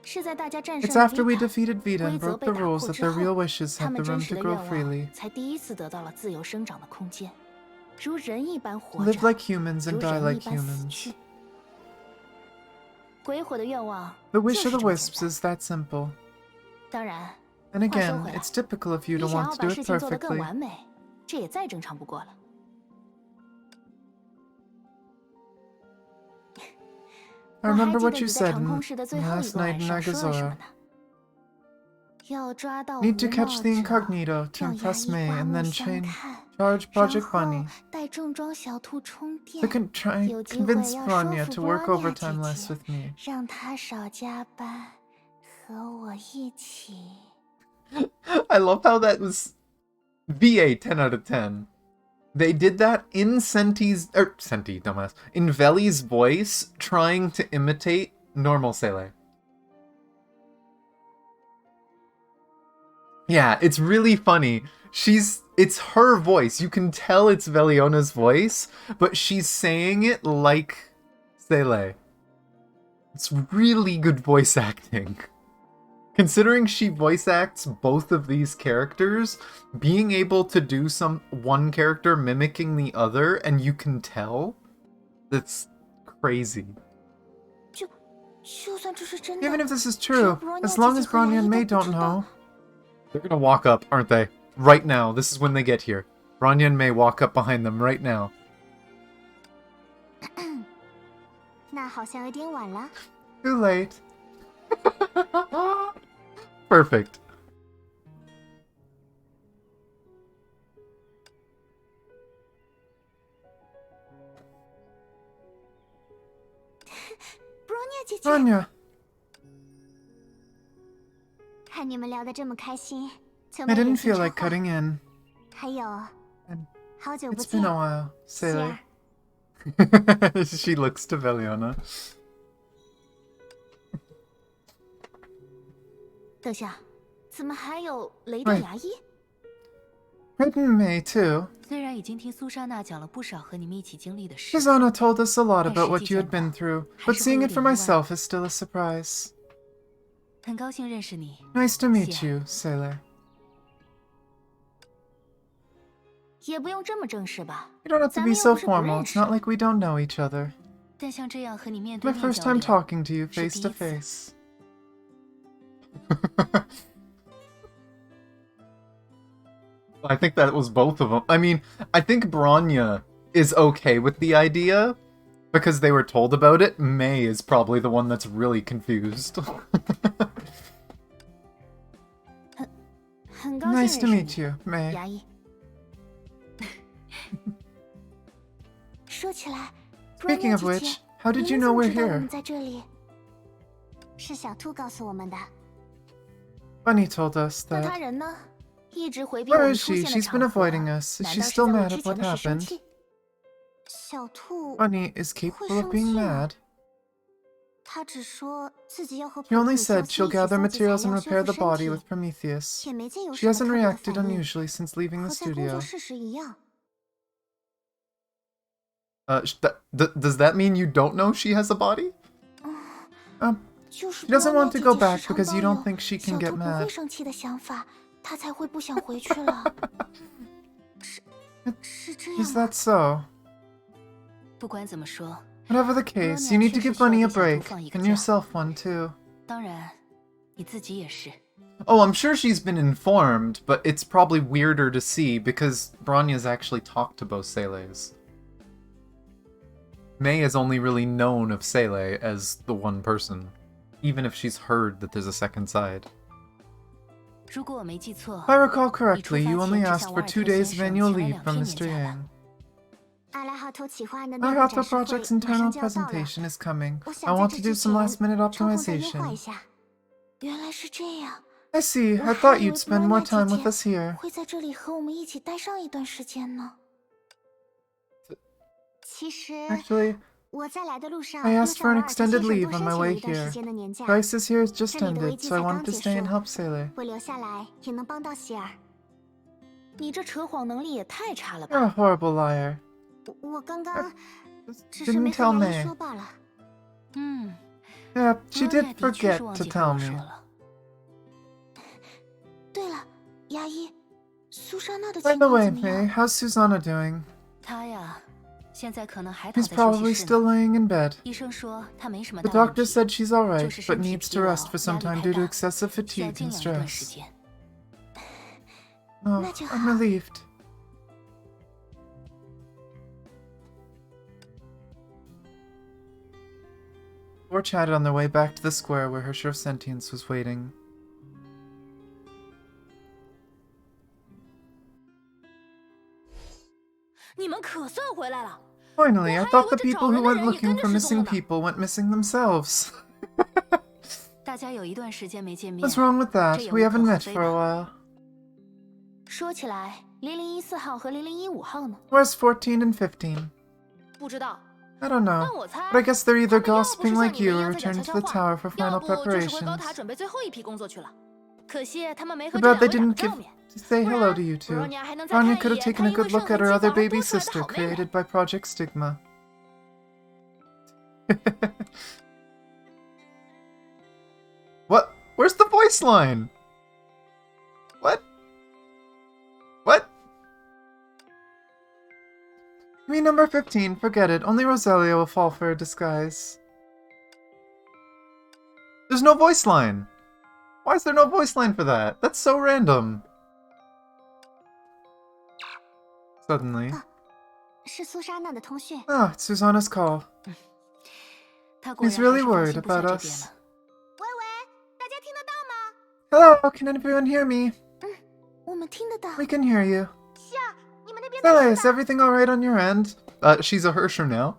是在大家战 It's 胜了 after we Vita， defeated Vita 规 and 则 broke 被 the 打 rules 破 that 之 their 后， real wishes 他 had 们 the 真 room 实 to 的 grow 愿 freely. 望才第一次得到了自由生长的空间，如人一般 To 活 live 着， like humans 如 and die 人一 like 般死 humans. 去。鬼火的愿望 The 就 wish 是 of 这 the 么简 wisps 单。 is that simple. 当然， And 话说 again, 回来， it's typical of you 你 to 想 want 要 to 把 do 事 it 情做得更 perfectly. 完美，这也再正常不过了。I 我还 remember 记 what 得 you 你在 said 长空市的最后一 last 个 night 晚 in 上说了什么 Nagazora. 呢？要抓到 Need to 胡 catch 闹 the 者， incognito to 让牙 impress 医 May 刮 and 目 then 相 charge 看， Project 然 Bunny. 后带重装小兔充 To 电， try 有机 convince 会要说 Bronya 服 to 布 work 罗尼亚姐 overtime less 姐， with me. 让她少加班，和我一起。 I love how that was VA 10 out of 10. They did that in Senti, dumbass, in Veli's voice, trying to imitate normal Seele. Yeah, it's really funny. It's her voice. You can tell it's Veliona's voice, but she's saying it like Seele. It's really good voice acting. Considering she voice acts both of these characters, being able to do one character mimicking the other and you can tell, that's crazy. 就算这是真 Even 的， if this is true, as long as Bronya and May don't 知道。 know. They're gonna walk up, aren't they? Right now. This is when they get here. Bronya and May walk up behind them right now. 那好像有点晚了。 Too late. Perfect. Bronya 姐姐， Bronya. 看你们聊得这么开心，从 I 没忍 didn't 心 feel 插 like 话。 cutting in. 还有， And 好久不 It's 见 been，a while, 希 Seele. 儿。 She looks to Veliona. 等下，怎么还有雷电牙医？ Written May too. 虽然已经听苏莎娜讲了不少和你们一起经历的事， Susanna told us a lot about what you had been through, but seeing it for myself is still a surprise. 很高兴认识你。 Nice to meet you, Seele. 也不用这么正式吧？ You don't have to be so formal, it's not like we don't know each other. 但像这样和你面对 My 面 first 交 time 流， talking to you 是 face to 第一次。 face. I think that was both of them. I mean, I think Bronya is okay with the idea because they were told about it. May is probably the one that's really confused. 很高兴 Nice to 认识 meet 你， you, May. 牙医。说起来， Speaking of 若念姐 which, 姐 how did you 您 know 怎么 we're 知道我 here? 们在这里？是小兔告诉我们的。 Bunny told us 那他 that. 人呢？一直回避我 Where 们 is 出 she? 现的 She's 场 been 合， avoiding us. Is 难 she 道是 still 在我 mad 之 at 前 what 的事生 happened? 气？小兔 Bunny is capable of being 生气吗？ mad. 他只说自己要和 She only 普鲁 said 乔斯 she'll 一起 gather 搜集材 materials and 料修 repair 复 the 身 body 体， with Prometheus. 也没见有 She 什么 hasn't 特别的 reacted 反应， unusually since leaving 和 the 在工作 studio. 室时一样。 Does that mean you don't know she has a body? 就是 She doesn't 若 want to 念 go 姐姐 back 时常 because 抱 you don't 有 think she 小 can 兔 get 不会 mad. 生气的想法，她才会不想回去了。是这样 Is 吗？ that so? 不管怎么说， Whatever the case, you need to give Bunny a break, and yourself one too. 当然，你自己也是。 Oh, I'm sure she's been informed, but it's probably weirder to see because Bronya's actually talked to both Seles. May has only really known of Seele as the one person, even if she's heard that there's a second side. 如果我没记错 If I recall correctly, you only asked for 2 days of annual leave from Mr. Yang. 阿拉哈托企划案的内 Our 部 Hato 展示会 project's 马 internal 上就要到了， presentation is coming. 我 I 想在 want 这 to 之 do some 前 last-minute 抽空再优化 optimization. 一下。原来是这样， I see. 我 I 还 thought 以为 you'd spend more time with us here. 会在这里和我们一起待上一段时间呢。其实 Actually, 我在来的路上 I 又 asked 向 for 瓦 an 尔特先 extended 生 leave 多 on 申 my 请了 way 一段时 here. 间的年假。 Crisis here has just 这里的危 ended, 机 so I 才 want 刚 to 结 stay and 束， help Seele. 会留下来也能帮到希尔。你这扯谎能力也太差了 You're a 吧！ horrible liar. 我刚刚 Just 只是没 didn't 和 tell 牙医 May. 说罢了。嗯， Yeah, she 若念 did 的确 forget 是忘 to 记 tell 和我 me. 说了。对了，牙医，苏珊娜的 By 情 the 况 way, 怎么 May, 样？ how's Susanna doing? 他呀，现在可能还躺 She's 在休 probably 息室 still 呢。 laying in bed. 医生说他没什么 The 大问 doctor 题， said she's alright, 就是 but 身体 needs 疲 to 劳， rest for 压 some 力 time 太 due to 大， excessive 需要 fatigue 静 and 养一段时 stress. 间。 Oh, 那就好。 I'm relieved. Or chatted on their way back to the square where her sure sentience was waiting. 你们可算回来了！ Finally, I Well, thought the hey, people what's who the went trouble? looking for You're missing gonna people went missing themselves. 大家有一段时间没见面。 What's wrong with 这 that? 也 We 无可 haven't 厚 met 非 for a 吧 while. 说起来，0014号和0015号呢？ Where's 14 and 15? 不知道， I don't know. 但我猜 But I guess they're either 他们要不是 gossiping 像 like 你 you 们一 or 样在讲 returning 悄 to 悄 the 话， tower for 要 final 不就是回高 preparations. 塔准备最后一批工作去了。可惜他们没和 Too 这 bad 两 they 个打 didn't 个 give 照面。 to say 不 hello 然 to you two. Bronya 还能再 Bronya 看 could 一 have 眼 taken 她 a 因为 good 圣 look 痕 at her 计 other 划而 baby 多出来的 sister 好妹妹。 created by Project Stigma. What? Where's the voice line? What? What? You mean number 15? Forget it. Only Rosalia will fall for a disguise. There's no voice line. Why is there no voice line for that? That's so random. Suddenly. 是苏珊娜的通讯。 Ah, it's Susanna's call. 他果 He's 然还 really 是放 worried 心不下 about 这边 us. 了。喂喂，大家听得到吗？ Hello, can anyone hear me? 我们听得到。 We can hear you. 是啊，你们那边 Seele, is everything alright on your end? She's a Hersher now.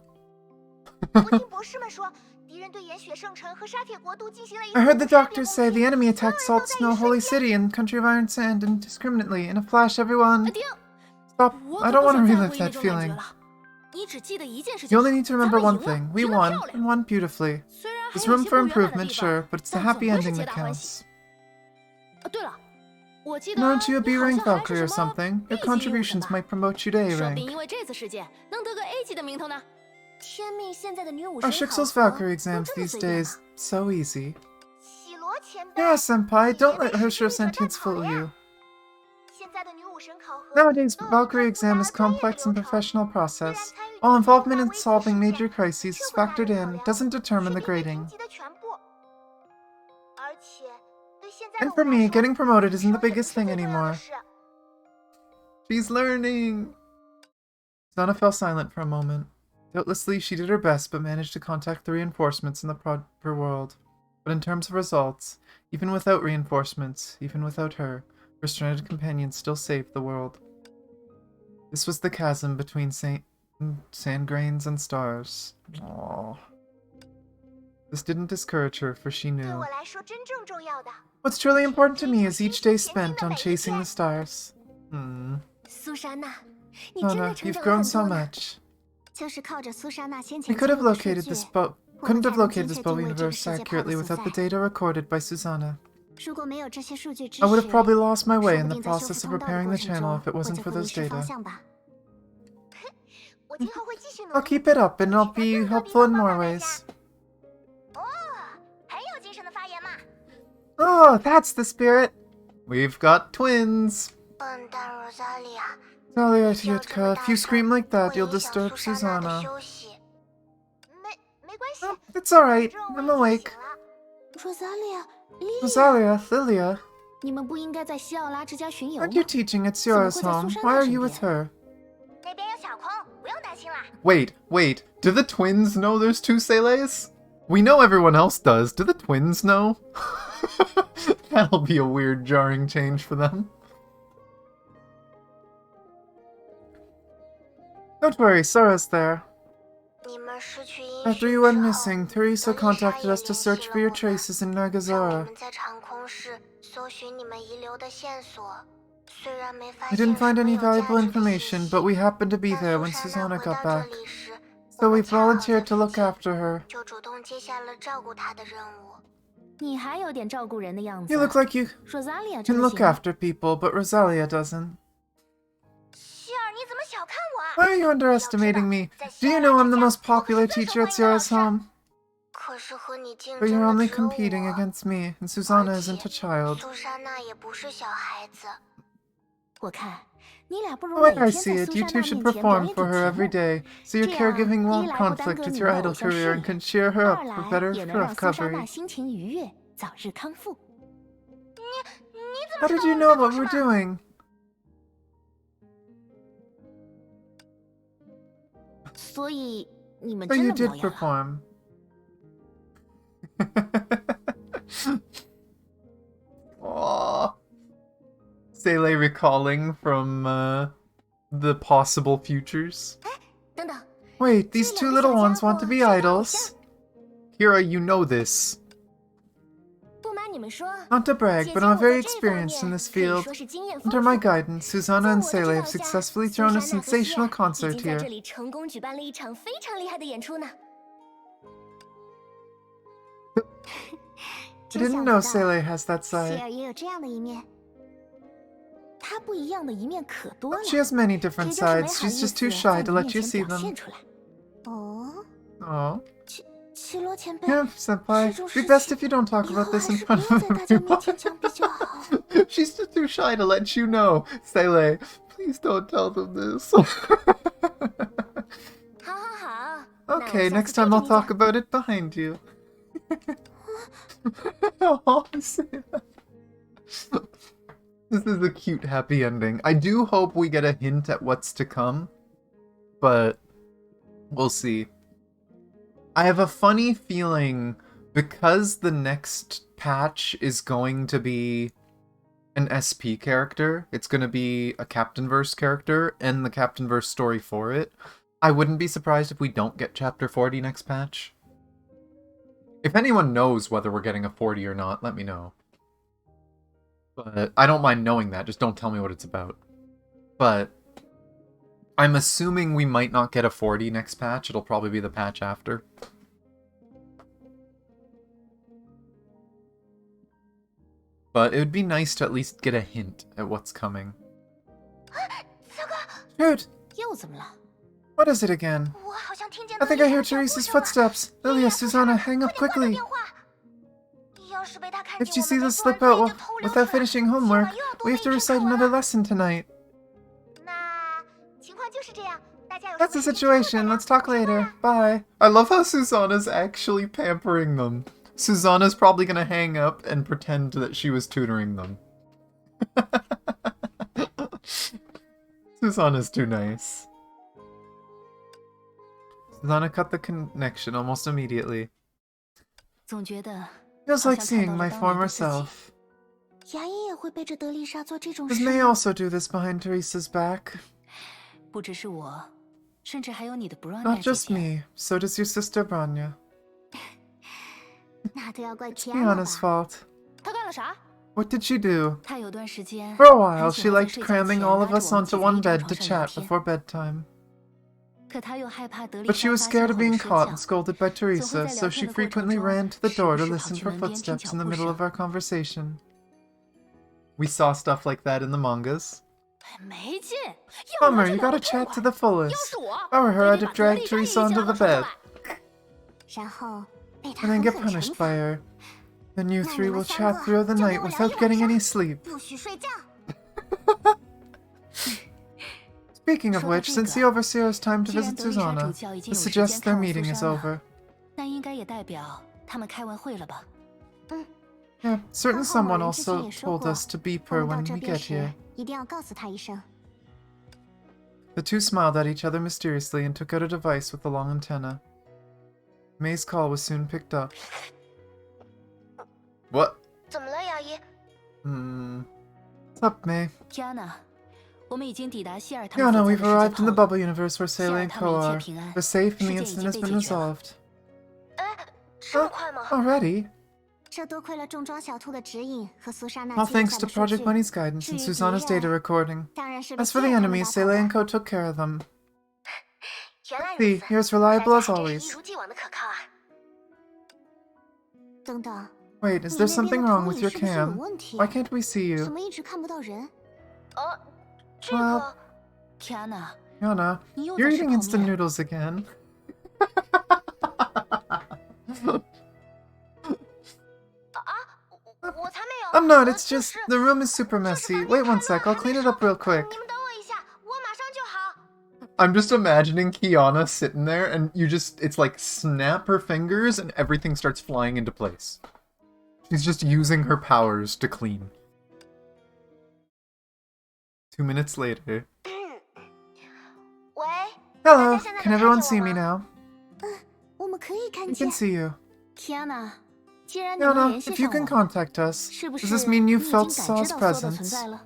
我听博士们说，敌人对岩雪圣城和沙铁国度进行了一次 I heard the 无差别 doctors 攻 say 击 the enemy attacked Salt Snow Holy City and Country of Iron Sand indiscriminately. In a flash, everyone... 丁， Stop. 我 I 可 don't 不 want to 想再 relive 回忆那 that 种感觉 feeling. 了。你只记得一件事 You 就好， only need to 咱 remember 们 one 赢了， thing. We 赢得 won, 漂 and 亮。 won beautifully. 虽然还 There's 有 room 些 for 不圆满的 improvement, 地 sure, 方， but it's the 但总 happy 归是 ending 皆 that 大欢喜。 counts. 对了，我记得 Aren't you a 你 B 好 rank 像还 Valkyrie 是 or 什么 something? Your B 级英武的 contributions 吧 might promote you to A 说不定 rank. 因为这次事件能得个 A 级的名头呢。天命现在的女武 Are 神考 Shixel's 核 Valkyrie 都 exams 这么 these 随便 days 吗？ so easy? 喜罗前辈， Yeah, senpai, 你 don't 别 let 被 her 时 show 间逆转 sentience 蛋跑 fool 了呀 you. 现在的女武神考核 Nowadays, 都有一 Valkyrie 套复 exam 杂 is 专业的 complex 流 and 程。 professional 虽然 process. 参与 While 其中 involvement 大 in 危机 solving 事 major 件 crises 是 is 很难 factored 考 in, 量， doesn't 是 determine 你 the 被 grading. 评级的全部。而且对现在的 And 我 for 来 me, 说， getting promoted 受 isn't the 伤也不 biggest 是 thing 最重要的 anymore. 事。 She's learning! Sana fell silent for a moment. Doubtlessly, she did her best but managed to contact the reinforcements in the proper world. But in terms of results, even without reinforcements, even without her stranded companions still saved the world. This was the chasm between sand grains and stars. Aww. This didn't discourage her, for she 对 knew. 我来说，真正重要的 What's truly important to me is each day spent on chasing the stars. 苏珊娜，你真的 Nana, 成 you've 长了 grown 很 so 多呢。 much. 就是靠着苏珊娜先 We 前 could 记 have 录的数 located 据 this boat. 我 Couldn't 们才 have 能 located 精 this 确 boat 定位这个 universe 世界 accurately 炮的所 without the 在。 data recorded by Susanna. 如果没有这些数据支 I would 持， have probably lost my way 说 in 不 the 定在修复 process of 通道的 repairing 过 the 程 channel 中， if it 我 wasn't 就 for 会迷 those 失方 data. 向吧。我今后会继续努 I'll 力， keep it up and I'll 去把 be 更多地 helpful 方 in 帮 more 到大 ways. 家。哦，很有精神的发言嘛。 Oh, that's the spirit. We've got twins. 笨蛋罗萨莉亚， Talia 叫这 Tietka, 么 if 大 you 声 scream like that, 会 you'll 影响 disturb 苏珊娜的 Susanna. 休息。没关系 Oh, it's alright. 反正我 I'm 已经 awake. 醒了。罗萨莉亚，莉莉亚， Rosalia, Lilia, 你们不应该在西奥拉之家巡游 aren't 吗 you？ teaching at 怎么 Sierra's 会在 home? 苏珊 Why 娜 are 身 you with 边？ her? 那边有小空，不用担心啦。 Wait. Do the twins know there's two Seles? We know everyone else does. Do the twins know? That'll be a weird, jarring change for them. Don't worry, Sora's there. 你们失去音 After 讯 you 之 went 后， missing, Teresa 德丽莎 contacted 也 us to 联系 search 了 for your 我们， traces in 让我 Nargazara. 们在长空室搜寻你们遗留的线索。虽然没发 We 现 didn't 什 find 么 any 有价 valuable 值的信 information, 息， but we happened to be 但 there 苏 when 珊 Susanna 娜回 got 到这 back. 里时，我 So we 们恰好在 volunteered to 附 look 近， after her. 就主动接下了照顾她的任务。你还有点照顾人的样子。 You look like you 罗萨莉亚 can 真的 look 行。 after people, but Rosalia doesn't. 希尔，你怎么小看我啊？ Why are you underestimating me? 在 Do 西 you 奥 know 拉 I'm 之 the 家， most 我可是 popular 最受 teacher 欢 at 迎的老 Sierra's 师。 home? 可是和你竞 But 争 you're 的 only 只有 competing 我。 against me, and 而 Susanna 且 isn't a child. 苏珊娜也不是小孩子。我看你俩不如 The 每 way I 天 see 在 it, 苏 you 珊 two 娜 should 面前表 perform 演 for 点 her 节 every 目， day, so your 这样 caregiving 一 won't 来不耽 conflict 搁 with 你 your 们的 idol 偶像 career 事 and 业， can cheer her 二 up for 来 better 也能让苏珊娜 recovery. 心情愉悦，早日康复。你怎 How 么知 did 道 you 我 know 们在做 what 什 we're 么？ doing? 所以你们 So 真 you 的表 did 演了？ perform. Aww. Seele recalling from the possible futures. 等等， Wait, these 这 two 两个 little 小 ones 家 want to 伙 be 是我的偶 idols. 像。 Kira, you know this. 不瞒你们说， Not to brag, 姐 but 姐 I'm 我 very 在这方 experienced in 面 this 可以 field. 说是经验 Under 丰 my 富。 guidance, Susanna 在 and 我的指 Seele 导 have 下， successfully 苏 thrown a 珊娜和希 sensational 尔已 concert 经在 here. 这里成功举办了一场非常厉害的演出呢。 I didn't know Seele has that 希 side. 尔也有这样的一面。他不一样的一面可多了， She has many 这 different 就是没 sides. 好意 She's 思 just too 在 shy 你 to 面 let you 前 see 表 them. 现出来。哦， Aw. 奇罗前辈， Yeah, 这 senpai. 种 Be 事 best 情 if you don't talk 以后 about this 还 in 是不 front 要 of 在大家面 everyone. 前讲比较好。 She's just too shy to let you know. Seele, please don't tell them this. 好好好。 Okay, next time I'll talk about it behind you. Aw, Seele. This is a cute, happy ending. I do hope we get a hint at what's to come, but we'll see. I have a funny feeling because the next patch is going to be an SP character, it's going to be a Captainverse character, and the Captainverse story for it. I wouldn't be surprised if we don't get Chapter 40 next patch. If anyone knows whether we're getting a 40 or not, let me know. But I don't mind knowing that, just don't tell me what it's about. But I'm assuming we might not get a 40 next patch, it'll probably be the patch after. But it would be nice to at least get a hint at what's coming. 糟糕， Shoot! 又怎么了？ What is it again? 我好像听见 I think I hear 德丽莎的脚步 Teresa's 声了。 footsteps. Lilia, Susanna, hang up 快点挂断 quickly. 电话。要是被他看 If 见 she 我们 sees 没 us 做完 slip 作业 out 就偷溜 without 出来， finishing 今 homework, 晚又要多 we 背 have to 一篇 recite 课文 another 了。 lesson tonight. 那情况就是这样，大家有什 That's 么 the 事情就说 situation. 呀 Let's talk 说吧 later. Bye. I love how Susanna's actually pampering them. Susanna's probably gonna hang up and pretend that she was tutoring them. Susanna's too nice. Susanna cut the connection almost immediately. 总觉得 Feels 好 like 像看 seeing 到了 my 当年 former 的自己。 self. 牙医也会背着德丽莎做这种 Does 事 May 吗？ also do this behind Teresa's back? 不只是我，甚至还有你的 Brona Not 姐 just 姐。 me. So does your sister Branya. 那都要怪 It's 提安娜 Tiana's 吧？ fault. 她干了啥？ What did she do? 她有段时间 For a while, 很 she 喜欢在 liked 睡觉 cramming 前 all 拉 of 着 us 我们 onto 挤在 one 一张 bed 床 to 上聊 chat 天。 before bedtime. 可她又害怕德丽 But she 莎 was 发 scared 现 of 后的 being 失 caught 教 and，scolded by 总会 Teresa, 在 so 聊 she 天的过程 frequently 中 ran to the 时 door 不 to 时跑 listen 去 for 门边听 footsteps 脚 in the 步 middle 声。 of our conversation. We saw stuff like that in the mangas. 没劲，要聊 Bummer, 就 you 聊 gotta 得痛 chat 快 to the 要 fullest. 是我， If I were her, 非 I'd 得 have 把德 dragged 丽莎 Teresa 一家 onto 拉 the 到床上 bed, 来。然后被他 and then 狠 get 狠惩 punished 罚。 by her. Then you 那 three 你们 will 三 chat 个 through the 就给 night 我聊 without 一晚 getting 上， any sleep. 不许睡觉。 Speaking of 说到 which, 这 since the 个， overseer has time to 既然 visit 德丽莎主 Susanna, 教已经 this 有时间 suggests 看 their 我 meeting 苏 is 珊 over. 了，那应该也代表他们开完会了吧？ Yeah, certain 然后某 someone 人之前 also 也说 told 过， us to beep 我 her 们到 when 这 we 边 get 时 here. 一定要告诉他一声。 The two smiled at each other mysteriously and took out a device with a long antenna. May's call was soon picked up. What? 怎么了，牙医？ What's up, May? 天娜，我们已经抵达希尔他们 Yana, 所在 we've 的时 arrived 间 in the 炮了。 bubble universe where Seele and 希尔他们 Co 一切 are. 平安， They're safe and 事 the 件已 incident 经 has 被 been 解决了。 resolved. 哎，这么快吗？ Already? 这多亏了重装小兔的指引和苏莎娜 All 记录 thanks 下 to 的数 Project 据， Bunny's guidance and 至于敌 Susanna's data 人， recording. 当然是被 As for 谢 the 尔他们 enemies, 打 Seele 倒 and 的。 Co took care of them. 原来 See, 如此， here's 大 reliable 家 as 还真是一 always. 如既往的可靠啊。等等， Wait, is 你 there 那边 something 的 wrong 投 with 影 your 是不是有 cam? 问题 Why can't we see 怎 you? 么一直看不到人？这 Well 个天娜， Yana, 你又 you're 在吃 eating 泡 instant 面？ noodles again. 我才没有。 I'm not, it's 就 just 是 the room is super 就是 messy. 房间 Wait one 太 sec, 乱 I'll 还没 clean it 收 up real quick. 你们等我一下，我马上就好。 I'm just imagining Kiana sitting there and it's like snap her fingers and everything starts flying into place. She's just using her powers to clean. 2 minutes later. 喂， Hello, 大家现在 can 能看 everyone 见 see 我 me 吗？ now? 我们可以看 We 见 can。see you. 天娜，既然你能 Yana, 联系 if you 上 can 我， contact us, 是不 does 是 this 你 mean 已 you 经 felt 感知 Saw's 到所有的存 presence? 在了？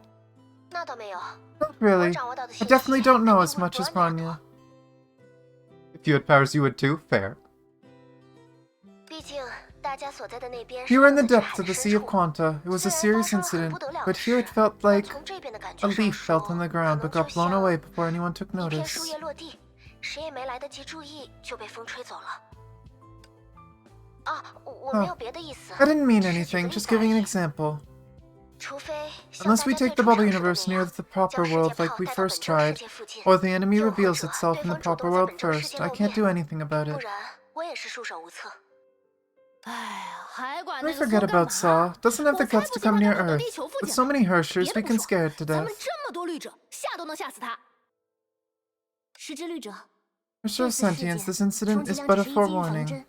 那倒没有， Not 我 really. 掌握到的 I 信息 definitely don't know 肯 as 定 much 会 as 比我多 Branya. If you had powers, you would too. Fair. 毕竟大家所在的那边 You were in the 是来 depths 自 of the 深 Sea of 处。 Quanta. It was a 虽然发 serious 生了很 incident, 不得了 but 的 here it 事， felt 但 like 从这边的感 a 觉上 leaf 说， fell on the 可 ground 能 but 就 got blown 像 away before anyone took 一片树 notice. 叶落地，谁也没来得及注意就被风吹走了。啊，我没有别的意思。 I didn't mean 只是举个 anything, 例 just 子而 giving an 已 example. 除非像 Unless 大 we 家最 take the 初 bubble 尝试的 universe 那 near 样， the 将 proper 世界 world 炮 like we 带到本 first 州的世 tried, 界附近， or the enemy 又或 reveals 者 itself 对 in the 方主 proper 动在 world 本州世 first. 界 I 露 can't 面， do anything about 不 it. 然我也是束手无策。哎呀，还管 I 那个 forget 苏干 about 嘛？ Saw. Doesn't have 我 the 才 guts 不 to 喜欢 come 他 near 跑到 Earth. 地球附 With 近 so 了。 many Hershers, 别 we 的不 can 说， scare it to 咱 death. 们这么多绿者，吓都能吓死他。石之绿者， For Saw's 这次事 sentience, 件 this 充 incident 其 is 量 but 只 a 是一剂预防 forewarning. 针。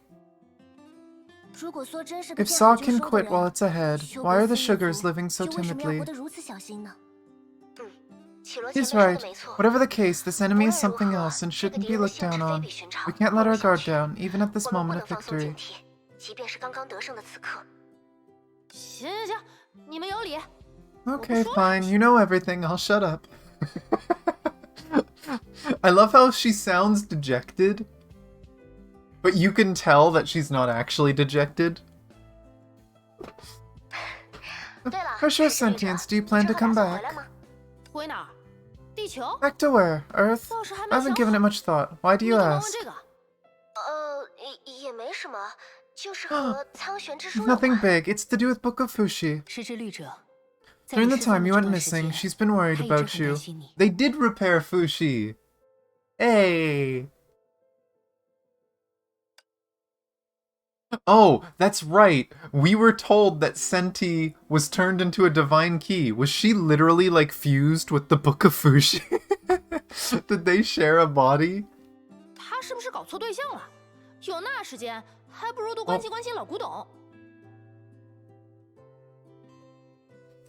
如果说真是个 If 见好 Saw 就 can 收的 quit while 人， it's ahead, 休 why 格 are the 思 Sugars 逆族 living so 又为什么要活 timidly? 得如此小心呢？企鹅前 He's 面说的 right. 没错。 Whatever the case, this 无 enemy 论 is 如 something 何， else and 这个 shouldn't 敌 be 人的 looked 性质 down 非 on. 比寻常， We can't 不 let 容 our 小 guard 觑。 down, even at this 我们不 moment 能 of 放松警 victory. 惕，即便是刚刚得胜的此刻。行行行，你们有理。 Okay, fine. You know everything. I'll shut up. I love how she sounds dejected, but you can tell that she's not actually dejected. 对了， For sure, 石之旅者 sentience. Do you 你 plan 之 to 后打 come 算回 back? 来吗？回哪儿？地球？ Back to where? Earth? 倒是还 I 没 haven't 想 given it 好。 much thought. Why do 你 you 干嘛问 ask? 这个？也没什么，就是和苍玄之书有 Nothing 关。 big. It's to do with Book of Fushi. 失之律者，在 During 你 the 失踪 time 的 you 这 went 段时 missing, 间， she's been worried 她一直 about 很担 you. 心你。 They did repair Fushi. Hey. Oh, that's right. We were told that Senti was turned into a divine key. Was she literally like fused with the Book of Fushi? Did they share a body? 他是不是搞错对象了？有那时间，还不如多关心关心老古董。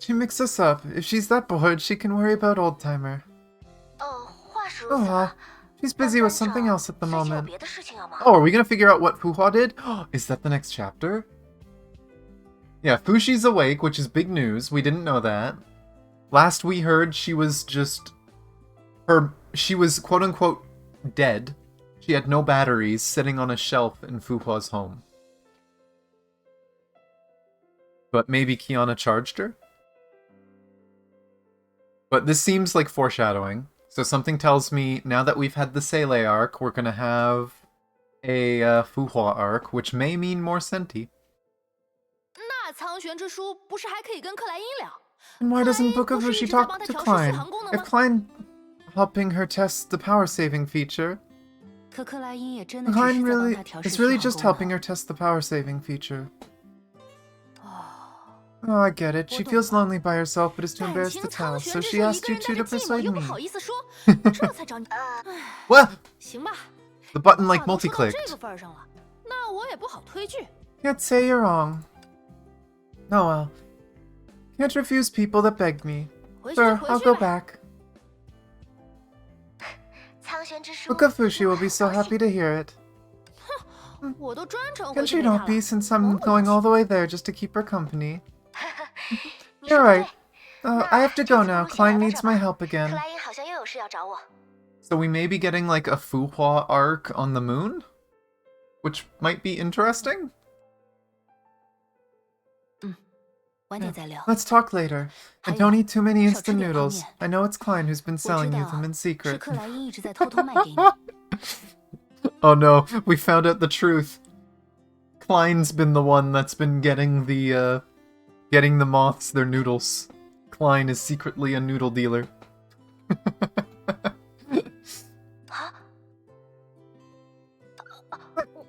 She mixed us up. If she's that bored, she can worry about Old Timer. 话是如 Oh 此 well. 啊。 She's busy with something else at the 最近有 moment. 别的事情要忙。 Oh, are we gonna figure out what Fuhua did? Is that the next chapter? Yeah, Fushi's awake, which is big news. We didn't know that. Last we heard, she was just... She was quote-unquote dead. She had no batteries sitting on a shelf in Fuhua's home. But maybe Kiana charged her? But this seems like foreshadowing. So something tells me, now that we've had the Seele arc, we're gonna have a Fuhua arc, which may mean more Senti. 那苍玄之书不是还可以跟克莱因聊？ And why doesn't Book of 不是一 Fushi 直在帮 talk 他 to 调试续 Klein? 航功能 If 吗？ Klein helping her test the power saving feature, 可克莱因也真的只是 Klein 在帮 really 他调试 is 续 really 航 just 功 helping 能。 her test the power saving feature. 哦， Oh, I get it. She 我懂 feels 了。 lonely by herself, but is too 感 embarrassed 情 to 苍 tell, 玄 so 之 she 术一 asked 个 you 人 two 待 to 着寂寞 persuade 又不 me. 好意思说，这才找你。唉， What? 行吧， The button like 话都说到这 multi-clicked. 个份儿上了，那我也不好推拒。 Can't say you're wrong. Oh well. Can't refuse people that begged me. 回去就 Sure, 回 I'll 去 go 呗。 back. 苍玄之书。 Book of Fushi will be so happy to hear it. 我都专程回 Can 去 she 陪他 not be 了。 since 能 I'm 不 going 能 all the way there just to keep her company? 你 You're 说的 right. 对。 I have to 这 go 次 now. 不如先 Klein 聊到 needs 这 my 吧 help 克 again. 莱因好像又有事要找我。 So we may be getting like a Fuhua arc on the moon? Which might be interesting? 晚点再聊。 Let's talk later. And 还有， don't eat too many 少吃 instant 点泡 noodles. 面。 I know it's Klein who's been 我知 selling you 道 them in 是 secret. 克莱因一直在偷偷卖给你。 Oh no, we found out the truth. Klein's been the one that's been getting the moths their noodles. Klein is secretly a noodle dealer. 啊，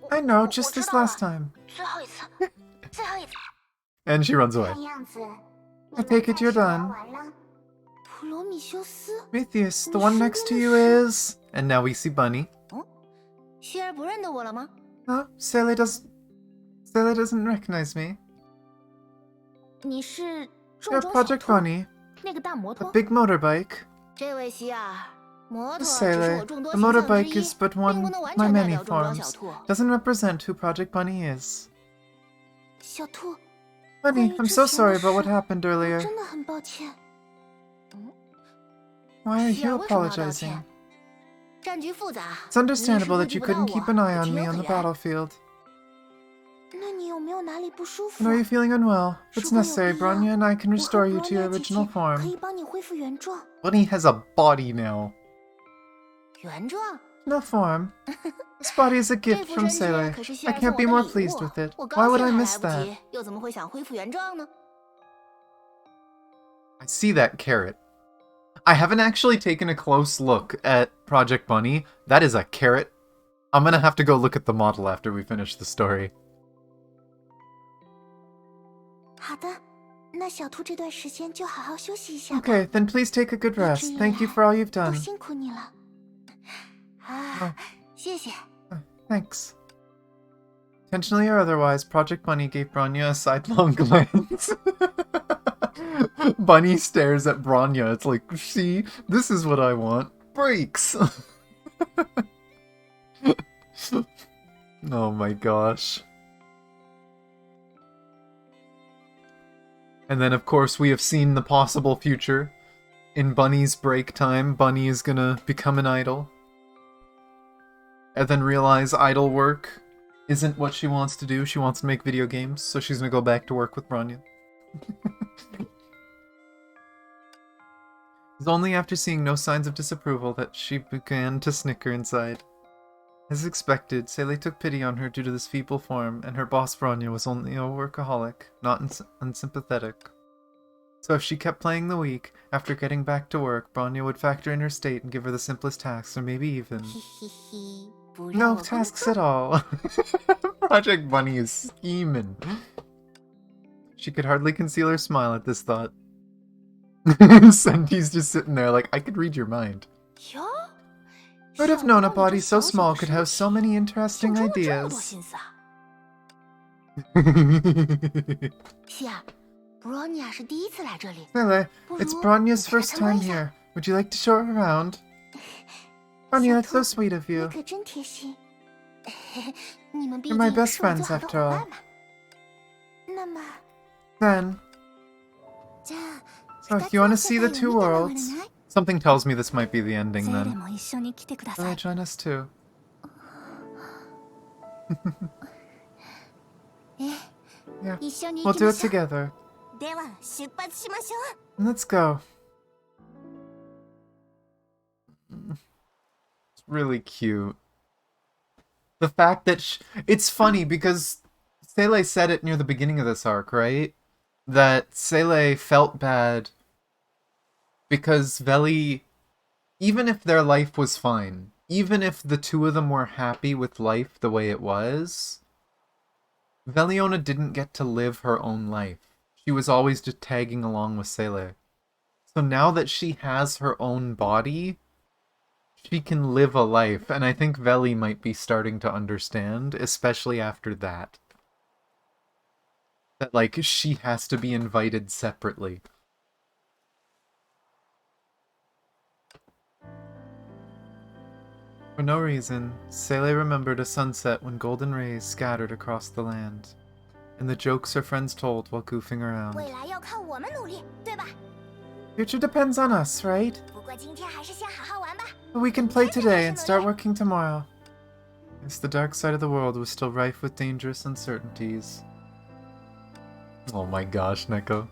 I know, just this last time. 最后一次，最后一次。 And she runs away. 看样子， I take it you're done. 完了。普罗米修斯， Prometheus, the one next to you is... And now we see Bunny. 希儿不认得我了吗？ Oh, Seele doesn't recognize me. 你是 You're 重中小 Project 兔 Bunny, 那个大摩 a 托。 big motorbike. 这位希儿，摩托只是 Seele, 我众多 the 形象之 motorbike 一， is but 并 one 不能完 of my 全代 many 表众多小 forms. 兔。 Doesn't represent who Project Bunny is. 小兔， Bunny, I'm so sorry about what happened 我 earlier. 真的很抱歉。 Why are 希儿 you 为什么要道 apologizing? 歉？战局复杂， It's understandable 你 that 一时 you 顾及 couldn't 不到 keep an 我 eye 我 on 情 me 有 on 可 the 原。 battlefield. 那你有没有哪里不舒服 And are you feeling unwell? If it's 如果有 necessary, 必要， Bronya and I can 我和 restore you to Bronya your 姐姐 original 可 form. 以帮你恢复原状。 Bunny has a body now. 原状？ No form. This body is a 这 gift 副 from 身躯 Seele. 可是希 I 儿送 can't 我 be 的 more 礼 pleased 物 with it. 我 Why 高 would 兴 I 还 miss 来不 that? 及，又怎么会想恢复原状呢？ I see that carrot. I haven't actually taken a close look at Project Bunny. That is a carrot. I'm gonna have to go look at the model after we finish the story. 好的，那小兔这段时间就好好休息一下吧。 Okay, then please take a good 一直 rest. 以 Thank you 来 for all you've 都 done. 辛苦你了。啊，谢谢。 Thanks. Intentionally or otherwise, Project Bunny gave Bronya a sidelong glance. Bunny stares at Bronya. It's like, see, this is what I want. Breaks! Oh my gosh. And then, of course, we have seen the possible future. In Bunny's break time, Bunny is gonna become an idol. And then realize idol work isn't what she wants to do. She wants to make video games, so she's gonna go back to work with Bronya. It was only after seeing no signs of disapproval that she began to snicker inside. As expected, Seele took pity on her due to this feeble form, and her boss Bronya was only a workaholic, not unsympathetic. So if she kept playing the weak, after getting back to work, Bronya would factor in her state and give her the simplest tasks, or maybe even... No tasks at all. Project Bunny is scheming. She could hardly conceal her smile at this thought. Senti's just sitting there like, I could read your mind. Who'd have known a body so small could house so many interesting ideas? Seele, it's Bronya's first time here. Would you like to show her around? Bronya, that's so sweet of you. You're my best friends, after all. Then... So if you want to see the two worlds... Something tells me this might be the ending, then. Seele, join us too. Yeah, we'll do it together. Let's go. It's really cute. The fact that it's funny because Seele said it near the beginning of this arc, right? That Seele felt bad because Veli, even if their life was fine, even if the two of them were happy with life the way it was, Veliona didn't get to live her own life. She was always just tagging along with Seele. So now that she has her own body, she can live a life, and I think Veli might be starting to understand, especially after that. That, like, she has to be invited separately. For no reason, Seele remembered a sunset when golden rays scattered across the land, and the jokes her friends told while goofing around. Future depends on us, right? But we can play today and start working tomorrow. Yes, the dark side of the world was still rife with dangerous uncertainties. Oh my gosh, Neko.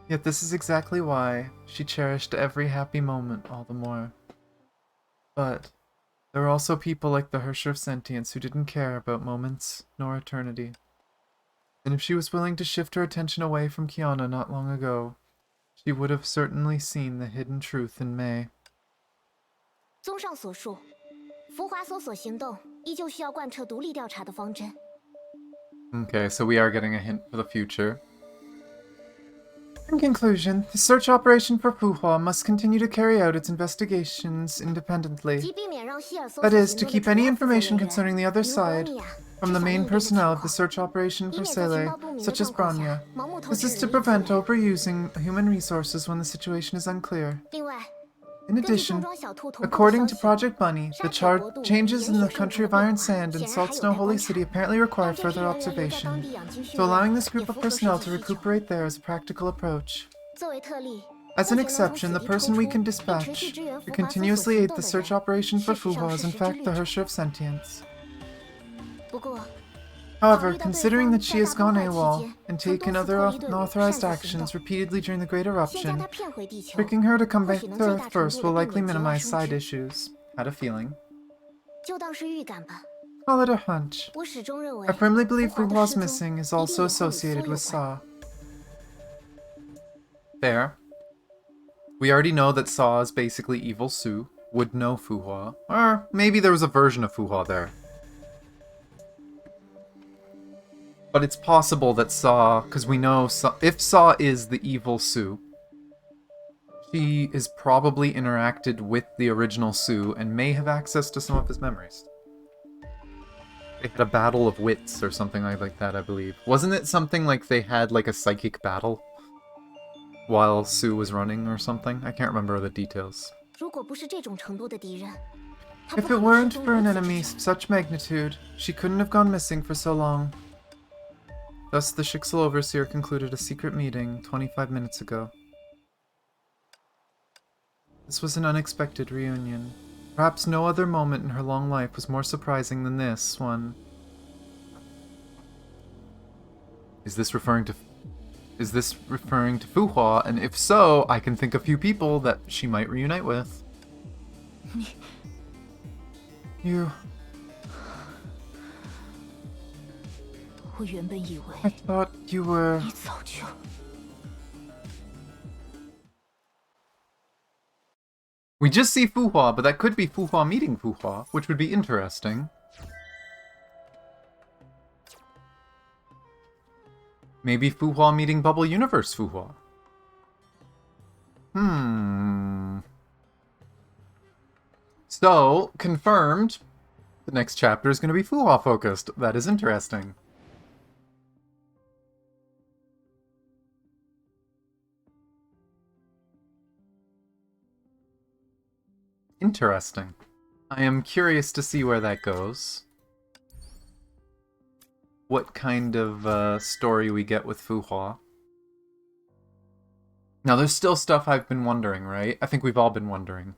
Yet this is exactly why she cherished every happy moment all the more. But there were also people like the Hersher of Sentience who didn't care about moments nor eternity. And if she was willing to shift her attention away from Kiana not long ago, she would have certainly seen the hidden truth in May. Okay, so we are getting a hint for the future. In conclusion, the search operation for Fuhua must continue to carry out its investigations independently. That is, to keep any information concerning the other side from the main personnel of the search operation for Seele, such as Bronya. This is to prevent overusing human resources when the situation is unclear. In addition, according to Project Bunny, the changes in the country of Iron Sand and Salt Snow Holy City apparently require further observation, so allowing this group of personnel to recuperate there is a practical approach. As an exception, the person we can dispatch to continuously aid the search operation for Fuhua is in fact the Hersher of Sentience. However, considering that she has gone AWOL and taken other unauthorized actions repeatedly during the Great Eruption, tricking her to come back to Earth first will likely minimize side issues. Had a feeling. Call it a hunch. I firmly believe Fuhua's missing is also associated with Saw. Fair. We already know that Saw is basically evil Su, would know Fuhua, or maybe there was a version of Fuhua there. But it's possible that Saw, because we know if Saw is the evil Su, she is probably interacted with the original Su and may have access to some of his memories. They had a battle of wits or something like that, I believe. Wasn't it something like they had like a psychic battle while Su was running or something? I can't remember the details. If it weren't for an enemy of such magnitude, she couldn't have gone missing for so long. Thus, the Shixel Overseer concluded a secret meeting 25 minutes ago. This was an unexpected reunion. Perhaps no other moment in her long life was more surprising than this one. Is this referring to Fuhua? And if so, I can think of a few people that she might reunite with. You 我原本以 I 为 thought you were... 你早就 We just see Fuhua, but that could be Fuhua meeting Fuhua, which would be interesting. Maybe Fuhua meeting Bubble Universe Fuhua. So, confirmed, the next chapter is going to be Fuhua focused. That is interesting. Interesting. I am curious to see where that goes. What kind of story we get with Fuhua. Now, there's still stuff I've been wondering, right? I think we've all been wondering.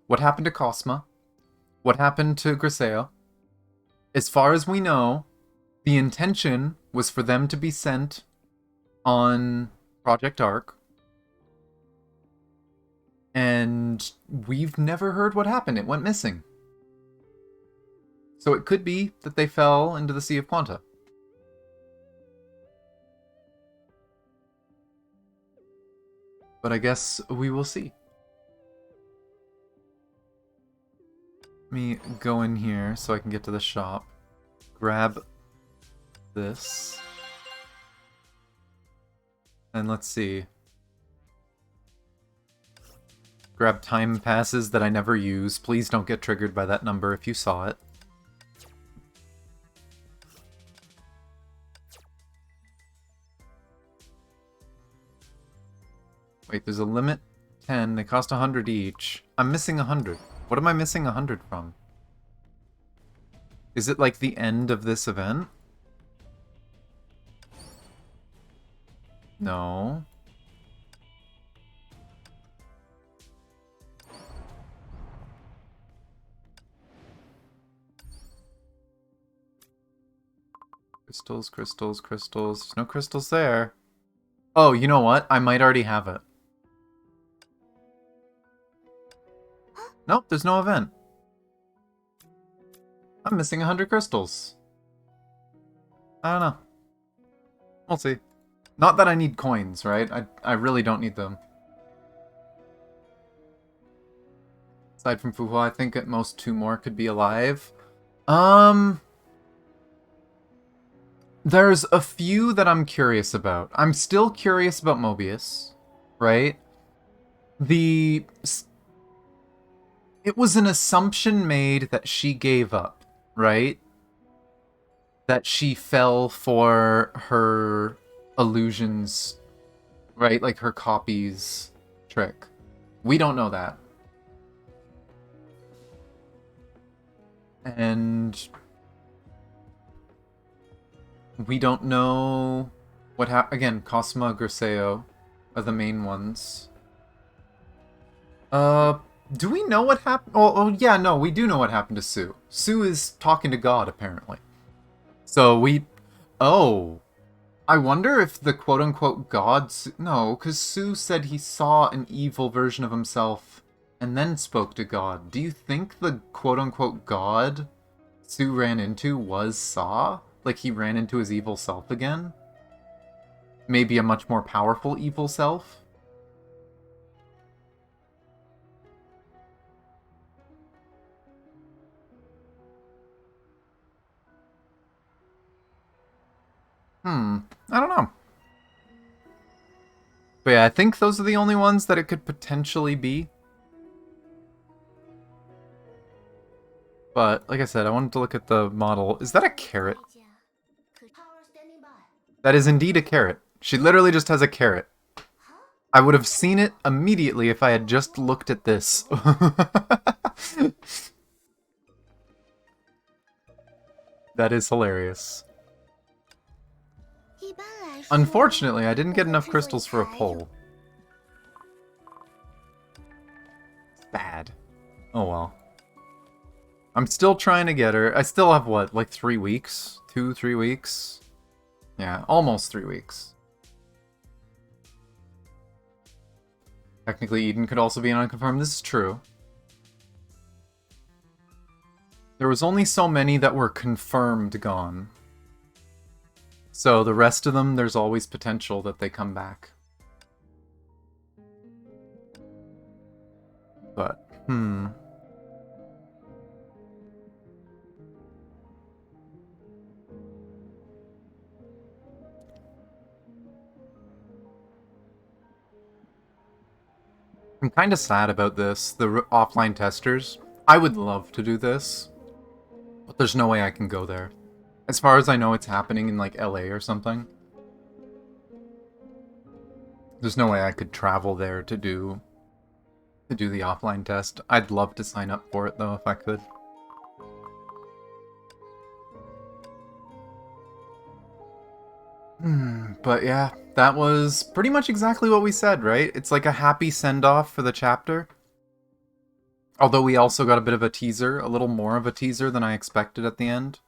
What happened to Cosma? What happened to Griseo? As far as we know, the intention was for them to be sent on Project Arc. And we've never heard what happened. It went missing. So it could be that they fell into the Sea of Quanta. But I guess we will see. Let me go in here so I can get to the shop. Grab this. And let's see. Grab time passes that I never use. Please don't get triggered by that number if you saw it. Wait, there's a limit 10. They cost 100 each. I'm missing 100. What am I missing 100 from? Is it like the end of this event? No. Crystals, crystals, crystals. There's no crystals there. Oh, you know what? I might already have it. Nope, there's no event. I'm missing 100 crystals. I don't know. We'll see. Not that I need coins, right? I really don't need them. Aside from Fuhua, I think at most 2 more could be alive. There's a few that I'm curious about. I'm still curious about Mobius, right? It was an assumption made that she gave up, right? That she fell for her illusions, right? Like her copies trick. We don't know that. And we don't know what happened. Again, Cosma, Griseo are the main ones. Do we know what happened? Oh, yeah, no, we do know what happened to Sue. Sue is talking to God, apparently. So we... Oh. I wonder if the quote-unquote God... No, because Sue said he saw an evil version of himself and then spoke to God. Do you think the quote-unquote God Sue ran into was Saw? Like he ran into his evil self again? Maybe a much more powerful evil self? I don't know. But yeah, I think those are the only ones that it could potentially be. But, like I said, I wanted to look at the model. Is that a carrot? That is indeed a carrot. She literally just has a carrot. I would have seen it immediately if I had just looked at this. That is hilarious. Unfortunately, I didn't get enough crystals for a pole. It's bad. Oh well. I'm still trying to get her. I still have, what, like 3 weeks? 2-3 weeks? Yeah, almost 3 weeks. Technically, Eden could also be an unconfirmed. This is true. There was only so many that were confirmed gone. So the rest of them, there's always potential that they come back. But, I'm kind of sad about this, the offline testers. I would love to do this, but there's no way I can go there. As far as I know, it's happening in, like, LA or something. There's no way I could travel there to do the offline test. I'd love to sign up for it, though, if I could. But yeah, that was pretty much exactly what we said, right? It's like a happy send-off for the chapter. Although we also got a bit of a teaser, a little more of a teaser than I expected at the end.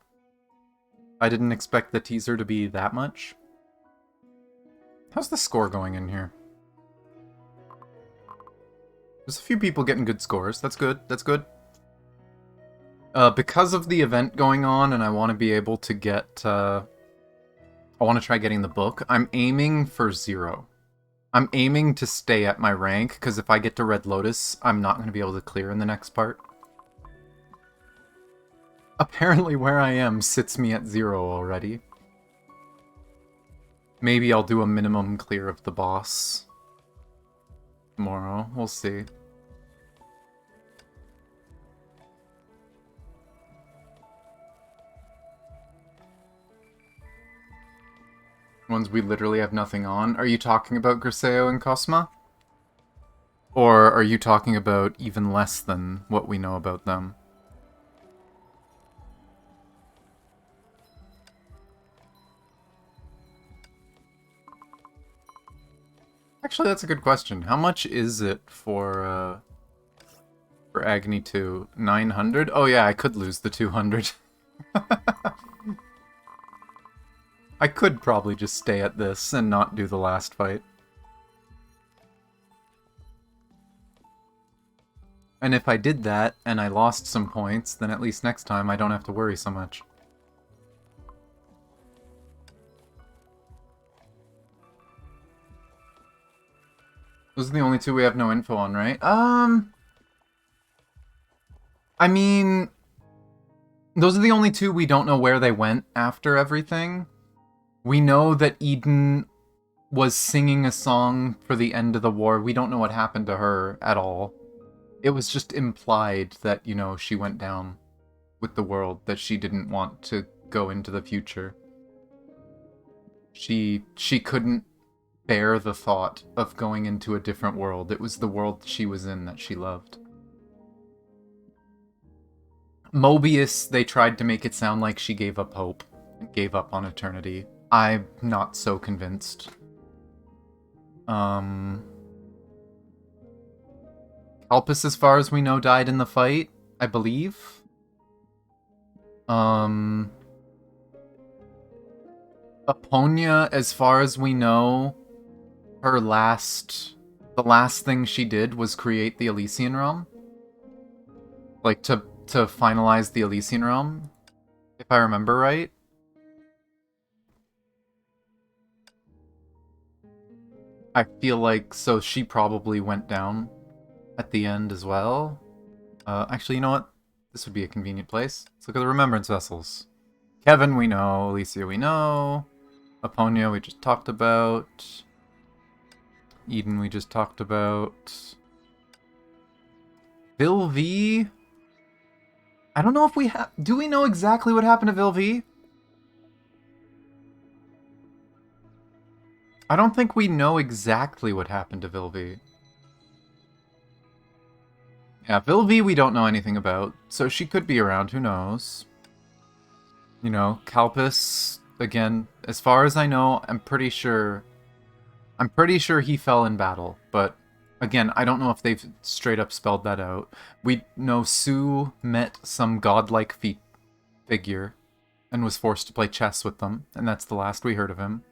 I didn't expect the teaser to be that much. How's the score going in here? There's a few people getting good scores. That's good. That's good. Because of the event going on, and I want to be able to get... I want to try getting the book. I'm aiming for 0. I'm aiming to stay at my rank, because if I get to Red Lotus, I'm not going to be able to clear in the next part. Apparently where I am sits me at 0 already. Maybe I'll do a minimum clear of the boss tomorrow. We'll see. Ones we literally have nothing on. Are you talking about Griseo and Cosma? Or are you talking about even less than what we know about them? Actually, that's a good question. How much is it for Agony 2? 900? Oh yeah, I could lose the 200. I could probably just stay at this and not do the last fight. And if I did that, and I lost some points, then at least next time I don't have to worry so much. Those are the only two we have no info on, right? I mean... Those are the only two we don't know where they went after everything. We know that Eden was singing a song for the end of the war. We don't know what happened to her at all. It was just implied that, you know, she went down with the world, that she didn't want to go into the future. She couldn't bear the thought of going into a different world. It was the world she was in that she loved. Mobius, they tried to make it sound like she gave up hope and gave up on eternity. I'm not so convinced. Kalpis, as far as we know, died in the fight, I believe. Aponia, as far as we know, the last thing she did was create the Elysian Realm. Like, to finalize the Elysian Realm, if I remember right. I feel like, so she probably went down at the end as well. Actually, you know what? This would be a convenient place. Let's look at the Remembrance Vessels. Kevin, we know. Alicia, we know. Aponia, we just talked about. Eden, we just talked about. Vilvi. I don't know if we have... Do we know exactly what happened to Vilvi? I don't think we know exactly what happened to Vilvi. Yeah, Vilvi we don't know anything about, so she could be around, who knows? You know, Kalpis, again, as far as I know, I'm pretty sure he fell in battle, but again, I don't know if they've straight up spelled that out. We know Sue met some godlike figure and was forced to play chess with them, and that's the last we heard of him.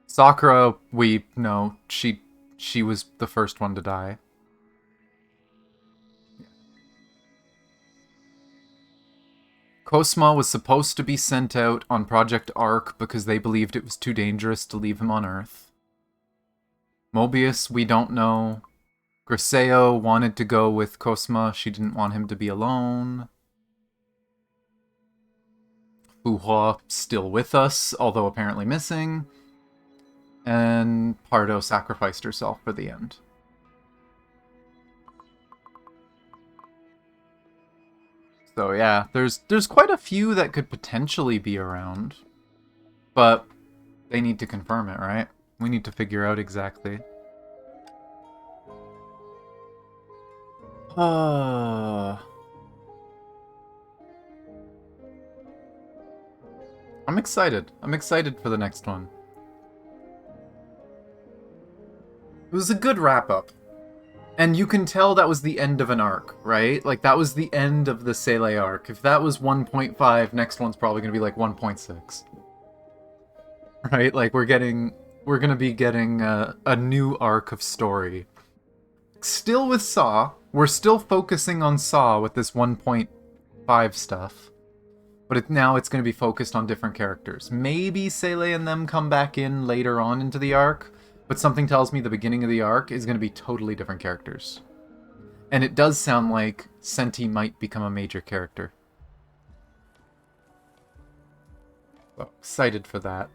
Sakura, we know she was the first one to die. Cosma was supposed to be sent out on Project Arc because they believed it was too dangerous to leave him on Earth. Mobius, we don't know. Griseo wanted to go with Cosma. She didn't want him to be alone. Fuhua still with us, although apparently missing. And Pardo sacrificed herself for the end. So yeah, there's quite a few that could potentially be around. But they need to confirm it, right? We need to figure out exactly. I'm excited. I'm excited for the next one. It was a good wrap-up. And you can tell that was the end of an arc, right? Like, that was the end of the Seele arc. If that was 1.5, next one's probably going to be like 1.6. Right? Like, we're going to be getting a new arc of story. Still with Saw. We're still focusing on Saw with this 1.5 stuff. But now it's going to be focused on different characters. Maybe Seele and them come back in later on into the arc. But something tells me the beginning of the arc is going to be totally different characters. And it does sound like Senti might become a major character. So, excited for that.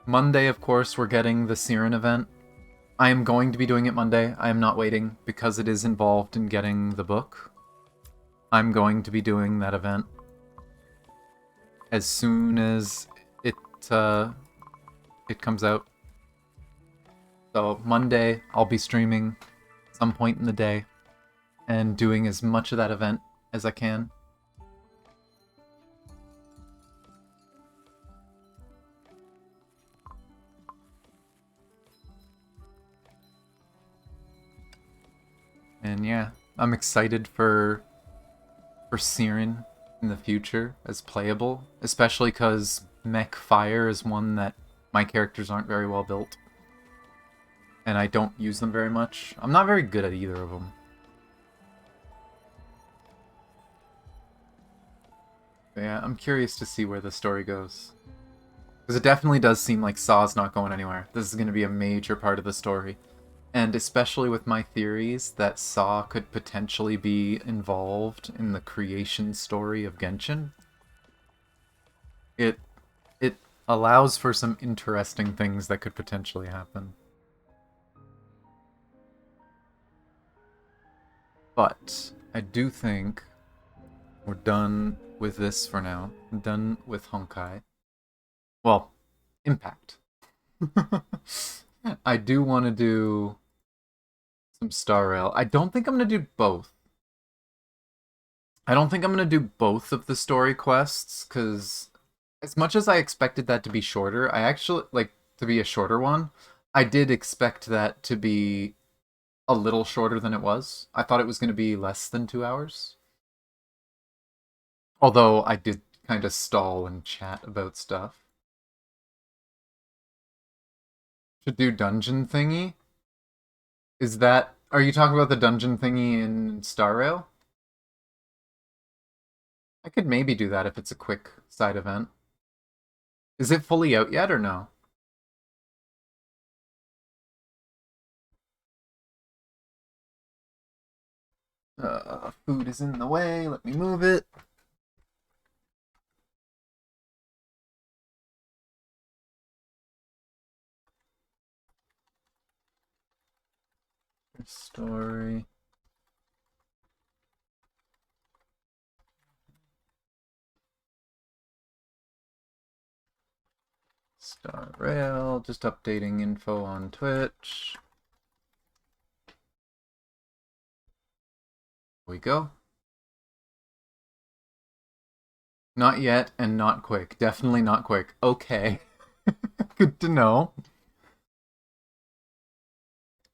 Monday, of course, we're getting the Siren event. I am going to be doing it Monday. I am not waiting, because it is involved in getting the book. I'm going to be doing that event as soon as it comes out. So Monday, I'll be streaming some point in the day and doing as much of that event as I can. And yeah, I'm excited for Siren in the future as playable, especially because Mech Fire is one that my characters aren't very well built. And I don't use them very much. I'm not very good at either of them. But yeah, I'm curious to see where the story goes. Because it definitely does seem like Saw's not going anywhere. This is going to be a major part of the story. And especially with my theories that Saw could potentially be involved in the creation story of Genshin. It allows for some interesting things that could potentially happen. But I do think we're done with this for now. I'm done with Honkai. Well, Impact. I do want to do some Star Rail. I don't think I'm going to do both. I don't think I'm going to do both of the story quests, because as much as I expected that to be shorter, I actually, like, to be a shorter one, I did expect that to be a little shorter than it was. I thought it was going to be less than 2 hours. Although I did kind of stall and chat about stuff. Should do dungeon thingy? Is that... Are you talking about the dungeon thingy in Star Rail? I could maybe do that if it's a quick side event. Is it fully out yet or no? Food is in the way. Let me move it. Story. Star Rail. Just updating info on Twitch. Here we go. Not yet and not quick. Definitely not quick. Okay. Good to know.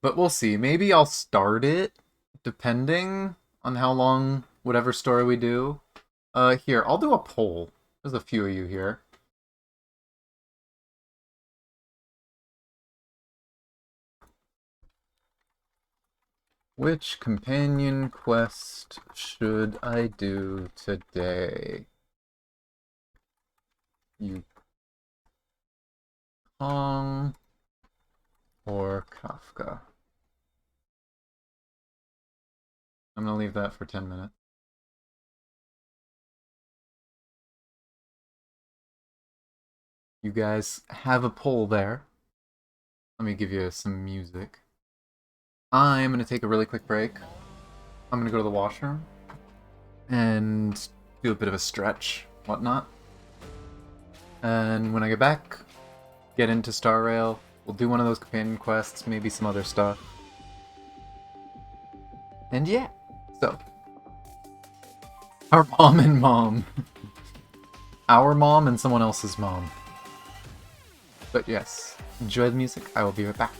But we'll see. Maybe I'll start it, depending on how long whatever story we do. Here, I'll do a poll. There's a few of you here. Which companion quest should I do today? Kong or Kafka? I'm gonna leave that for 10 minutes. You guys have a poll there. Let me give you some music. I'm gonna take a really quick break. I'm gonna go to the washroom and do a bit of a stretch, whatnot. And when I get back, get into Star Rail. We'll do one of those companion quests, maybe some other stuff. And yeah, so. Our mom and mom. Our mom and someone else's mom. But yes, enjoy the music. I will be right back.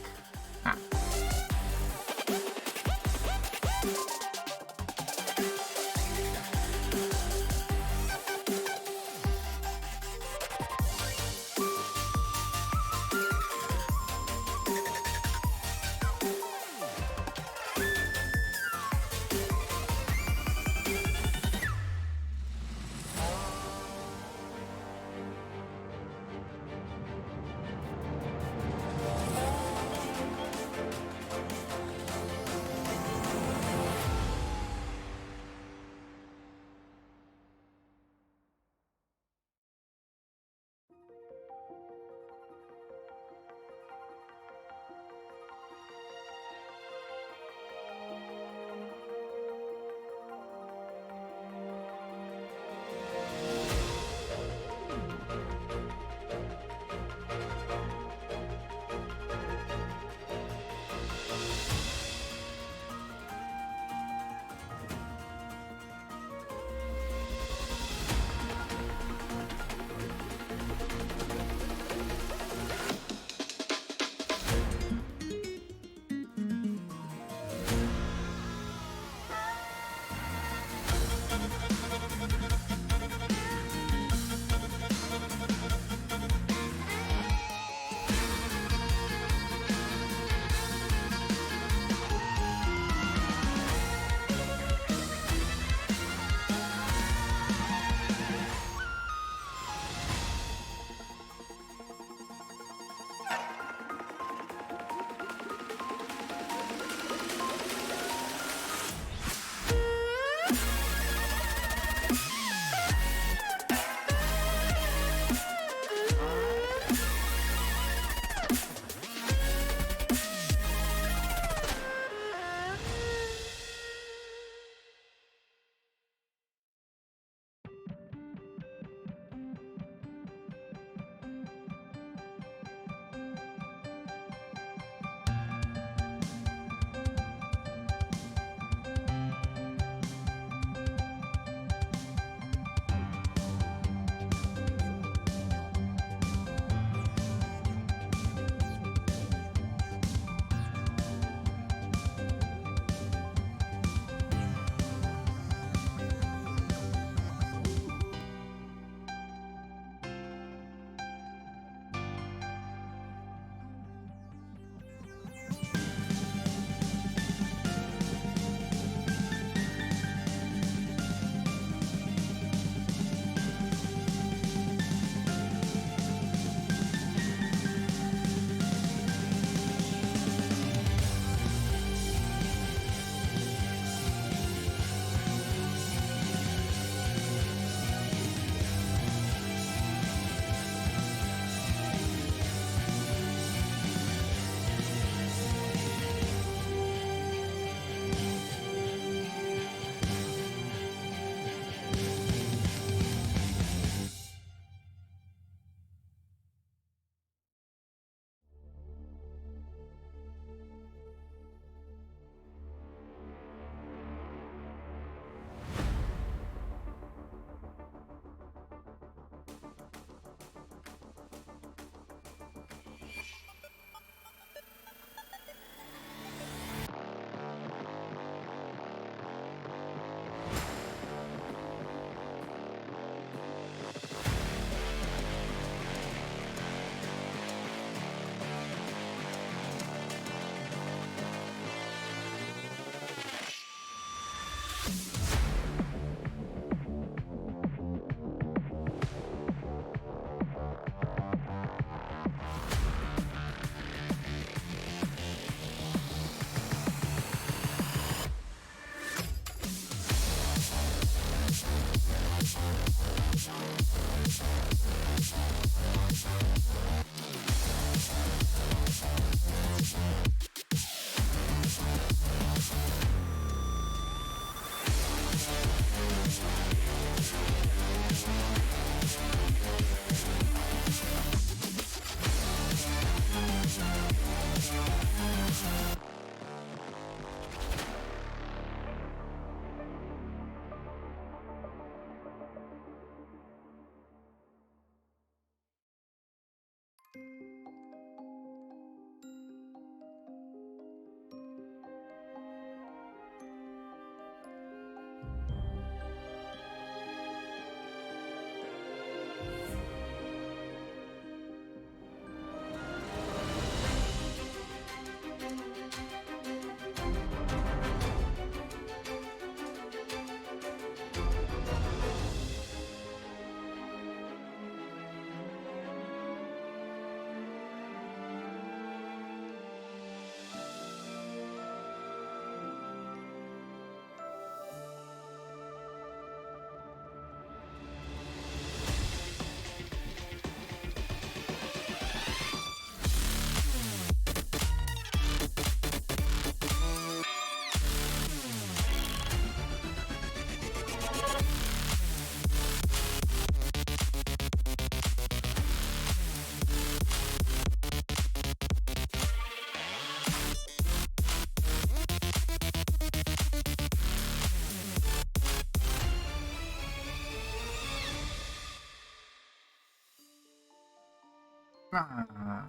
Ah,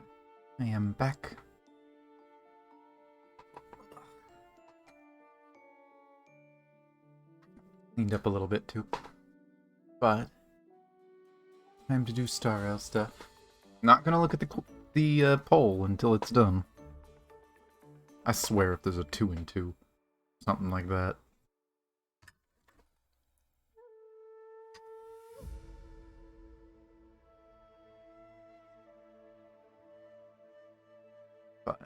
I am back. Cleaned up a little bit too. But time to do Star Rail stuff. Not gonna look at the poll until it's done. I swear if there's a 2 and 2. Something like that. But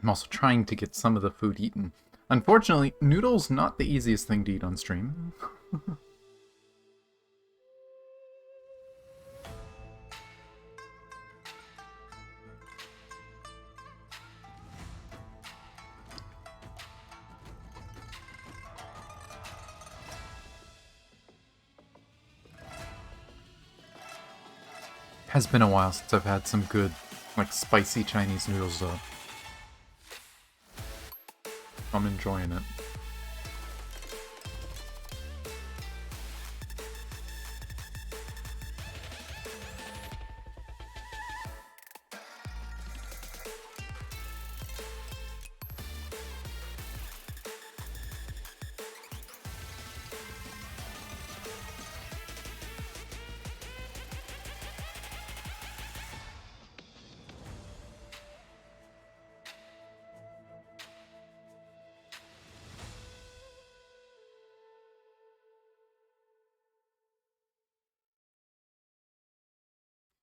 I'm also trying to get some of the food eaten. Unfortunately, noodles not the easiest thing to eat on stream. Has been a while since I've had some good, like, spicy Chinese noodles, though. I'm enjoying it.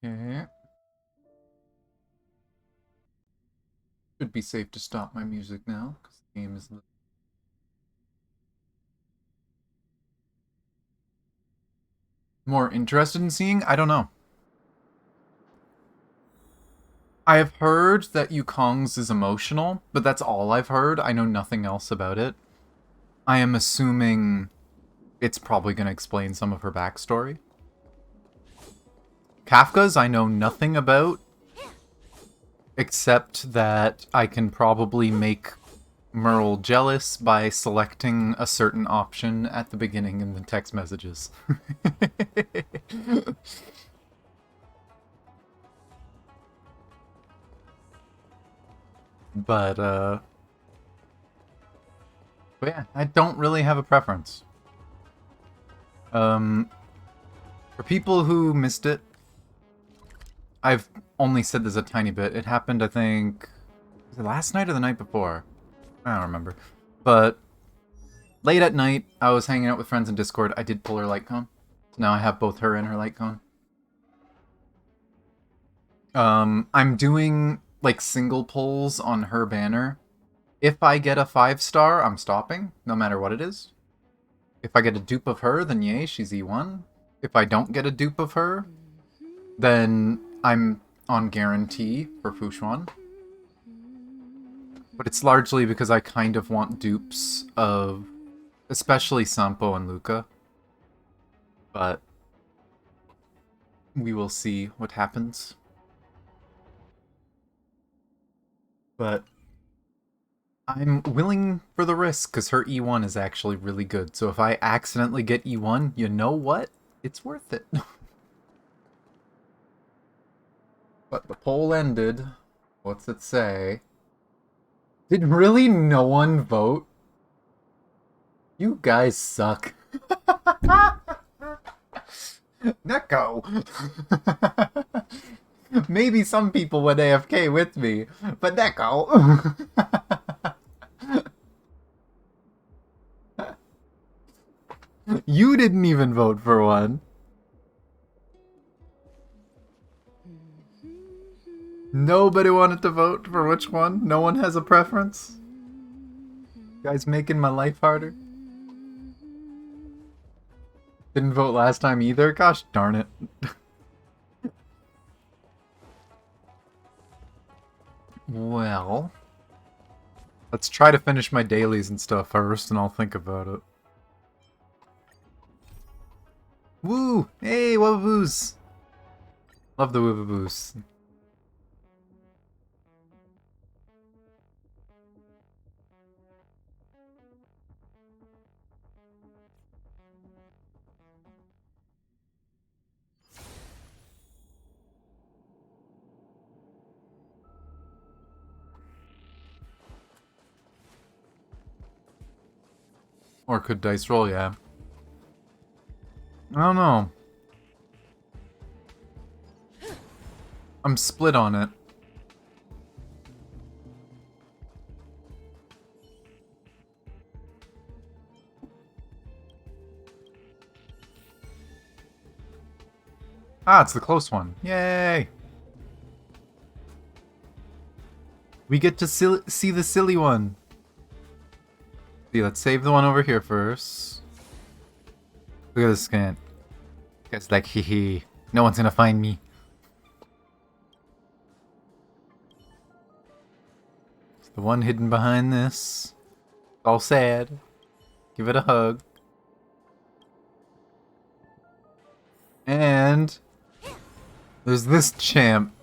Okay. Should be safe to stop my music now, because the game is... More interested in seeing? I don't know. I have heard that Yukong's is emotional, but that's all I've heard. I know nothing else about it. I am assuming it's probably going to explain some of her backstory. Kafka's I know nothing about, except that I can probably make Merle jealous by selecting a certain option at the beginning in the text messages. But yeah, I don't really have a preference. For people who missed it, I've only said this a tiny bit. It happened, I think, was it last night or the night before? I don't remember. But late at night, I was hanging out with friends in Discord. I did pull her light cone. So now I have both her and her light cone. I'm doing, like, single pulls on her banner. If I get a 5-star, I'm stopping, no matter what it is. If I get a dupe of her, then yay, she's E1. If I don't get a dupe of her, then I'm on guarantee for Fushuan. But it's largely because I kind of want dupes of especially Sampo and Luca. But we will see what happens. But I'm willing for the risk, because her E1 is actually really good. So if I accidentally get E1, you know what? It's worth it. But the poll ended. What's it say? Did really no one vote? You guys suck. Neko! Maybe some people went AFK with me, but Neko! You didn't even vote for one. Nobody wanted to vote for which one? No one has a preference? Guys making my life harder? Didn't vote last time either? Gosh darn it. Well... let's try to finish my dailies and stuff first, and I'll think about it. Woo! Hey, woobaboos! Love the woobaboos. Or could dice roll, yeah. I don't know. I'm split on it. Ah, it's the close one. Yay! We get to see the silly one. See, let's save the one over here first. Look at this scan. It's like, hee hee. No one's gonna find me. It's the one hidden behind this. All sad. Give it a hug. And there's this champ.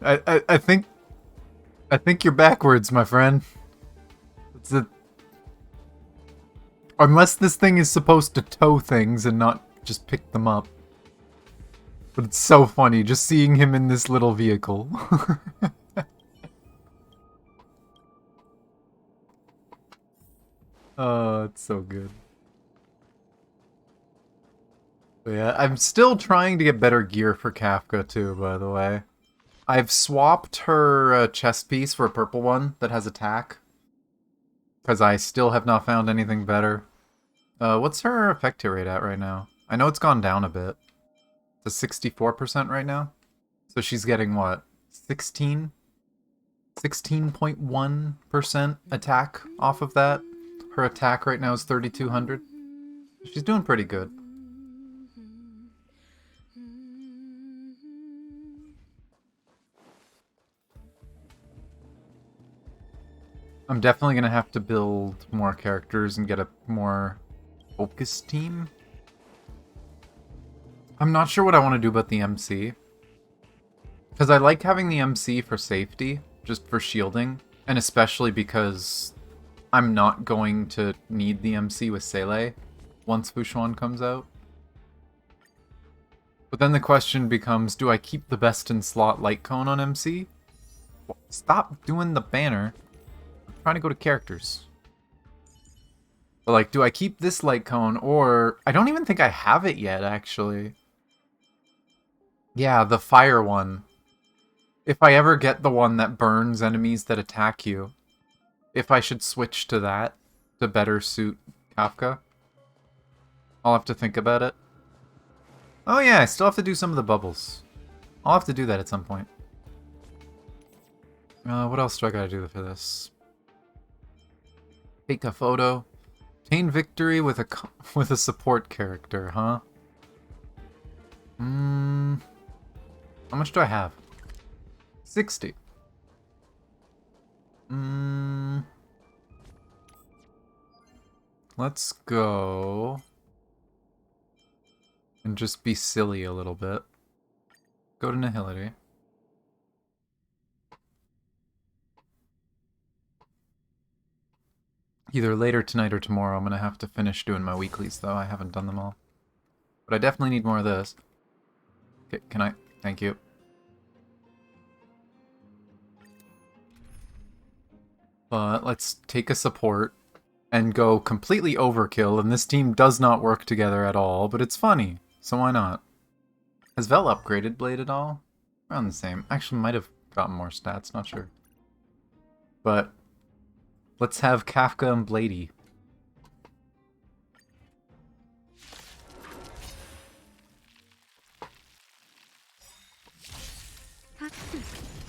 I think you're backwards, my friend. It's a... unless this thing is supposed to tow things and not just pick them up. But it's so funny just seeing him in this little vehicle. Oh, it's so good. But yeah, I'm still trying to get better gear for Kafka too, by the way. I've swapped her chest piece for a purple one that has attack. Because I still have not found anything better. What's her effect rate at right now? I know it's gone down a bit. It's a 64% right now. So she's getting what? 16? 16.1% attack off of that. Her attack right now is 3,200. She's doing pretty good. I'm definitely gonna have to build more characters and get a more focused team. I'm not sure what I want to do about the MC. Because I like having the MC for safety, just for shielding. And especially because I'm not going to need the MC with Seele once Fushuan comes out. But then the question becomes, do I keep the best in slot light cone on MC? Well, stop doing the banner. I'm trying to go to characters. But like, do I keep this light cone or... I don't even think I have it yet, actually. Yeah, the fire one. If I ever get the one that burns enemies that attack you, if I should switch to that to better suit Kafka, I'll have to think about it. Oh yeah, I still have to do some of the bubbles. I'll have to do that at some point. What else do I gotta do for this? Take a photo. Obtain victory with a support character, huh? How much do I have? 60. Let's go and just be silly a little bit. Go to Nihility. Either later tonight or tomorrow. I'm gonna have to finish doing my weeklies, though. I haven't done them all. But I definitely need more of this. Okay, can I? Thank you. But let's take a support and go completely overkill, and this team does not work together at all, but it's funny, so why not? Has Vel upgraded Blade at all? Around the same. Actually, might have gotten more stats, not sure. But let's have Kafka and Bladey.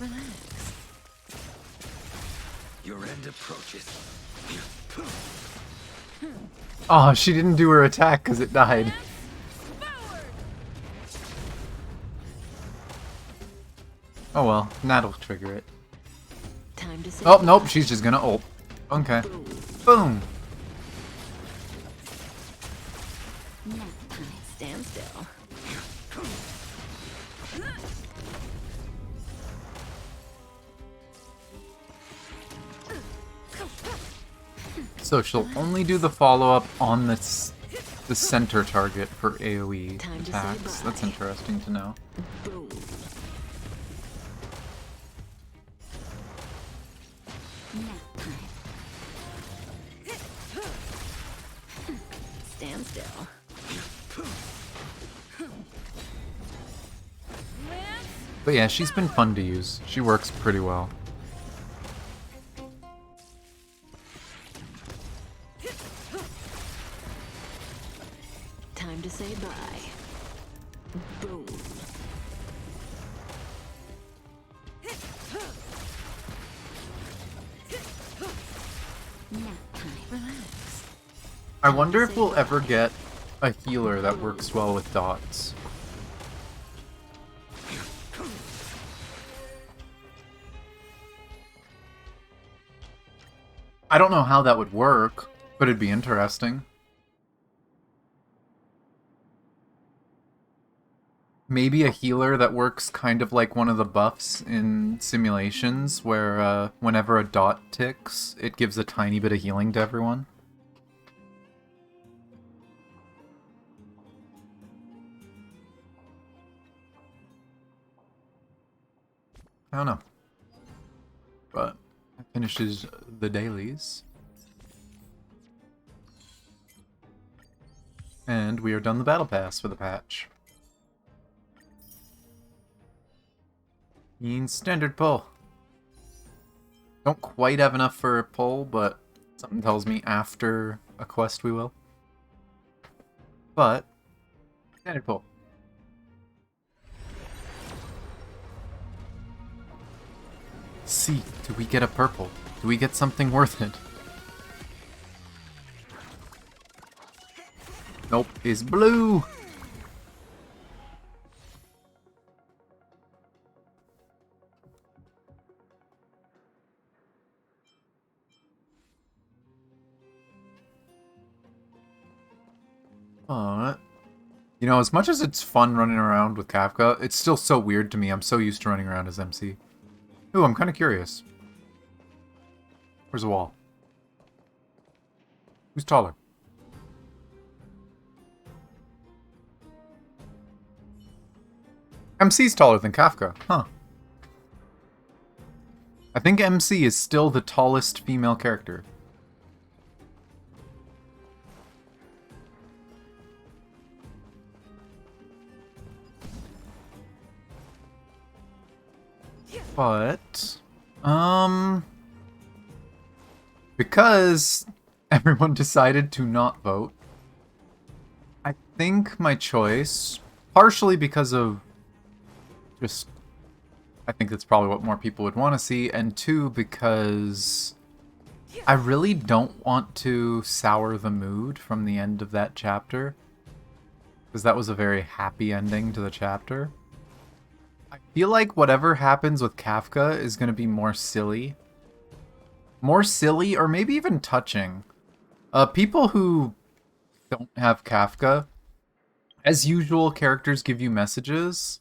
Relax. Your end approaches. Oh, she didn't do her attack because it died. Oh well, that'll trigger it. Time to say Oh, nope, she's just gonna ult. Okay. Boom! nap time. Stand still. So she'll only do the follow-up on the center target for AoE Time to say attacks. That's bye. interesting to know. Boom. Nap time. Stand still. But yeah, she's been fun to use. She works pretty well. Time to say bye. Boom. Nap time. Relax. I wonder if we'll ever get a healer that works well with dots. I don't know how that would work, but it'd be interesting. Maybe a healer that works kind of like one of the buffs in simulations, where whenever a dot ticks, it gives a tiny bit of healing to everyone. I don't know. But that finishes the dailies. And we are done the battle pass for the patch. Means standard pull. Don't quite have enough for a pull, but something tells me after a quest we will. But standard pull. See, do we get a purple? Do we get something worth it? Nope, is blue! But, you know, as much as it's fun running around with Kafka, it's still so weird to me. I'm so used to running around as MC. Ooh, I'm kind of curious. Where's the wall? Who's taller? MC's taller than Kafka, huh? I think MC is still the tallest female character. But, because everyone decided to not vote, I think my choice, partially because of just, I think that's probably what more people would want to see, and two, because I really don't want to sour the mood from the end of that chapter, because that was a very happy ending to the chapter. I feel like whatever happens with Kafka is going to be more silly. More silly, or maybe even touching. People who don't have Kafka, as usual, characters give you messages.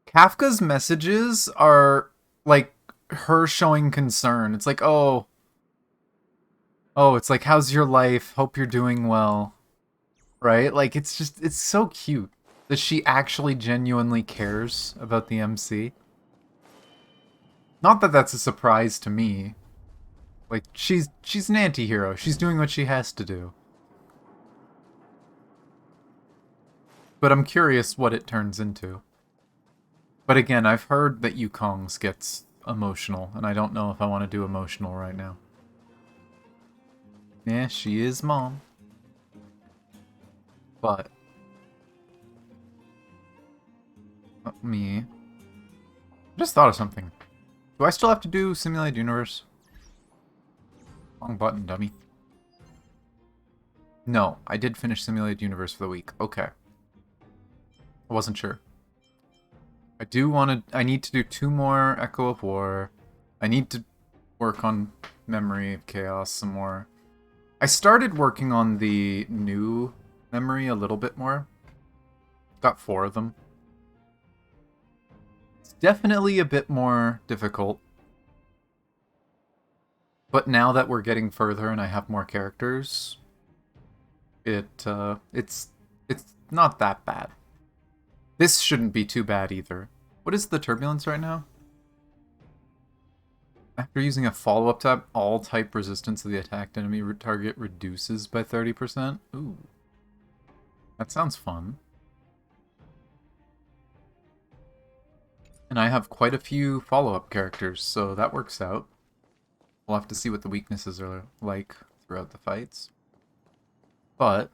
Kafka's messages are like her showing concern. It's like, oh, Oh, it's like, how's your life? Hope you're doing well. Right? Like, it's just, it's so cute that she actually genuinely cares about the MC. Not that that's a surprise to me. Like, she's an anti-hero. She's doing what she has to do. But I'm curious what it turns into. But again, I've heard that Yukong's gets emotional, and I don't know if I want to do emotional right now. Yeah, she is mom. But... me... I just thought of something. Do I still have to do Simulated Universe? Wrong button, dummy. No, I did finish Simulated Universe for the week. Okay. I wasn't sure. I do want to... I need to do 2 more Echo of War. I need to work on Memory of Chaos some more. I started working on the new Memory a little bit more. Got 4 of them. It's definitely a bit more difficult. But now that we're getting further and I have more characters, it's not that bad. This shouldn't be too bad either. What is the turbulence right now? After using a follow-up tab, all type resistance of the attacked enemy target reduces by 30%? Ooh. That sounds fun. And I have quite a few follow-up characters, so that works out. We'll have to see what the weaknesses are like throughout the fights. But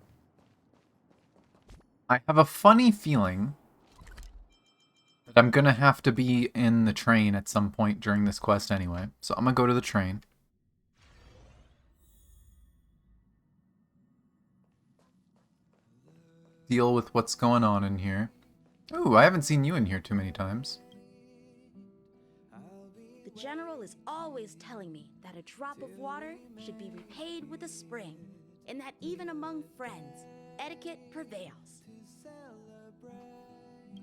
I have a funny feeling that I'm gonna have to be in the train at some point during this quest anyway. So I'm gonna go to the train. Deal with what's going on in here. Ooh, I haven't seen you in here too many times. The general is always telling me that a drop of water should be repaid with a spring, and that even among friends, etiquette prevails.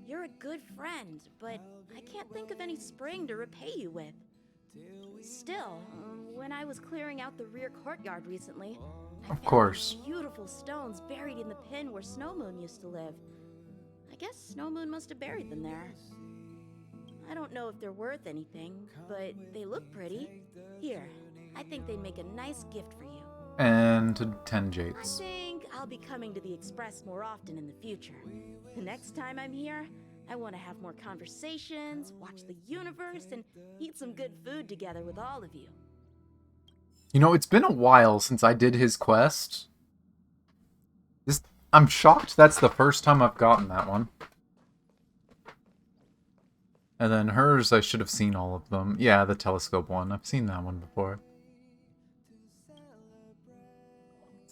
You're a good friend, but I can't think of any spring to repay you with. Still, when I was clearing out the rear courtyard recently, I Of found course. these beautiful stones buried in the pin where Snowmoon used to live. I guess Snowmoon must have buried them there. I don't know if they're worth anything, but they look pretty. Here, I think they'd make a nice gift for you. And 10 I Jates. think I'll be coming to the Express more often in the future. The next time I'm here, I want to have more conversations, watch the universe, and eat some good food together with all of you. You know, it's been a while since I did his quest. I'm shocked that's the first time I've gotten that one. And then hers, I should have seen all of them. Yeah, the telescope one. I've seen that one before.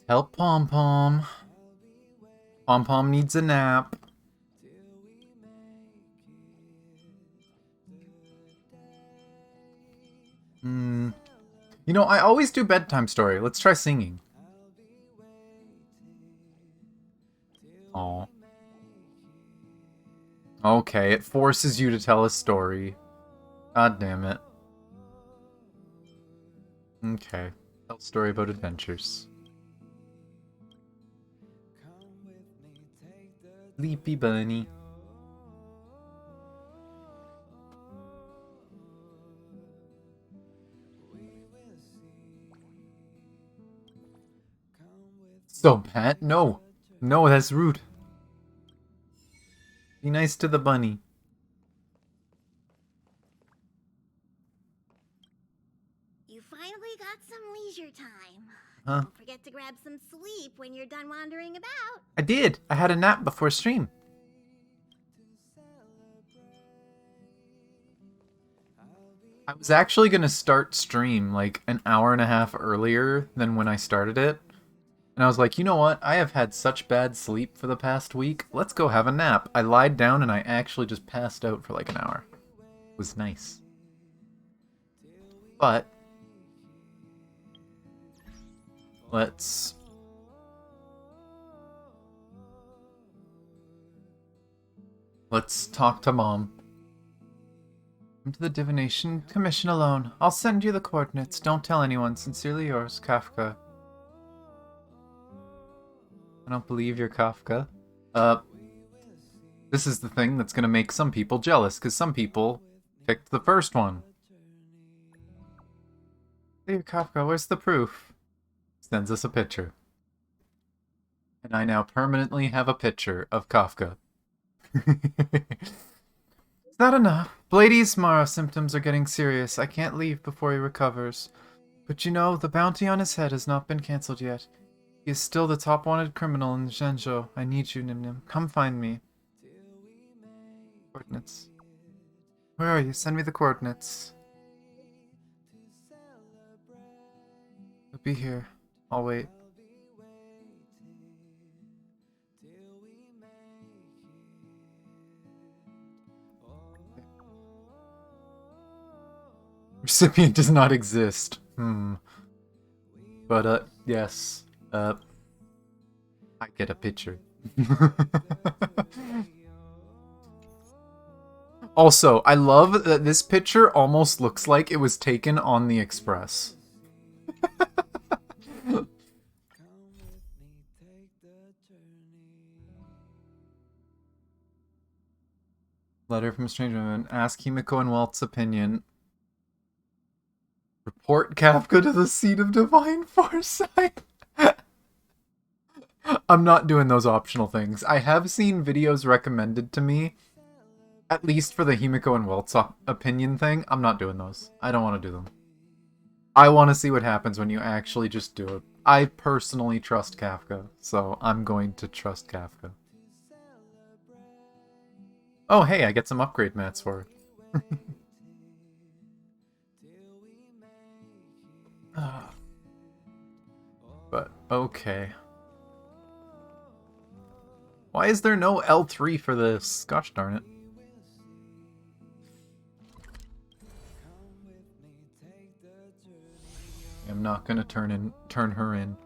Help Pom Pom. Pom Pom needs a nap. You know, I always do bedtime story. Let's try singing. Aw. Okay, it forces you to tell a story. God damn it. Okay. Tell a story about adventures. Sleepy bunny. So bad? No. No, that's rude. Be nice to the bunny. You finally got some leisure time. Huh? Don't forget to grab some sleep when you're done wandering about. I did. I had a nap before stream. I was actually gonna start stream like an hour and a half earlier than when I started it. And I was like, you know what? I have had such bad sleep for the past week. Let's go have a nap. I lied down and I actually just passed out for like an hour. It was nice. But let's talk to Mom. Come to the Divination Commission alone. I'll send you the coordinates. Don't tell anyone. Sincerely yours, Kafka. I don't believe you're Kafka. This is the thing that's gonna make some people jealous, because some people picked the first one. Hey, Kafka, where's the proof? Sends us a picture. And I now permanently have a picture of Kafka. It's not enough. Blady's Mara symptoms are getting serious. I can't leave before he recovers. But you know, the bounty on his head has not been cancelled yet. He is still the top wanted criminal in Zhenzhou. I need you, Nim Nim. Come find me. Coordinates. Where are you? Send me the coordinates. I'll be here. I'll wait. Recipient does not exist. But, yes. I get a picture. Also, I love that this picture almost looks like it was taken on the Express. Letter from a stranger woman. Ask Himiko and Walt's opinion. Report Kafka to the seat of divine foresight. I'm not doing those optional things. I have seen videos recommended to me, at least for the Himiko and Walt's opinion thing. I'm not doing those. I don't want to do them. I want to see what happens when you actually just do it. I personally trust Kafka, so I'm going to trust Kafka. Oh, hey, I get some upgrade mats for it. But, okay. Why is there no L3 for this? Gosh darn it. I'm not gonna turn her in.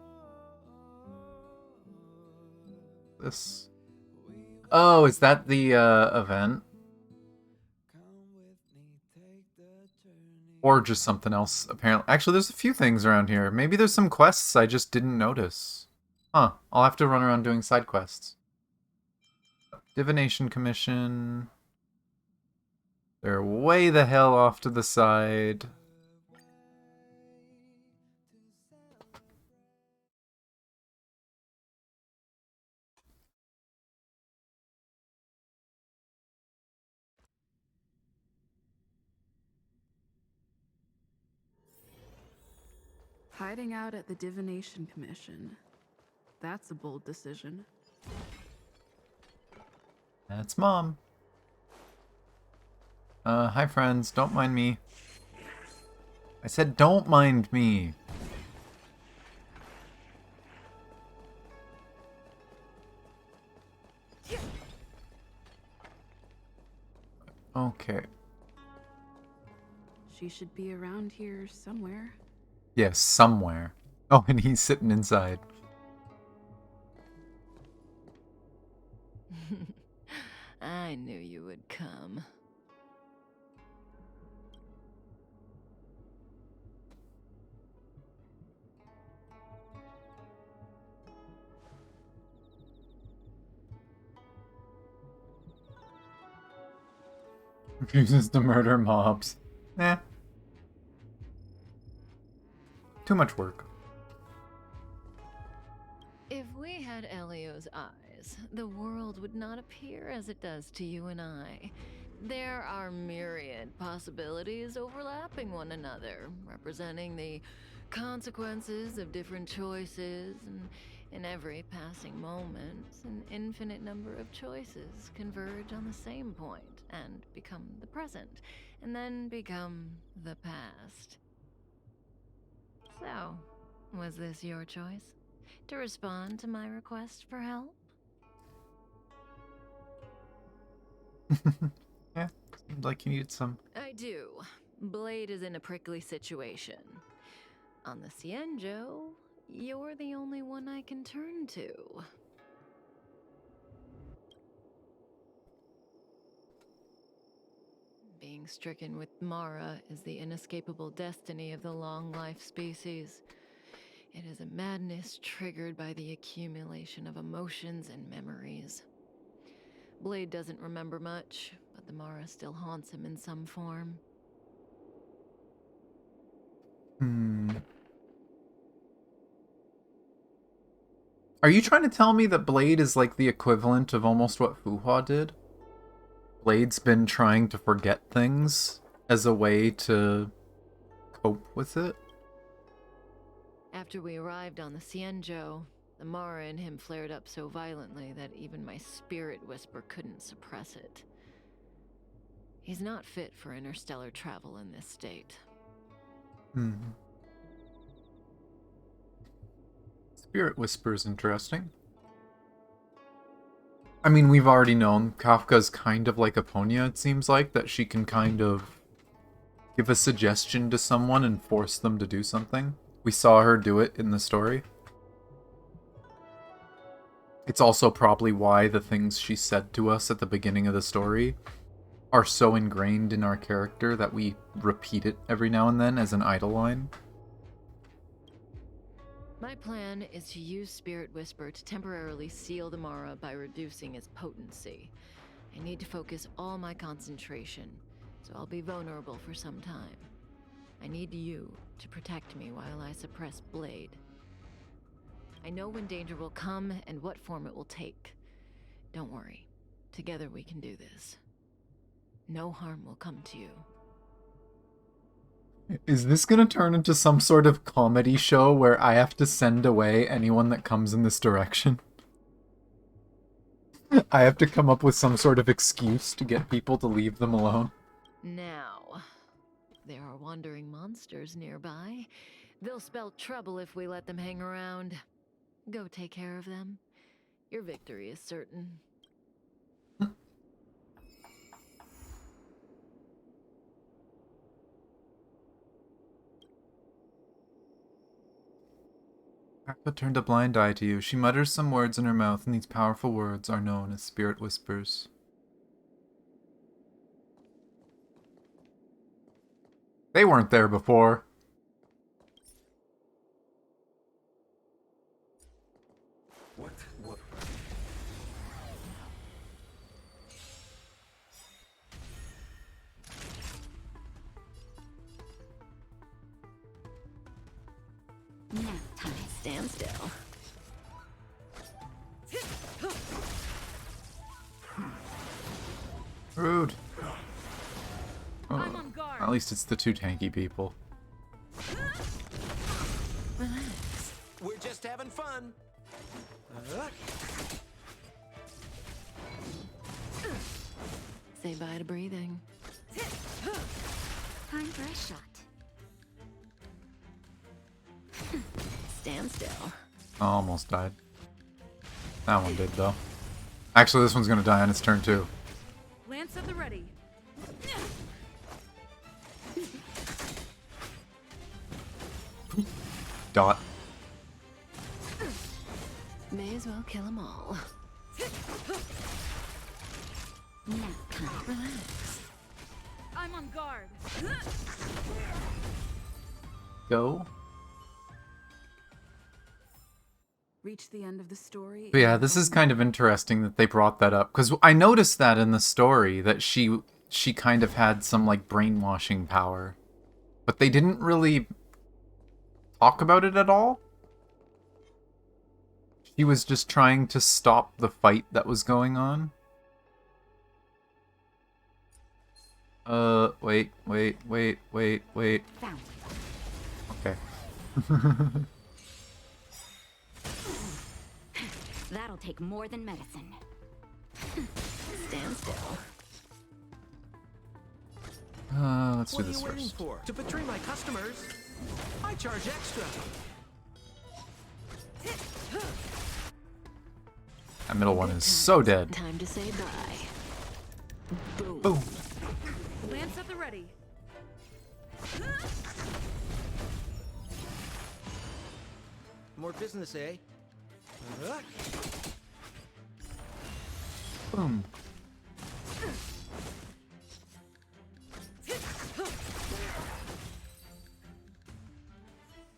This. Oh, is that the event? Or just something else, apparently. Actually, there's a few things around here. Maybe there's some quests I just didn't notice. Huh. I'll have to run around doing side quests. Divination Commission. They're way the hell off to the side. Hiding out at the Divination Commission. That's a bold decision. That's Mom. Hi friends, don't mind me. I said don't mind me. Okay. She should be around here somewhere. Yes, somewhere. Oh, and he's sitting inside. I knew you would come. Refuses to murder mobs. Eh. Too much work. If we had Elio's eyes, the world would not appear as it does to you and I. There are myriad possibilities overlapping one another, representing the consequences of different choices, and in every passing moment, an infinite number of choices converge on the same point and become the present, and then become the past. So, was this your choice? To respond to my request for help? Yeah, seemed like you needed some. I do. Blade is in a prickly situation. On the Cienjo, you're the only one I can turn to. Being stricken with Mara is the inescapable destiny of the long-life species. It is a madness triggered by the accumulation of emotions and memories. Blade doesn't remember much, but the Mara still haunts him in some form. Are you trying to tell me that Blade is like the equivalent of almost what Fuhua did? Blade's been trying to forget things as a way to cope with it? After we arrived on the Xianzhou, the Mara in him flared up so violently that even my spirit whisper couldn't suppress it. He's not fit for interstellar travel in this state. Spirit Whisper's interesting. I mean, we've already known Kafka's kind of like Aponia, it seems like, that she can kind of give a suggestion to someone and force them to do something. We saw her do it in the story. It's also probably why the things she said to us at the beginning of the story are so ingrained in our character that we repeat it every now and then as an idle line. My plan is to use Spirit Whisper to temporarily seal the Mara by reducing its potency. I need to focus all my concentration, so I'll be vulnerable for some time. I need you to protect me while I suppress Blade. I know when danger will come and what form it will take. Don't worry. Together we can do this. No harm will come to you. Is this gonna turn into some sort of comedy show where I have to send away anyone that comes in this direction? I have to come up with some sort of excuse to get people to leave them alone. Now, there are wandering monsters nearby. They'll spell trouble if we let them hang around. Go take care of them. Your victory is certain. Kafka turned a blind eye to you. She mutters some words in her mouth, and these powerful words are known as Spirit Whispers. They weren't there before. What? Nap time. Stand still. Rude. I'm on guard. At least it's the two tanky people. Relax. We're just having fun. Say bye to breathing. Time for a shot. Stand still. I almost died. That one did, though. Actually, this one's gonna die on its turn, too. Lance at the ready. Dot. May as well kill them all. Nap time. Relax. I'm on guard. Go. Reach the end of the story. But yeah, this is kind of interesting that they brought that up, because I noticed that in the story that she kind of had some like brainwashing power, but they didn't really talk about it at all. She was just trying to stop the fight that was going on. Wait. Found. Okay. That'll take more than medicine. Stand still. Let's What do are this you waiting first. for? To betray my customers? I charge extra. That middle one is so dead. Time to say bye. Boom. Boom. Lance at the ready. More business, eh? Boom.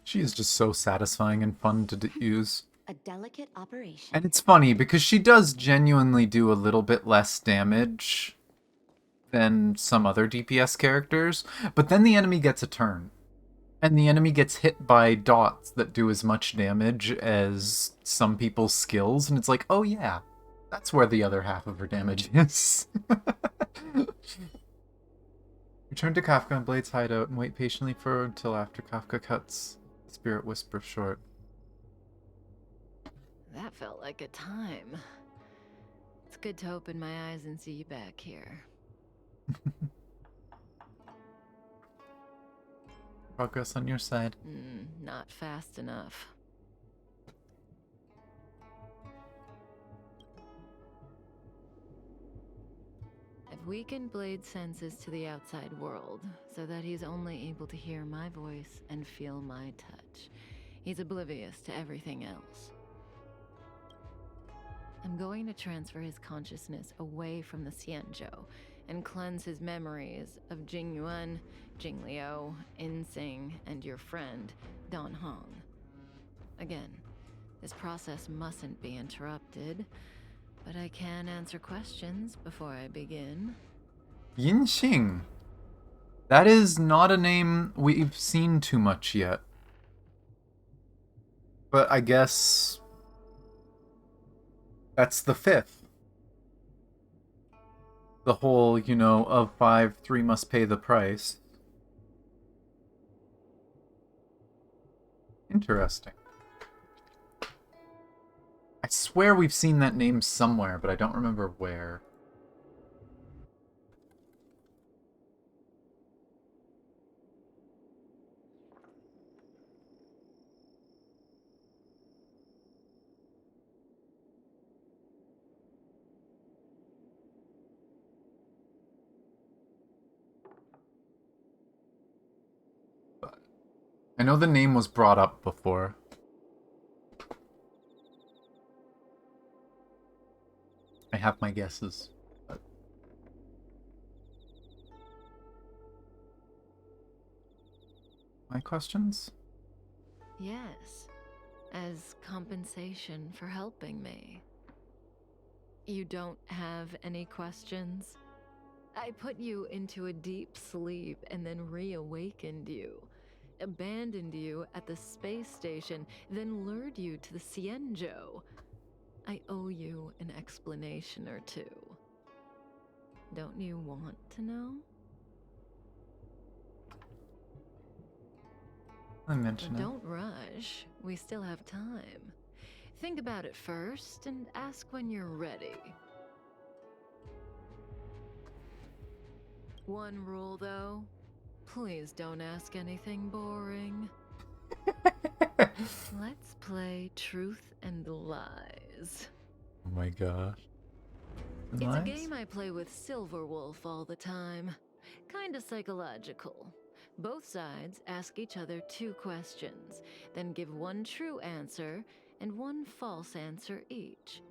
She is just so satisfying and fun to use. A delicate operation. And it's funny because she does genuinely do a little bit less damage than some other DPS characters, but then the enemy gets a turn. And the enemy gets hit by dots that do as much damage as some people's skills, and it's like, oh yeah, that's where the other half of her damage is. Return to Kafka and Blade's hideout and wait patiently until after Kafka cuts the Spirit Whisper short. That felt like a time. It's good to open my eyes and see you back here. Progress on your side. Not fast enough. I've weakened Blade's senses to the outside world, so that he's only able to hear my voice and feel my touch. He's oblivious to everything else. I'm going to transfer his consciousness away from the Xianzhou and cleanse his memories of Jingyuan, Jingliu, Insing, and your friend, Dan Hong. Again, this process mustn't be interrupted, but I can answer questions before I begin. Yinxing. That is not a name we've seen too much yet. But I guess that's the 5th. The whole, you know, of 5, 3 must pay the price. Interesting. I swear we've seen that name somewhere, but I don't remember where. I know the name was brought up before. I have my guesses. But... My questions? Yes, as compensation for helping me. You don't have any questions? I put you into a deep sleep and then reawakened you. Abandoned you at the space station, then lured you to the Xianzhou. I owe you an explanation or two. Don't you want to know? I mentioned it. Don't rush. We still have time. Think about it first and ask when you're ready. One rule, though. Please don't ask anything boring. Let's play Truth and Lies. Oh my gosh. It's Lies? a game I play with Silverwolf all the time. Kinda psychological. Both sides ask each other 2 questions, then give one true answer and one false answer each.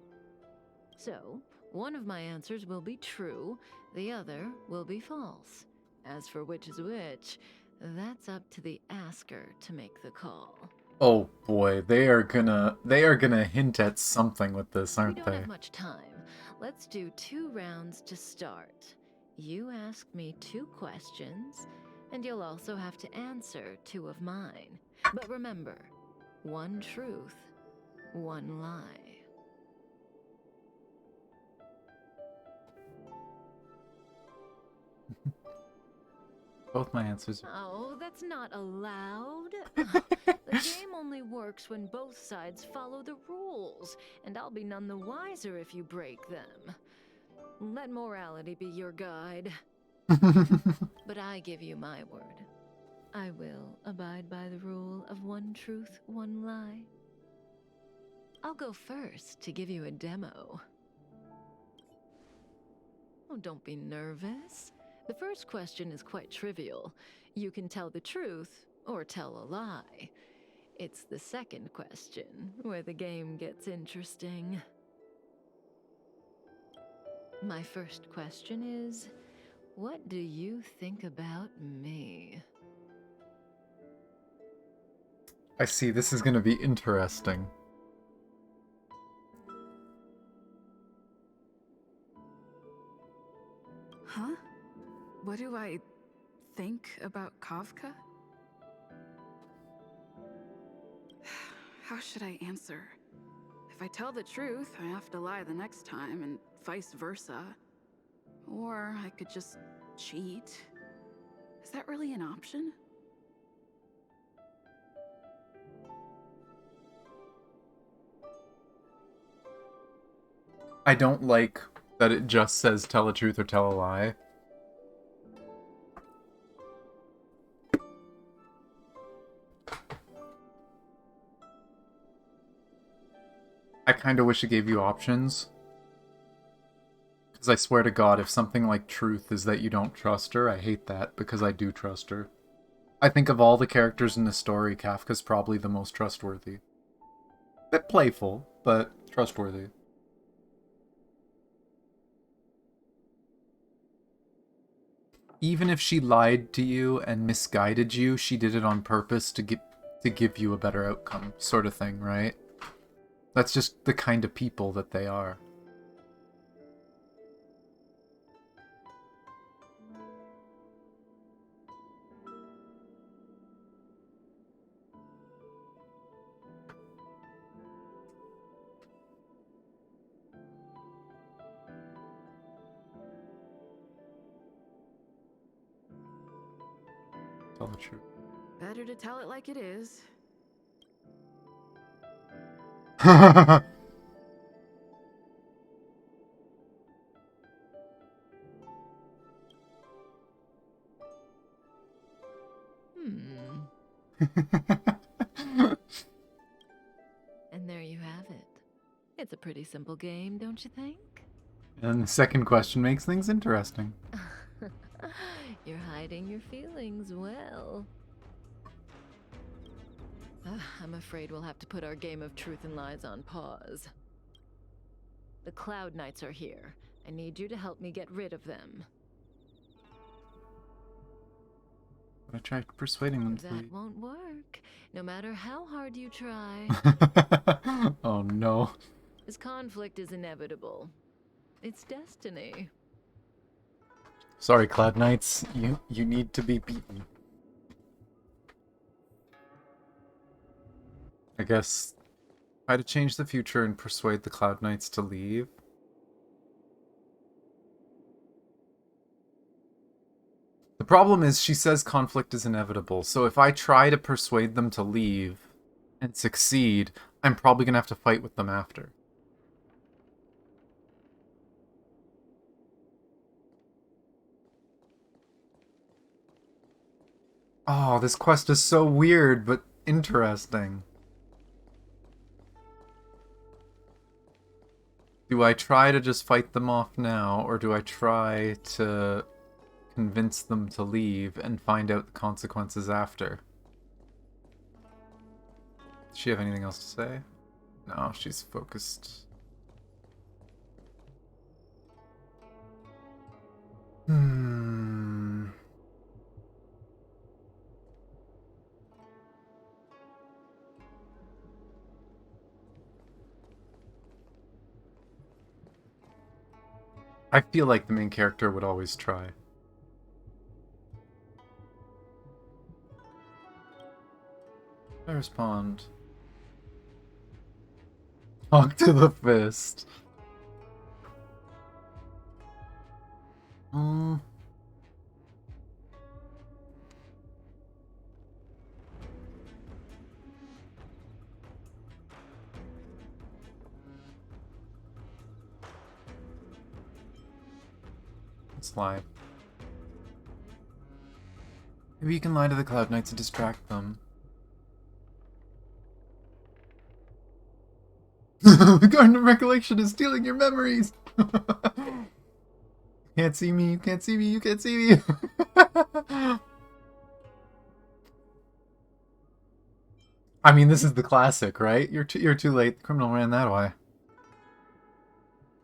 So, one of my answers will be true, the other will be false. As for which is which, that's up to the asker to make the call. Oh boy, they are gonna hint at something with this, aren't We don't they? have much time. Let's do 2 rounds to start. You ask me 2 questions, and you'll also have to answer 2 of mine. But remember, 1 truth, 1 lie. Both my answers. Oh, that's not allowed. The game only works when both sides follow the rules, and I'll be none the wiser if you break them. Let morality be your guide. But I give you my word. I will abide by the rule of 1 truth, 1 lie. I'll go first to give you a demo. Oh, don't be nervous. The first question is quite trivial. You can tell the truth or tell a lie. It's the second question where the game gets interesting. My first question is, what do you think about me? I see. This is going to be interesting. Huh? What do I think about Kafka? How should I answer? If I tell the truth, I have to lie the next time, and vice versa. Or I could just cheat. Is that really an option? I don't like that it just says tell a truth or tell a lie. I kind of wish it gave you options. Because I swear to God, if something like truth is that you don't trust her, I hate that, because I do trust her. I think of all the characters in the story, Kafka's probably the most trustworthy. Bit playful, but trustworthy. Even if she lied to you and misguided you, she did it on purpose to give you a better outcome, sort of thing, right? That's just the kind of people that they are. Tell the truth. Better to tell it like it is. And there you have it. It's a pretty simple game, don't you think? And the second question makes things interesting. You're hiding your feelings well. I'm afraid we'll have to put our game of truth and lies on pause. The Cloud Knights are here. I need you to help me get rid of them. I tried persuading them to That leave. won't work, no matter how hard you try. Oh no. This conflict is inevitable. It's destiny. Sorry, Cloud Knights. You need to be beaten. I guess try to change the future and persuade the Cloud Knights to leave. The problem is she says conflict is inevitable, so if I try to persuade them to leave and succeed, I'm probably going to have to fight with them after. Oh, this quest is so weird, but interesting. Do I try to just fight them off now, or do I try to convince them to leave and find out the consequences after? Does she have anything else to say? No, she's focused. I feel like the main character would always try. I respond. Talk to the fist. Let's lie. Maybe you can lie to the Cloud Knights and distract them. The Garden of Recollection is stealing your memories! Can't see me, you can't see me, you can't see me! I mean, this is the classic, right? You're too late. The criminal ran that way.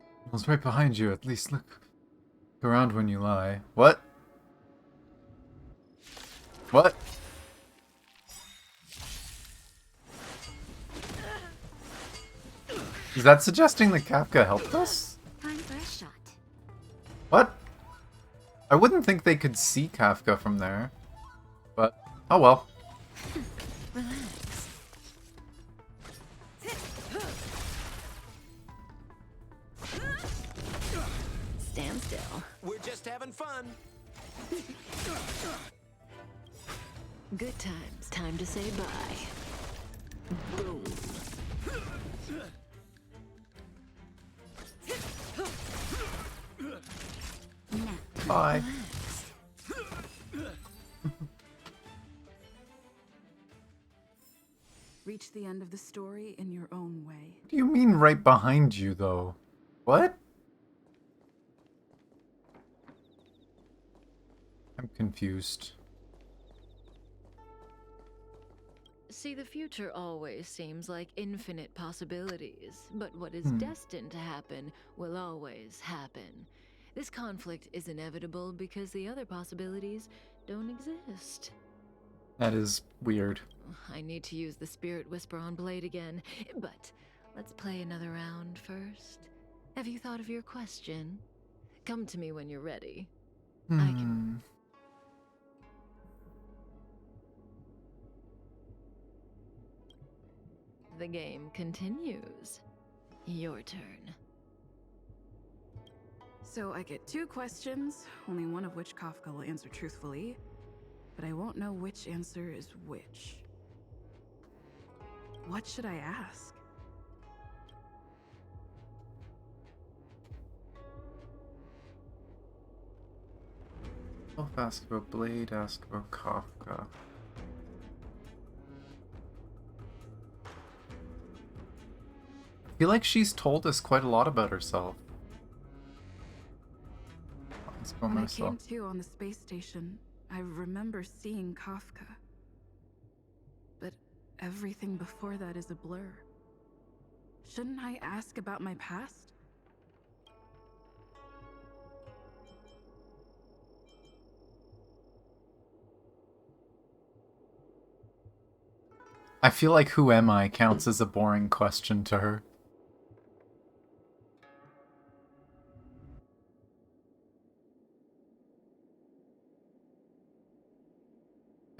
I was right behind you. At least look around when you lie. What? What? Is that suggesting that Kafka helped us? Time for a shot. What? I wouldn't think they could see Kafka from there. But, oh well. Relax. Stand still. We're just having fun. Good times. Time to say bye. Boom. Bye. Reach the end of the story in your own way. What do you mean right behind you, though? What? I'm confused. See, the future always seems like infinite possibilities, but what is destined to happen will always happen. This conflict is inevitable because the other possibilities don't exist. That is weird. I need to use the Spirit Whisper on Blade again, but let's play another round first. Have you thought of your question? Come to me when you're ready. I can... The game continues. Your turn. So I get 2 questions, only one of which Kafka will answer truthfully, but I won't know which answer is which. What should I ask? Both ask about Blade, ask about Kafka. I feel like she's told us quite a lot about herself. Let's go When I myself. came to on the space station, I remember seeing Kafka. But everything before that is a blur. Shouldn't I ask about my past? I feel like who am I counts as a boring question to her.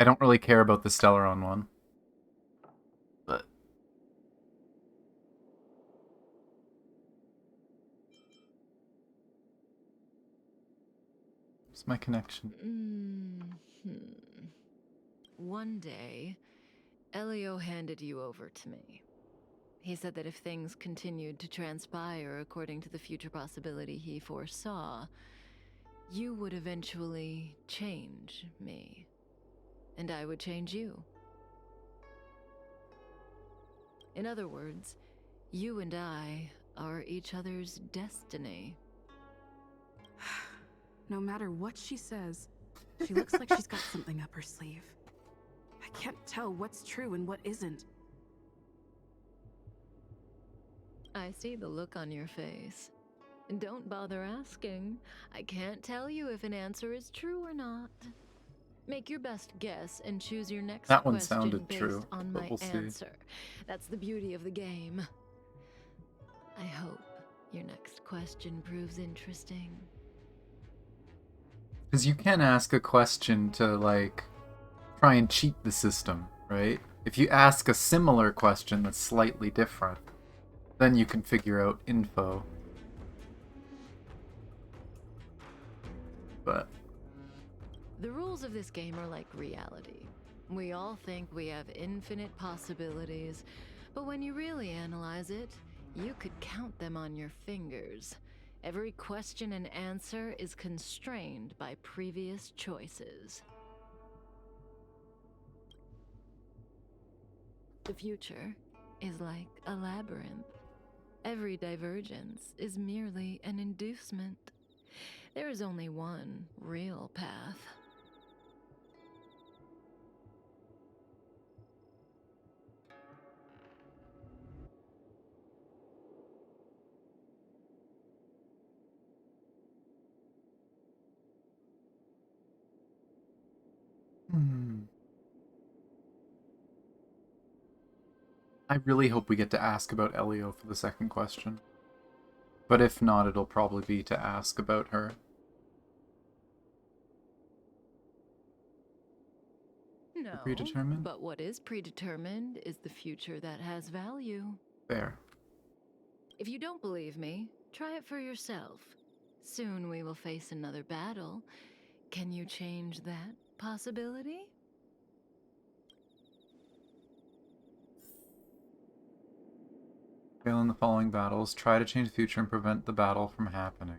I don't really care about the Stellaron one. But it's my connection. One day, Elio handed you over to me. He said that if things continued to transpire according to the future possibility he foresaw, you would eventually change me. And I would change you. In other words, you and I are each other's destiny. No matter what she says, she looks like she's got something up her sleeve. I can't tell what's true and what isn't. I see the look on your face. Don't bother asking. I can't tell you if an answer is true or not. Make your best guess and choose your next That one question sounded based true, on but my we'll see. answer. That's the beauty of the game. I hope your next question proves interesting. Because you can ask a question to, like, try and cheat the system, right? If you ask a similar question that's slightly different, then you can figure out info. But The rules of this game are like reality. We all think we have infinite possibilities, but when you really analyze it, you could count them on your fingers. Every question and answer is constrained by previous choices. The future is like a labyrinth. Every divergence is merely an inducement. There is only one real path. I really hope we get to ask about Elio for the second question. But if not, it'll probably be to ask about her. No, Predetermined? but what is predetermined is the future that has value. There. If you don't believe me, try it for yourself. Soon we will face another battle. Can you change that possibility? Fail in the following battles. Try to change the future and prevent the battle from happening.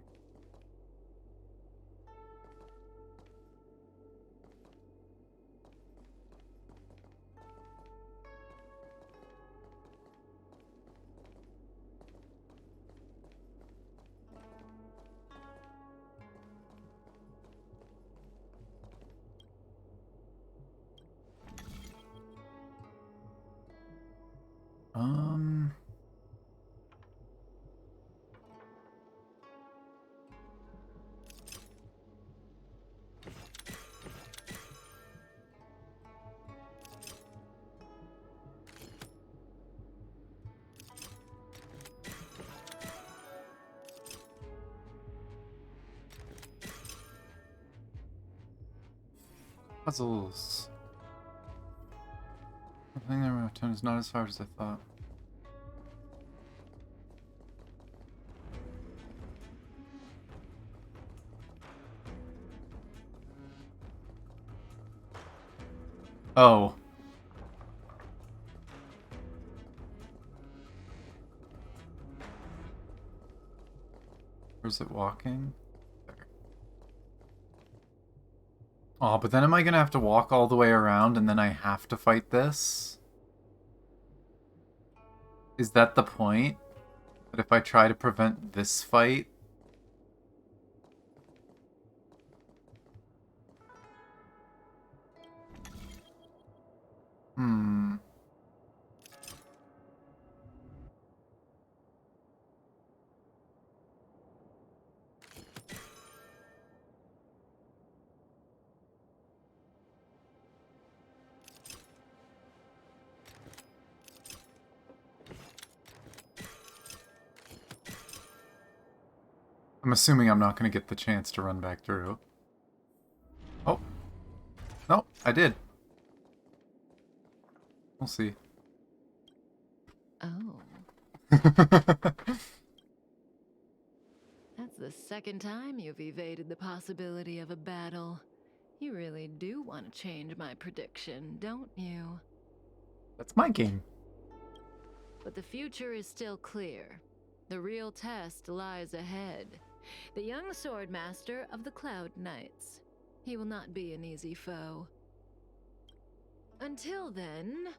Um... Puzzles. I think the return is not as hard as I thought. Oh. Where's it walking? There. Oh, but then am I gonna have to walk all the way around and then I have to fight this? Is that the point? That if I try to prevent this fight... Hmm... I'm assuming I'm not going to get the chance to run back through. Oh. No, I did. We'll see. Oh, that's the second time you've evaded the possibility of a battle. You really do want to change my prediction, don't you? That's my game. But the future is still clear. The real test lies ahead. The young sword master of the Cloud Knights. He will not be an easy foe. Until then,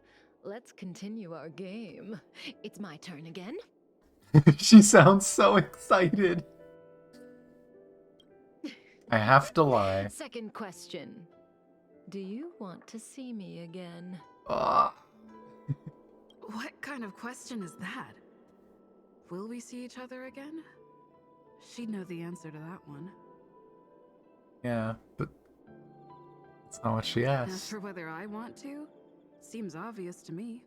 let's continue our game. It's my turn again. She sounds so excited. I have to lie. Second question. Do you want to see me again? Ah. What kind of question is that? Will we see each other again? She'd know the answer to that one. Yeah, but that's not what she As asked. for whether I want to, seems obvious to me.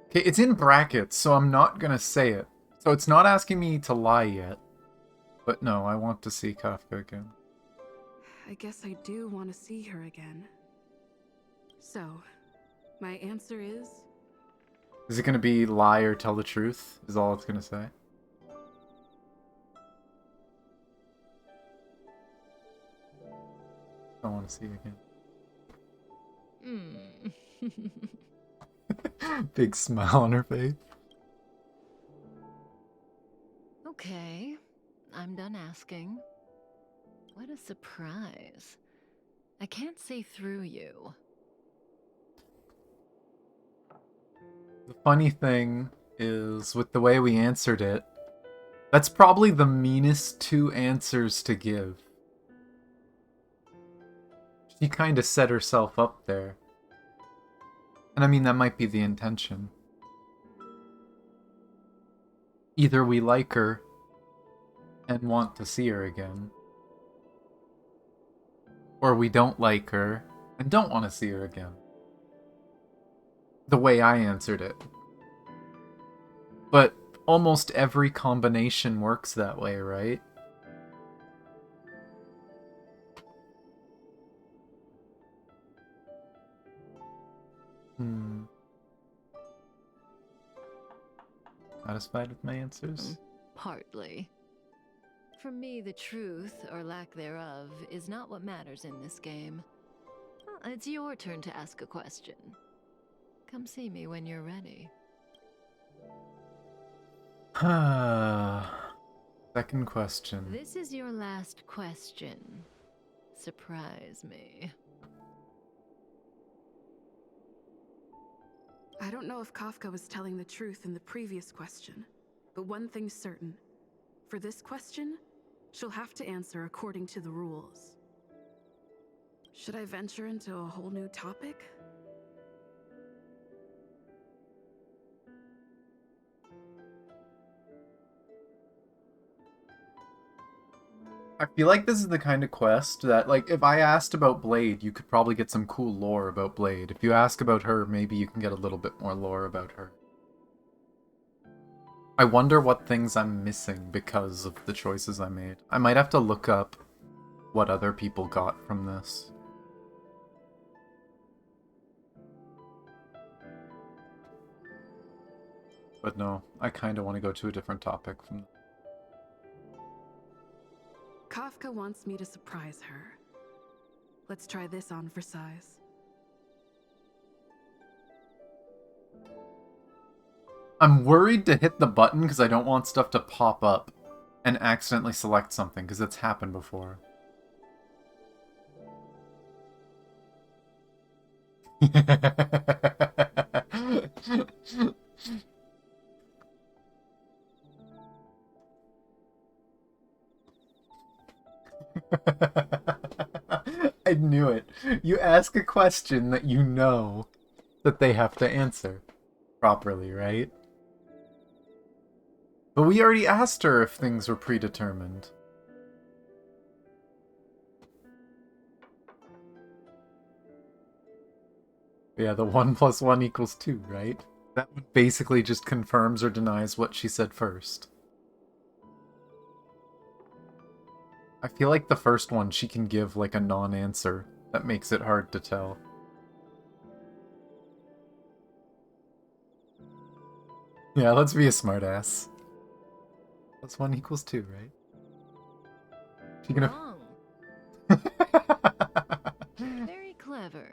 Okay, it's in brackets, so I'm not gonna say it. So it's not asking me to lie yet. But no, I want to see Kafka again. I guess I do want to see her again. So, my answer is... Is it gonna be lie or tell the truth? Is all it's gonna say. I want to see again. Big smile on her face. Okay, I'm done asking. What a surprise. I can't see through you. The funny thing is, with the way we answered it, that's probably the meanest two answers to give. She kind of set herself up there. And I mean, that might be the intention. Either we like her and want to see her again, or we don't like her and don't want to see her again. The way I answered it. But almost every combination works that way, right? Satisfied with my answers? Partly. For me, the truth, or lack thereof, is not what matters in this game. It's your turn to ask a question. Come see me when you're ready. Second question. This is your last question. Surprise me. I don't know if Kafka was telling the truth in the previous question, but one thing's certain. For this question, she'll have to answer according to the rules. Should I venture into a whole new topic? I feel like this is the kind of quest that, like, if I asked about Blade, you could probably get some cool lore about Blade. If you ask about her, maybe you can get a little bit more lore about her. I wonder what things I'm missing because of the choices I made. I might have to look up what other people got from this. But no, I kind of want to go to a different topic from. Kafka wants me to surprise her. Let's try this on for size. I'm worried to hit the button because I don't want stuff to pop up and accidentally select something, because it's happened before. I knew it. You ask a question that you know that they have to answer properly, right? But we already asked her if things were predetermined. Yeah, the 1 + 1 = 2, right? That basically just confirms or denies what she said first. I feel like the first one she can give like a non-answer that makes it hard to tell. Yeah, let's be a smartass. +1 = 2, right? She gonna... Wrong. Very clever.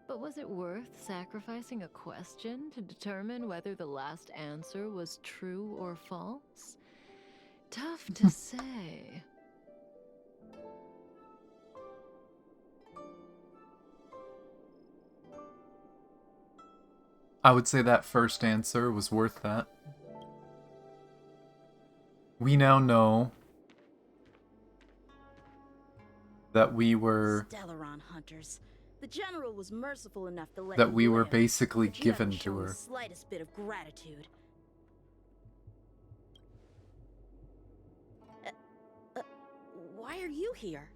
But was it worth sacrificing a question to determine whether the last answer was true or false? Tough to say. I would say that first answer was worth that. We now know that we were... Stellaron hunters. The general was merciful enough to let that you we were live, basically but you given haven't to shown her. the slightest bit of gratitude. Why are you here?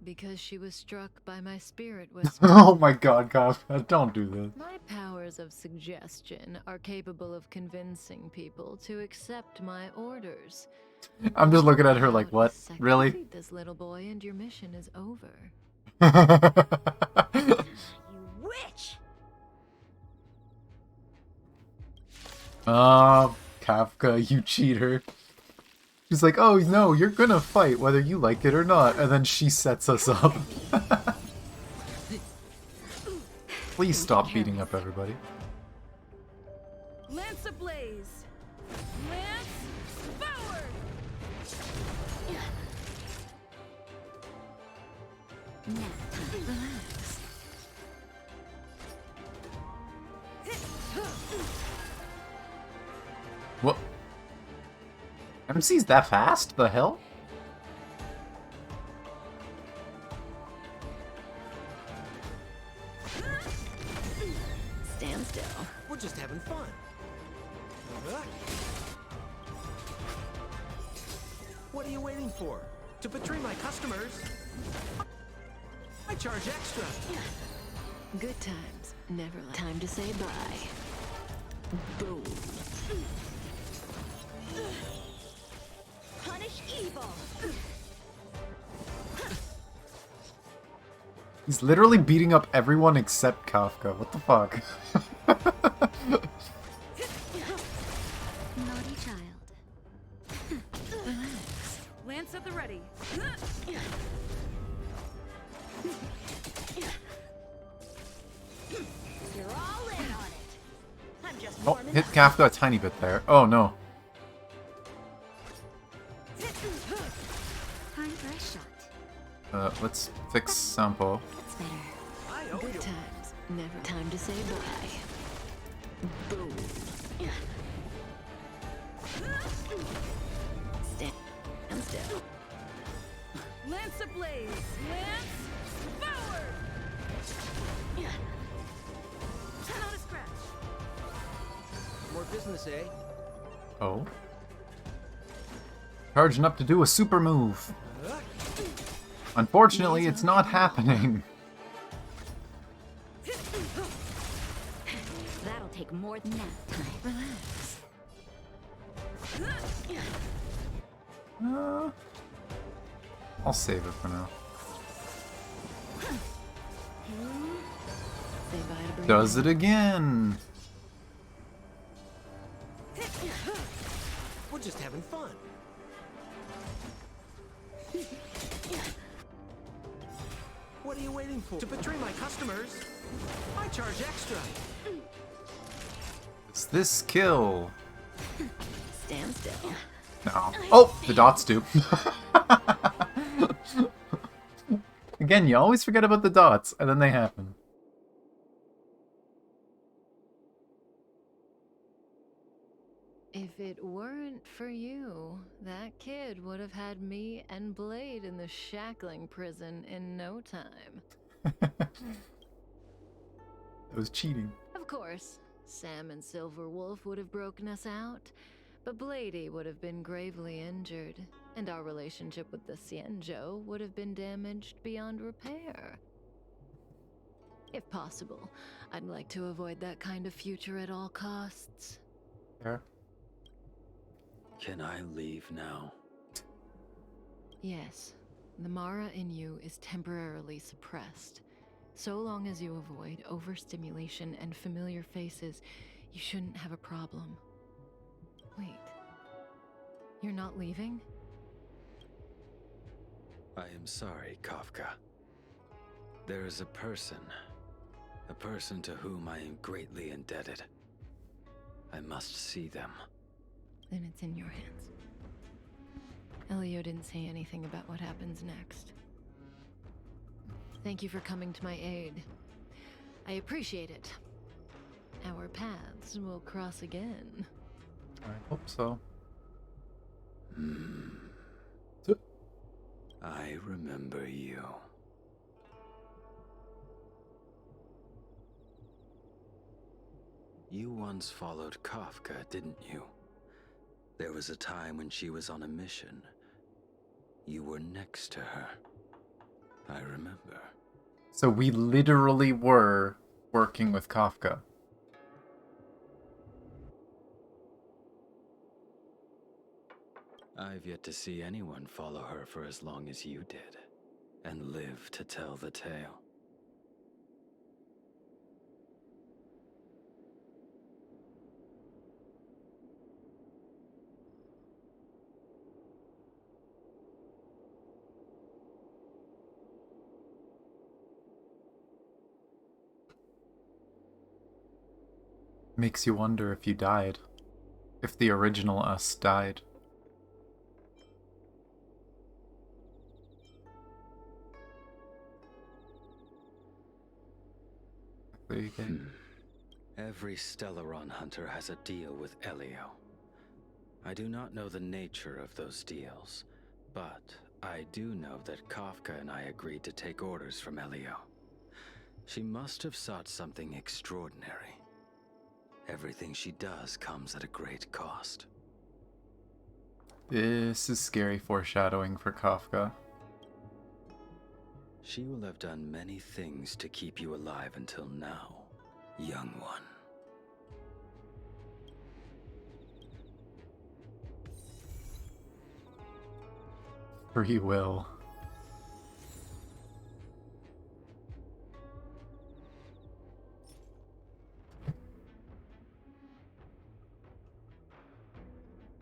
Because she was struck by my spirit whisper. Oh my god, Kafka, don't do this. My powers of suggestion are capable of convincing people to accept my orders. I'm just looking at her like, About what? a second Really? Feed this little boy and your mission is over. You witch! Oh, Kafka, you cheater. She's like, oh no, you're gonna fight whether you like it or not, and then she sets us up. Please stop beating up everybody. Lance ablaze! Lance forward! Relax. What? MC's that fast? The hell? Stand still. We're just having fun. What are you waiting for? To betray my customers, I charge extra. Good times, never last. Time to say bye. Boom. Punish evil. He's literally beating up everyone except Kafka. What the fuck? Naughty child. Relax. Lance at the ready. You're all in on it. I'm just Oh, warming hit up. Kafka a tiny bit there. Oh no. Time for a shot. Let's fix Sampo. That's better. I owe Good you. times, never. Time to say bye. Boom. Stand still. Lance ablaze. Lance forward. Not a scratch. More business, eh? Oh. Charging up to do a super move. Unfortunately, it's not happening. That'll take more than that time. Relax. I'll save it for now. Say bye to Brady. Does it again. We're just having fun. What are you waiting for? To betray my customers, I charge extra. Is this kill? Stand still. No. Oh, the dots do. Again, you always forget about the dots, and then they happen. If it weren't for you, that kid would have had me and Blade in the shackling prison in no time. That was cheating. Of course, Sam and Silverwolf would have broken us out, but Blady would have been gravely injured, and our relationship with the Cienjo would have been damaged beyond repair. If possible, I'd like to avoid that kind of future at all costs. There. Can I leave now? Yes, the Mara in you is temporarily suppressed. So long as you avoid overstimulation and familiar faces, you shouldn't have a problem. Wait. You're not leaving? I am sorry, Kafka. There is a person to whom I am greatly indebted. I must see them. Then it's in your hands. Elio didn't say anything about what happens next. Thank you for coming to my aid. I appreciate it. Our paths will cross again. I hope so. I remember you. You once followed Kafka, didn't you? There was a time when she was on a mission. You were next to her. I remember. So we literally were working with Kafka. I've yet to see anyone follow her for as long as you did, and live to tell the tale. Makes you wonder if you died. If the original us died. There you go. Every Stellaron hunter has a deal with Elio. I do not know the nature of those deals, but I do know that Kafka and I agreed to take orders from Elio. She must have sought something extraordinary. Everything she does comes at a great cost. This is scary foreshadowing for Kafka. She will have done many things to keep you alive until now, young one. Free will.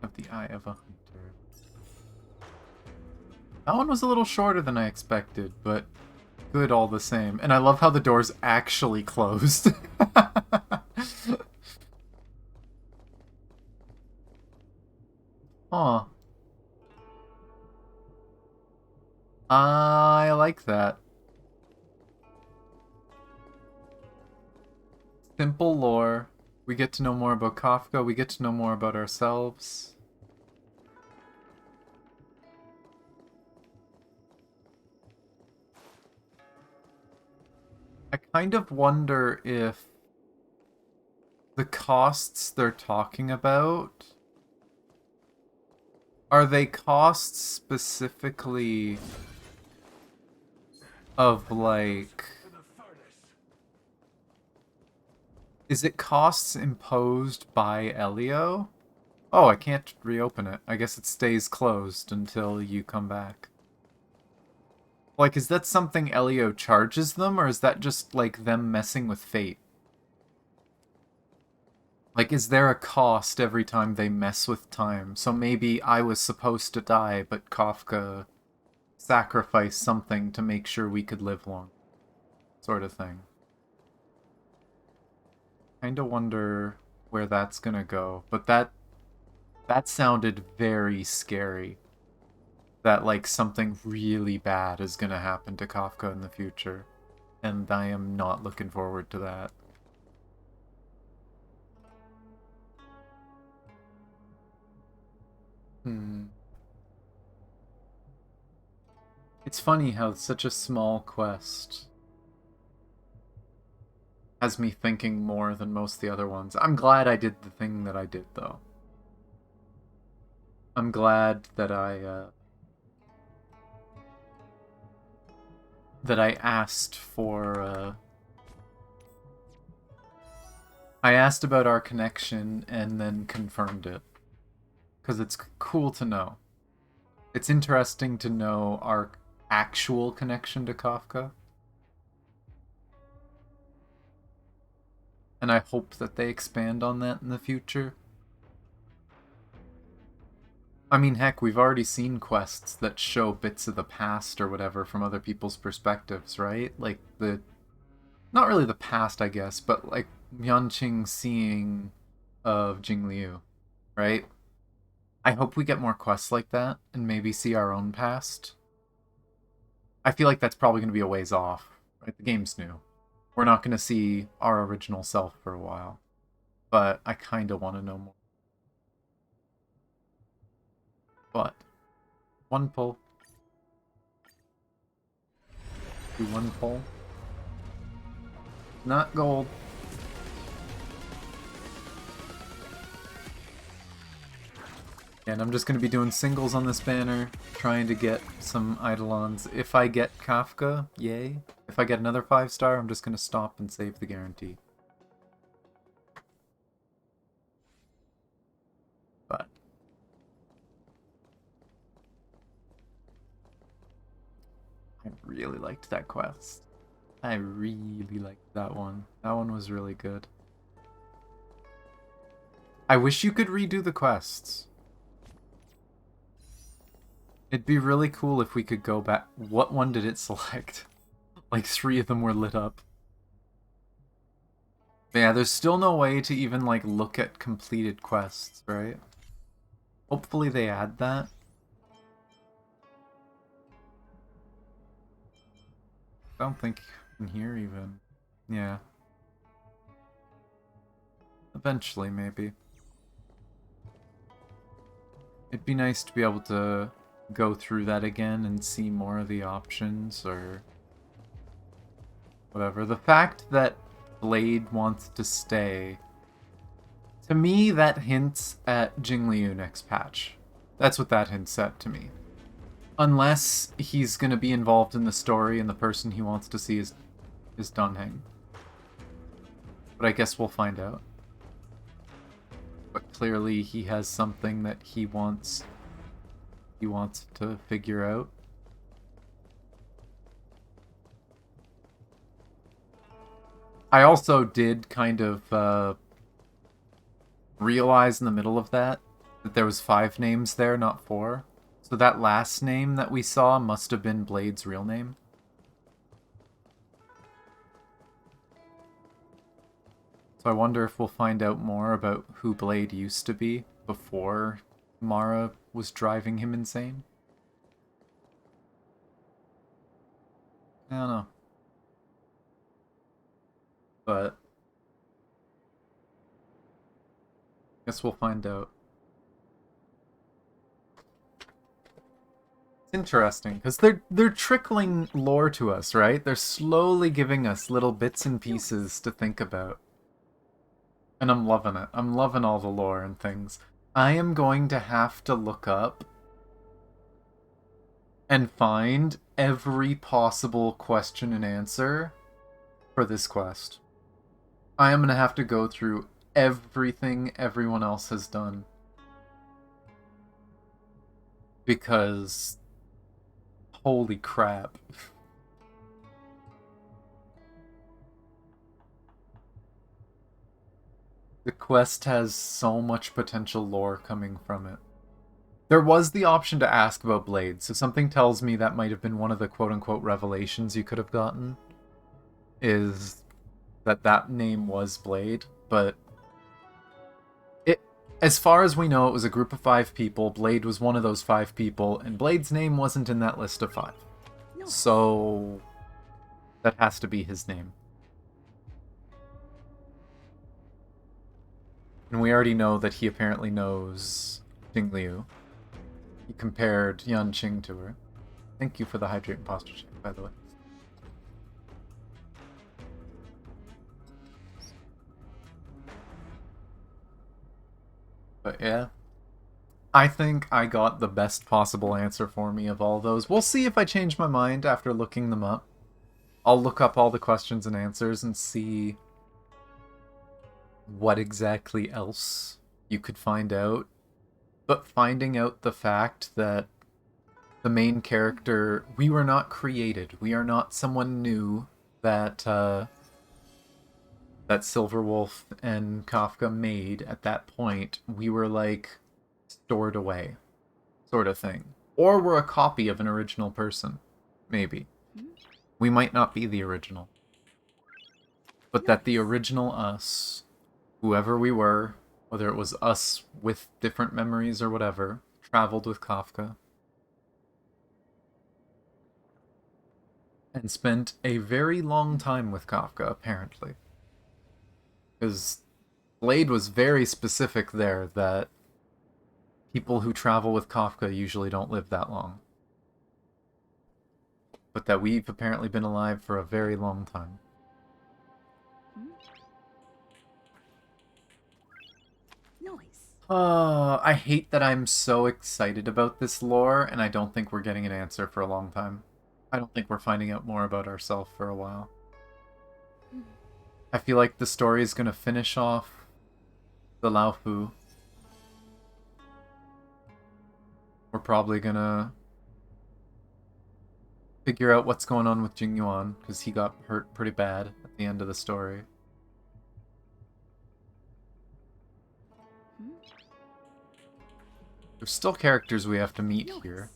Of the Eye of a Hunter. That one was a little shorter than I expected, but good all the same. And I love how the doors actually closed. Aw. I like that. Simple lore. We get to know more about Kafka. We get to know more about ourselves. I kind of wonder if the costs they're talking about, are they costs specifically of like, is it costs imposed by Elio? Oh, I can't reopen it. I guess it stays closed until you come back. Like, is that something Elio charges them, or is that just, like, them messing with fate? Like, is there a cost every time they mess with time? So maybe I was supposed to die, but Kafka sacrificed something to make sure we could live long. Sort of thing. Kinda wonder where that's gonna go. But that sounded very scary. That, like, something really bad is gonna happen to Kafka in the future. And I am not looking forward to that. It's funny how such a small quest has me thinking more than most of the other ones. I'm glad I did the thing that I did, though. I'm glad that I asked for, I asked about our connection and then confirmed it. Because it's cool to know. It's interesting to know our actual connection to Kafka. And I hope that they expand on that in the future. I mean, heck, we've already seen quests that show bits of the past or whatever from other people's perspectives, right? Like not really the past, I guess, but like Myeonqing seeing of Jingliu, right? I hope we get more quests like that and maybe see our own past. I feel like that's probably going to be a ways off, right? The game's new. We're not going to see our original self for a while, but I kind of want to know more. But one pull. Do one pull. Not gold. And I'm just going to be doing singles on this banner, trying to get some Eidolons. If I get Kafka, yay. If I get another 5-star, I'm just going to stop and save the guarantee. But I really liked that quest. I really liked that one. That one was really good. I wish you could redo the quests. It'd be really cool if we could go back. What one did it select? Like 3 of them were lit up. But yeah, there's still no way to even like look at completed quests, right? Hopefully they add that. I don't think in here even. Yeah. Eventually, maybe. It'd be nice to be able to go through that again and see more of the options or whatever. The fact that Blade wants to stay, to me that hints at Jingliu next patch. That's what that hints at to me. Unless he's gonna be involved in the story and the person he wants to see is Dunhang. But I guess we'll find out. But clearly he has something that he wants to figure out. I also did kind of realize in the middle of that there was 5 names there, not 4. So that last name that we saw must have been Blade's real name. So I wonder if we'll find out more about who Blade used to be before Mara was driving him insane. I don't know. But guess we'll find out. It's interesting because they're trickling lore to us, right? They're slowly giving us little bits and pieces to think about. And I'm loving it. I'm loving all the lore and things. I am going to have to look up and find every possible question and answer for this quest. I am going to have to go through everything everyone else has done. Because, holy crap. The quest has so much potential lore coming from it. There was the option to ask about Blade, so something tells me that might have been one of the quote-unquote revelations you could have gotten. Is that name was Blade, but as far as we know, it was a group of 5 people. Blade was one of those 5 people, and Blade's name wasn't in that list of 5. No. So that has to be his name. And we already know that he apparently knows Jing Liu. He compared Yan Qing to her. Thank you for the hydrate and posture check, by the way. But yeah, I think I got the best possible answer for me of all those. We'll see if I change my mind after looking them up. I'll look up all the questions and answers and see what exactly else you could find out. But finding out the fact that the main character, we were not created. We are not someone new that that Silverwolf and Kafka made at that point. We were like stored away, sort of thing. Or we're a copy of an original person, maybe. We might not be the original. But that the original us, whoever we were, whether it was us with different memories or whatever, traveled with Kafka. And spent a very long time with Kafka, apparently. Because Blade was very specific there that people who travel with Kafka usually don't live that long. But that we've apparently been alive for a very long time. I hate that I'm so excited about this lore, and I don't think we're getting an answer for a long time. I don't think we're finding out more about ourselves for a while. I feel like the story is going to finish off the Laofu. We're probably going to figure out what's going on with Jing Yuan, because he got hurt pretty bad at the end of the story. There's still characters we have to meet here.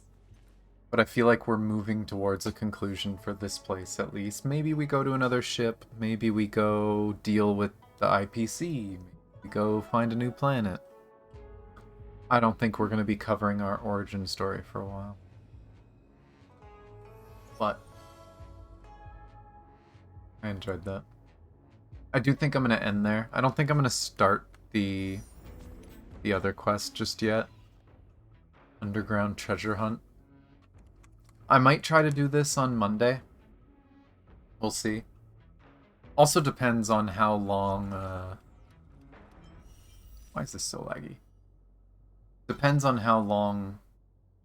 But I feel like we're moving towards a conclusion for this place, at least. Maybe we go to another ship. Maybe we go deal with the IPC. Maybe we go find a new planet. I don't think we're going to be covering our origin story for a while. But I enjoyed that. I do think I'm going to end there. I don't think I'm going to start the other quest just yet. Underground treasure hunt. I might try to do this on Monday. We'll see. Also depends on how long... Why is this so laggy? Depends on how long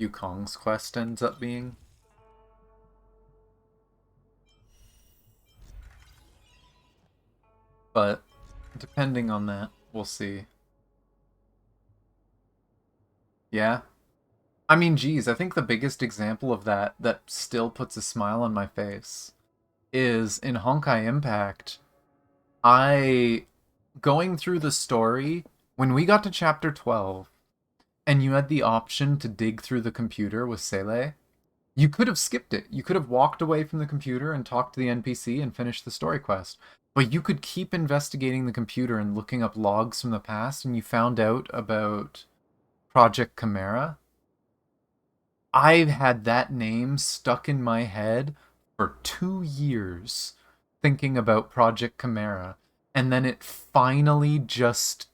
Yukong's quest ends up being. But depending on that, we'll see. Yeah. I mean, geez, I think the biggest example of that still puts a smile on my face is in Honkai Impact. Going through the story, when we got to chapter 12, and you had the option to dig through the computer with Seele, you could have skipped it. You could have walked away from the computer and talked to the NPC and finished the story quest. But you could keep investigating the computer and looking up logs from the past, and you found out about Project Chimera. I've had that name stuck in my head for 2 years thinking about Project Chimera. And then it finally just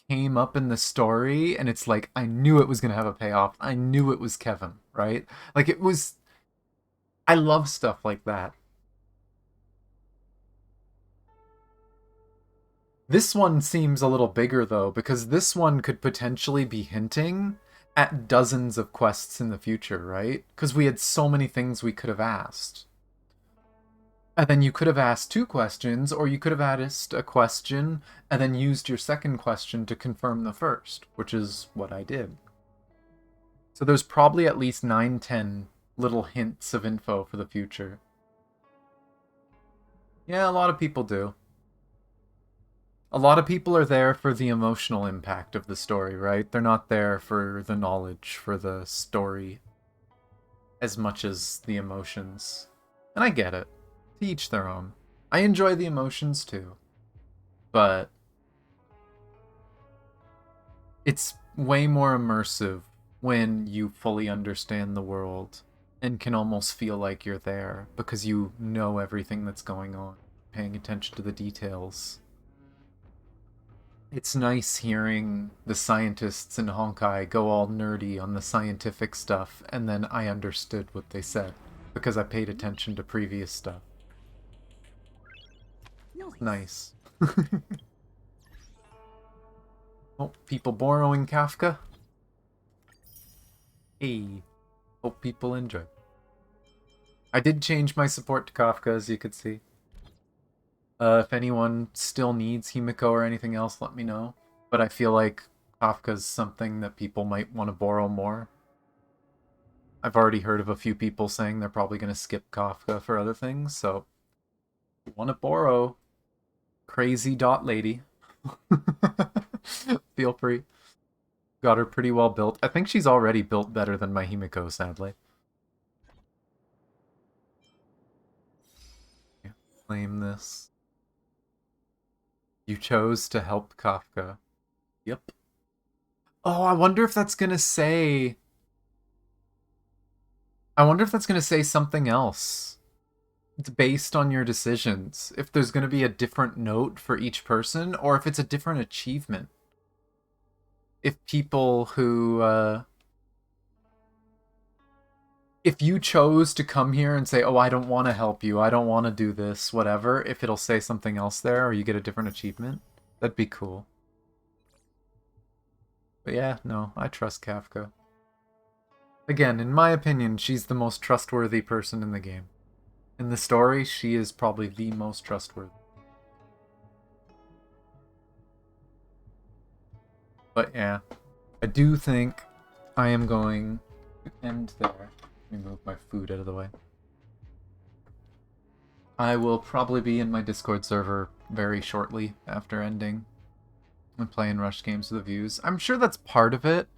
came up in the story, and it's like, I knew it was going to have a payoff. I knew it was Kevin, right? Like, it was... I love stuff like that. This one seems a little bigger, though, because this one could potentially be hinting at dozens of quests in the future, right? Because we had so many things we could have asked. And then you could have asked 2 questions, or you could have asked a question and then used your second question to confirm the first, which is what I did. So there's probably at least 9-10 little hints of info for the future. Yeah, a lot of people do. A lot of people are there for the emotional impact of the story, right? They're not there for the knowledge, for the story, as much as the emotions. And I get it. To each their own. I enjoy the emotions too. But it's way more immersive when you fully understand the world and can almost feel like you're there because you know everything that's going on, paying attention to the details. It's nice hearing the scientists in Honkai go all nerdy on the scientific stuff, and then I understood what they said because I paid attention to previous stuff. Nice. Oh, people borrowing Kafka? Hey, hope people enjoy. I did change my support to Kafka, as you could see. If anyone still needs Himiko or anything else, let me know. But I feel like Kafka's something that people might want to borrow more. I've already heard of a few people saying they're probably going to skip Kafka for other things, so if you want to borrow Crazy Dot Lady, feel free. Got her pretty well built. I think she's already built better than my Himiko, sadly. Yeah, claim this. You chose to help Kafka. Yep. Oh, I wonder if that's gonna say... I wonder if that's gonna say something else. It's based on your decisions. If there's gonna be a different note for each person, or if it's a different achievement. If people who, if you chose to come here and say, oh, I don't want to help you, I don't want to do this, whatever, if it'll say something else there, or you get a different achievement, that'd be cool. But yeah, no, I trust Kafka. Again, in my opinion, she's the most trustworthy person in the game. In the story, she is probably the most trustworthy. But yeah, I do think I am going to end there. Let me move my food out of the way. I will probably be in my Discord server very shortly after ending and playing Rush games with the views. I'm sure that's part of it,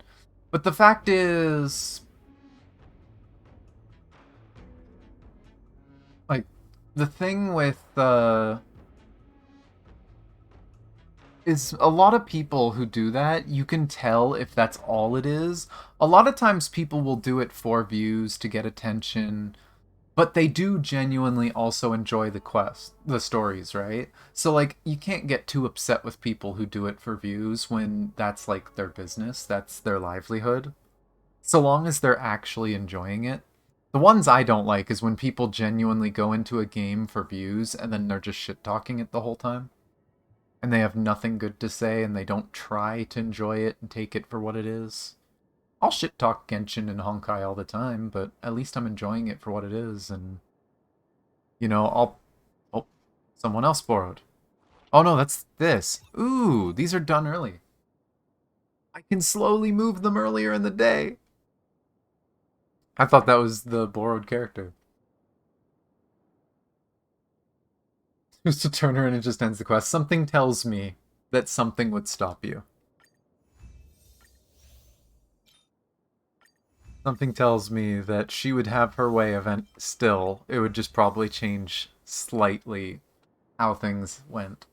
but the fact is, like, the thing with is a lot of people who do that, you can tell if that's all it is. A lot of times people will do it for views, to get attention, but they do genuinely also enjoy the stories, right? So, like, you can't get too upset with people who do it for views when that's, like, their business, that's their livelihood. So long as they're actually enjoying it. The ones I don't like is when people genuinely go into a game for views and then they're just shit-talking it the whole time. And they have nothing good to say and they don't try to enjoy it and take it for what it is. I'll shit talk Genshin and Honkai all the time, but at least I'm enjoying it for what it is, and you know, oh, someone else borrowed. Oh no, that's this. Ooh, these are done early. I can slowly move them earlier in the day. I thought that was the borrowed character. Just to turn her in and just ends the quest. Something tells me that something would stop you. Something tells me that she would have her way event still. It would just probably change slightly how things went.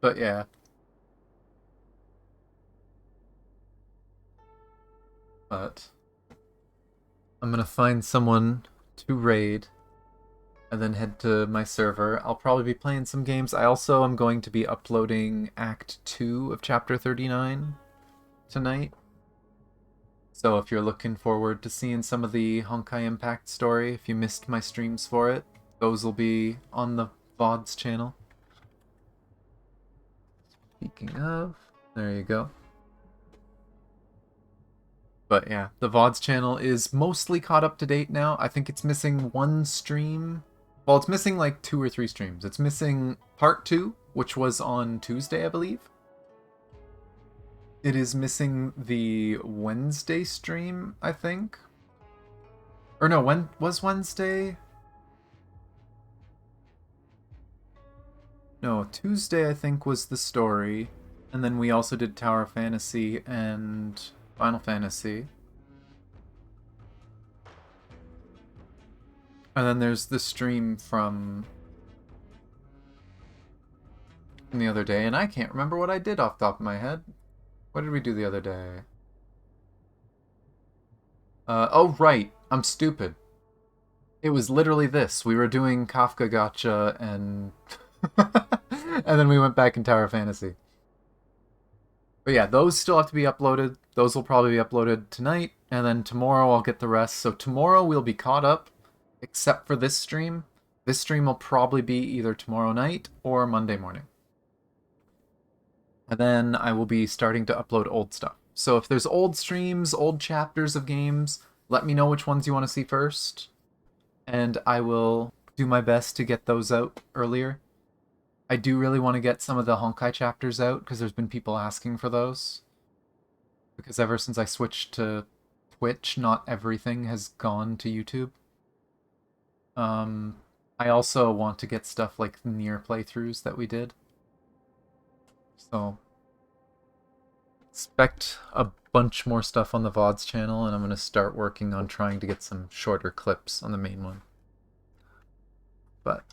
But yeah. But I'm gonna find someone to raid and then head to my server. I'll probably be playing some games. I also am going to be uploading Act 2 of Chapter 39 tonight. So if you're looking forward to seeing some of the Honkai Impact story, if you missed my streams for it, those will be on the VODs channel. Speaking of, there you go. But yeah, the VODs channel is mostly caught up to date now. I think it's missing one stream. Well, it's missing like 2 or 3 streams. It's missing part 2, which was on Tuesday, I believe. It is missing the Wednesday stream, I think. Or no, when was Wednesday? No, Tuesday I think was the story. And then we also did Tower Fantasy and Final Fantasy. And then there's the stream from the other day, and I can't remember what I did off the top of my head. What did we do the other day? Oh right, I'm stupid. It was literally this. We were doing Kafka Gotcha and... and then we went back in Tower Fantasy. But yeah, those still have to be uploaded. Those will probably be uploaded tonight, and then tomorrow I'll get the rest. So tomorrow we'll be caught up, except for this stream. This stream will probably be either tomorrow night or Monday morning. And then I will be starting to upload old stuff. So if there's old streams, old chapters of games, let me know which ones you want to see first. And I will do my best to get those out earlier. I do really want to get some of the Honkai chapters out, because there's been people asking for those. Because ever since I switched to Twitch, not everything has gone to YouTube. I also want to get stuff like near playthroughs that we did. So, expect a bunch more stuff on the VODs channel, and I'm going to start working on trying to get some shorter clips on the main one. But,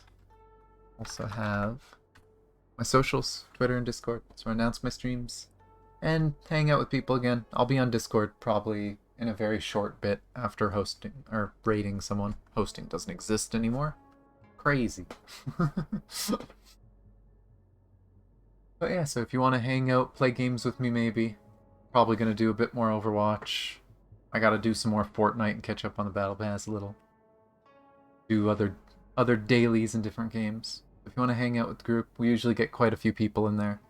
also have my socials, Twitter and Discord, so I announce my streams, and hang out with people again. I'll be on Discord probably in a very short bit after hosting, or raiding someone. Hosting doesn't exist anymore. Crazy. But yeah, so if you want to hang out, play games with me maybe, probably going to do a bit more Overwatch. I got to do some more Fortnite and catch up on the Battle Pass a little. Do other dailies in different games. If you want to hang out with the group, we usually get quite a few people in there.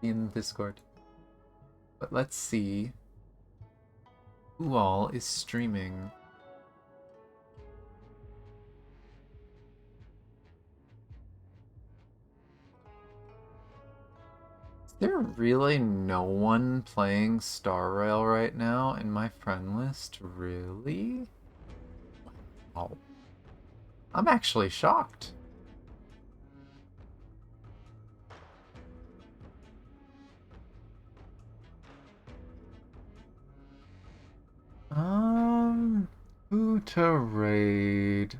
In Discord. But let's see who all is streaming. Is there really no one playing Star Rail right now in my friend list? Really? Oh. I'm actually shocked. Who to raid?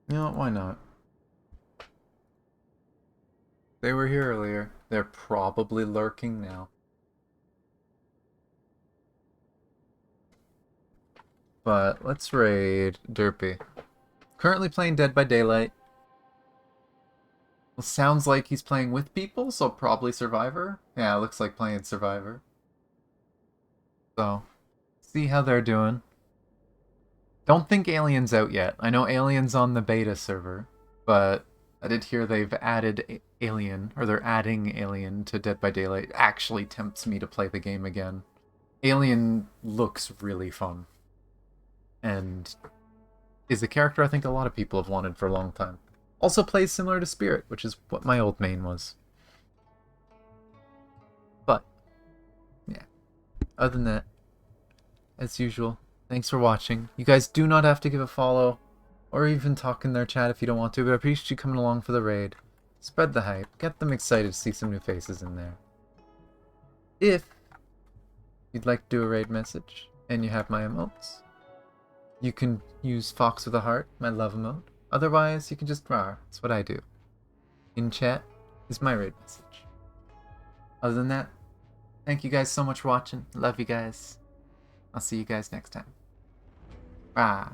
You know, why not? They were here earlier. They're probably lurking now. But let's raid Derpy. Currently playing Dead by Daylight. Well, sounds like he's playing with people, so probably Survivor. Yeah, it looks like playing Survivor. So, see how they're doing. Don't think Alien's out yet. I know Alien's on the beta server, but I did hear they've added Alien, or they're adding Alien to Dead by Daylight. Actually tempts me to play the game again. Alien looks really fun. And is a character I think a lot of people have wanted for a long time. Also plays similar to Spirit, which is what my old main was. But, yeah. Other than that, as usual, thanks for watching. You guys do not have to give a follow, or even talk in their chat if you don't want to, but I appreciate you coming along for the raid. Spread the hype. Get them excited to see some new faces in there. If you'd like to do a raid message, and you have my emotes, you can use Fox with a Heart, my love emote. Otherwise, you can just rar. That's what I do. In chat is my raid message. Other than that, thank you guys so much for watching. Love you guys. I'll see you guys next time. Bye.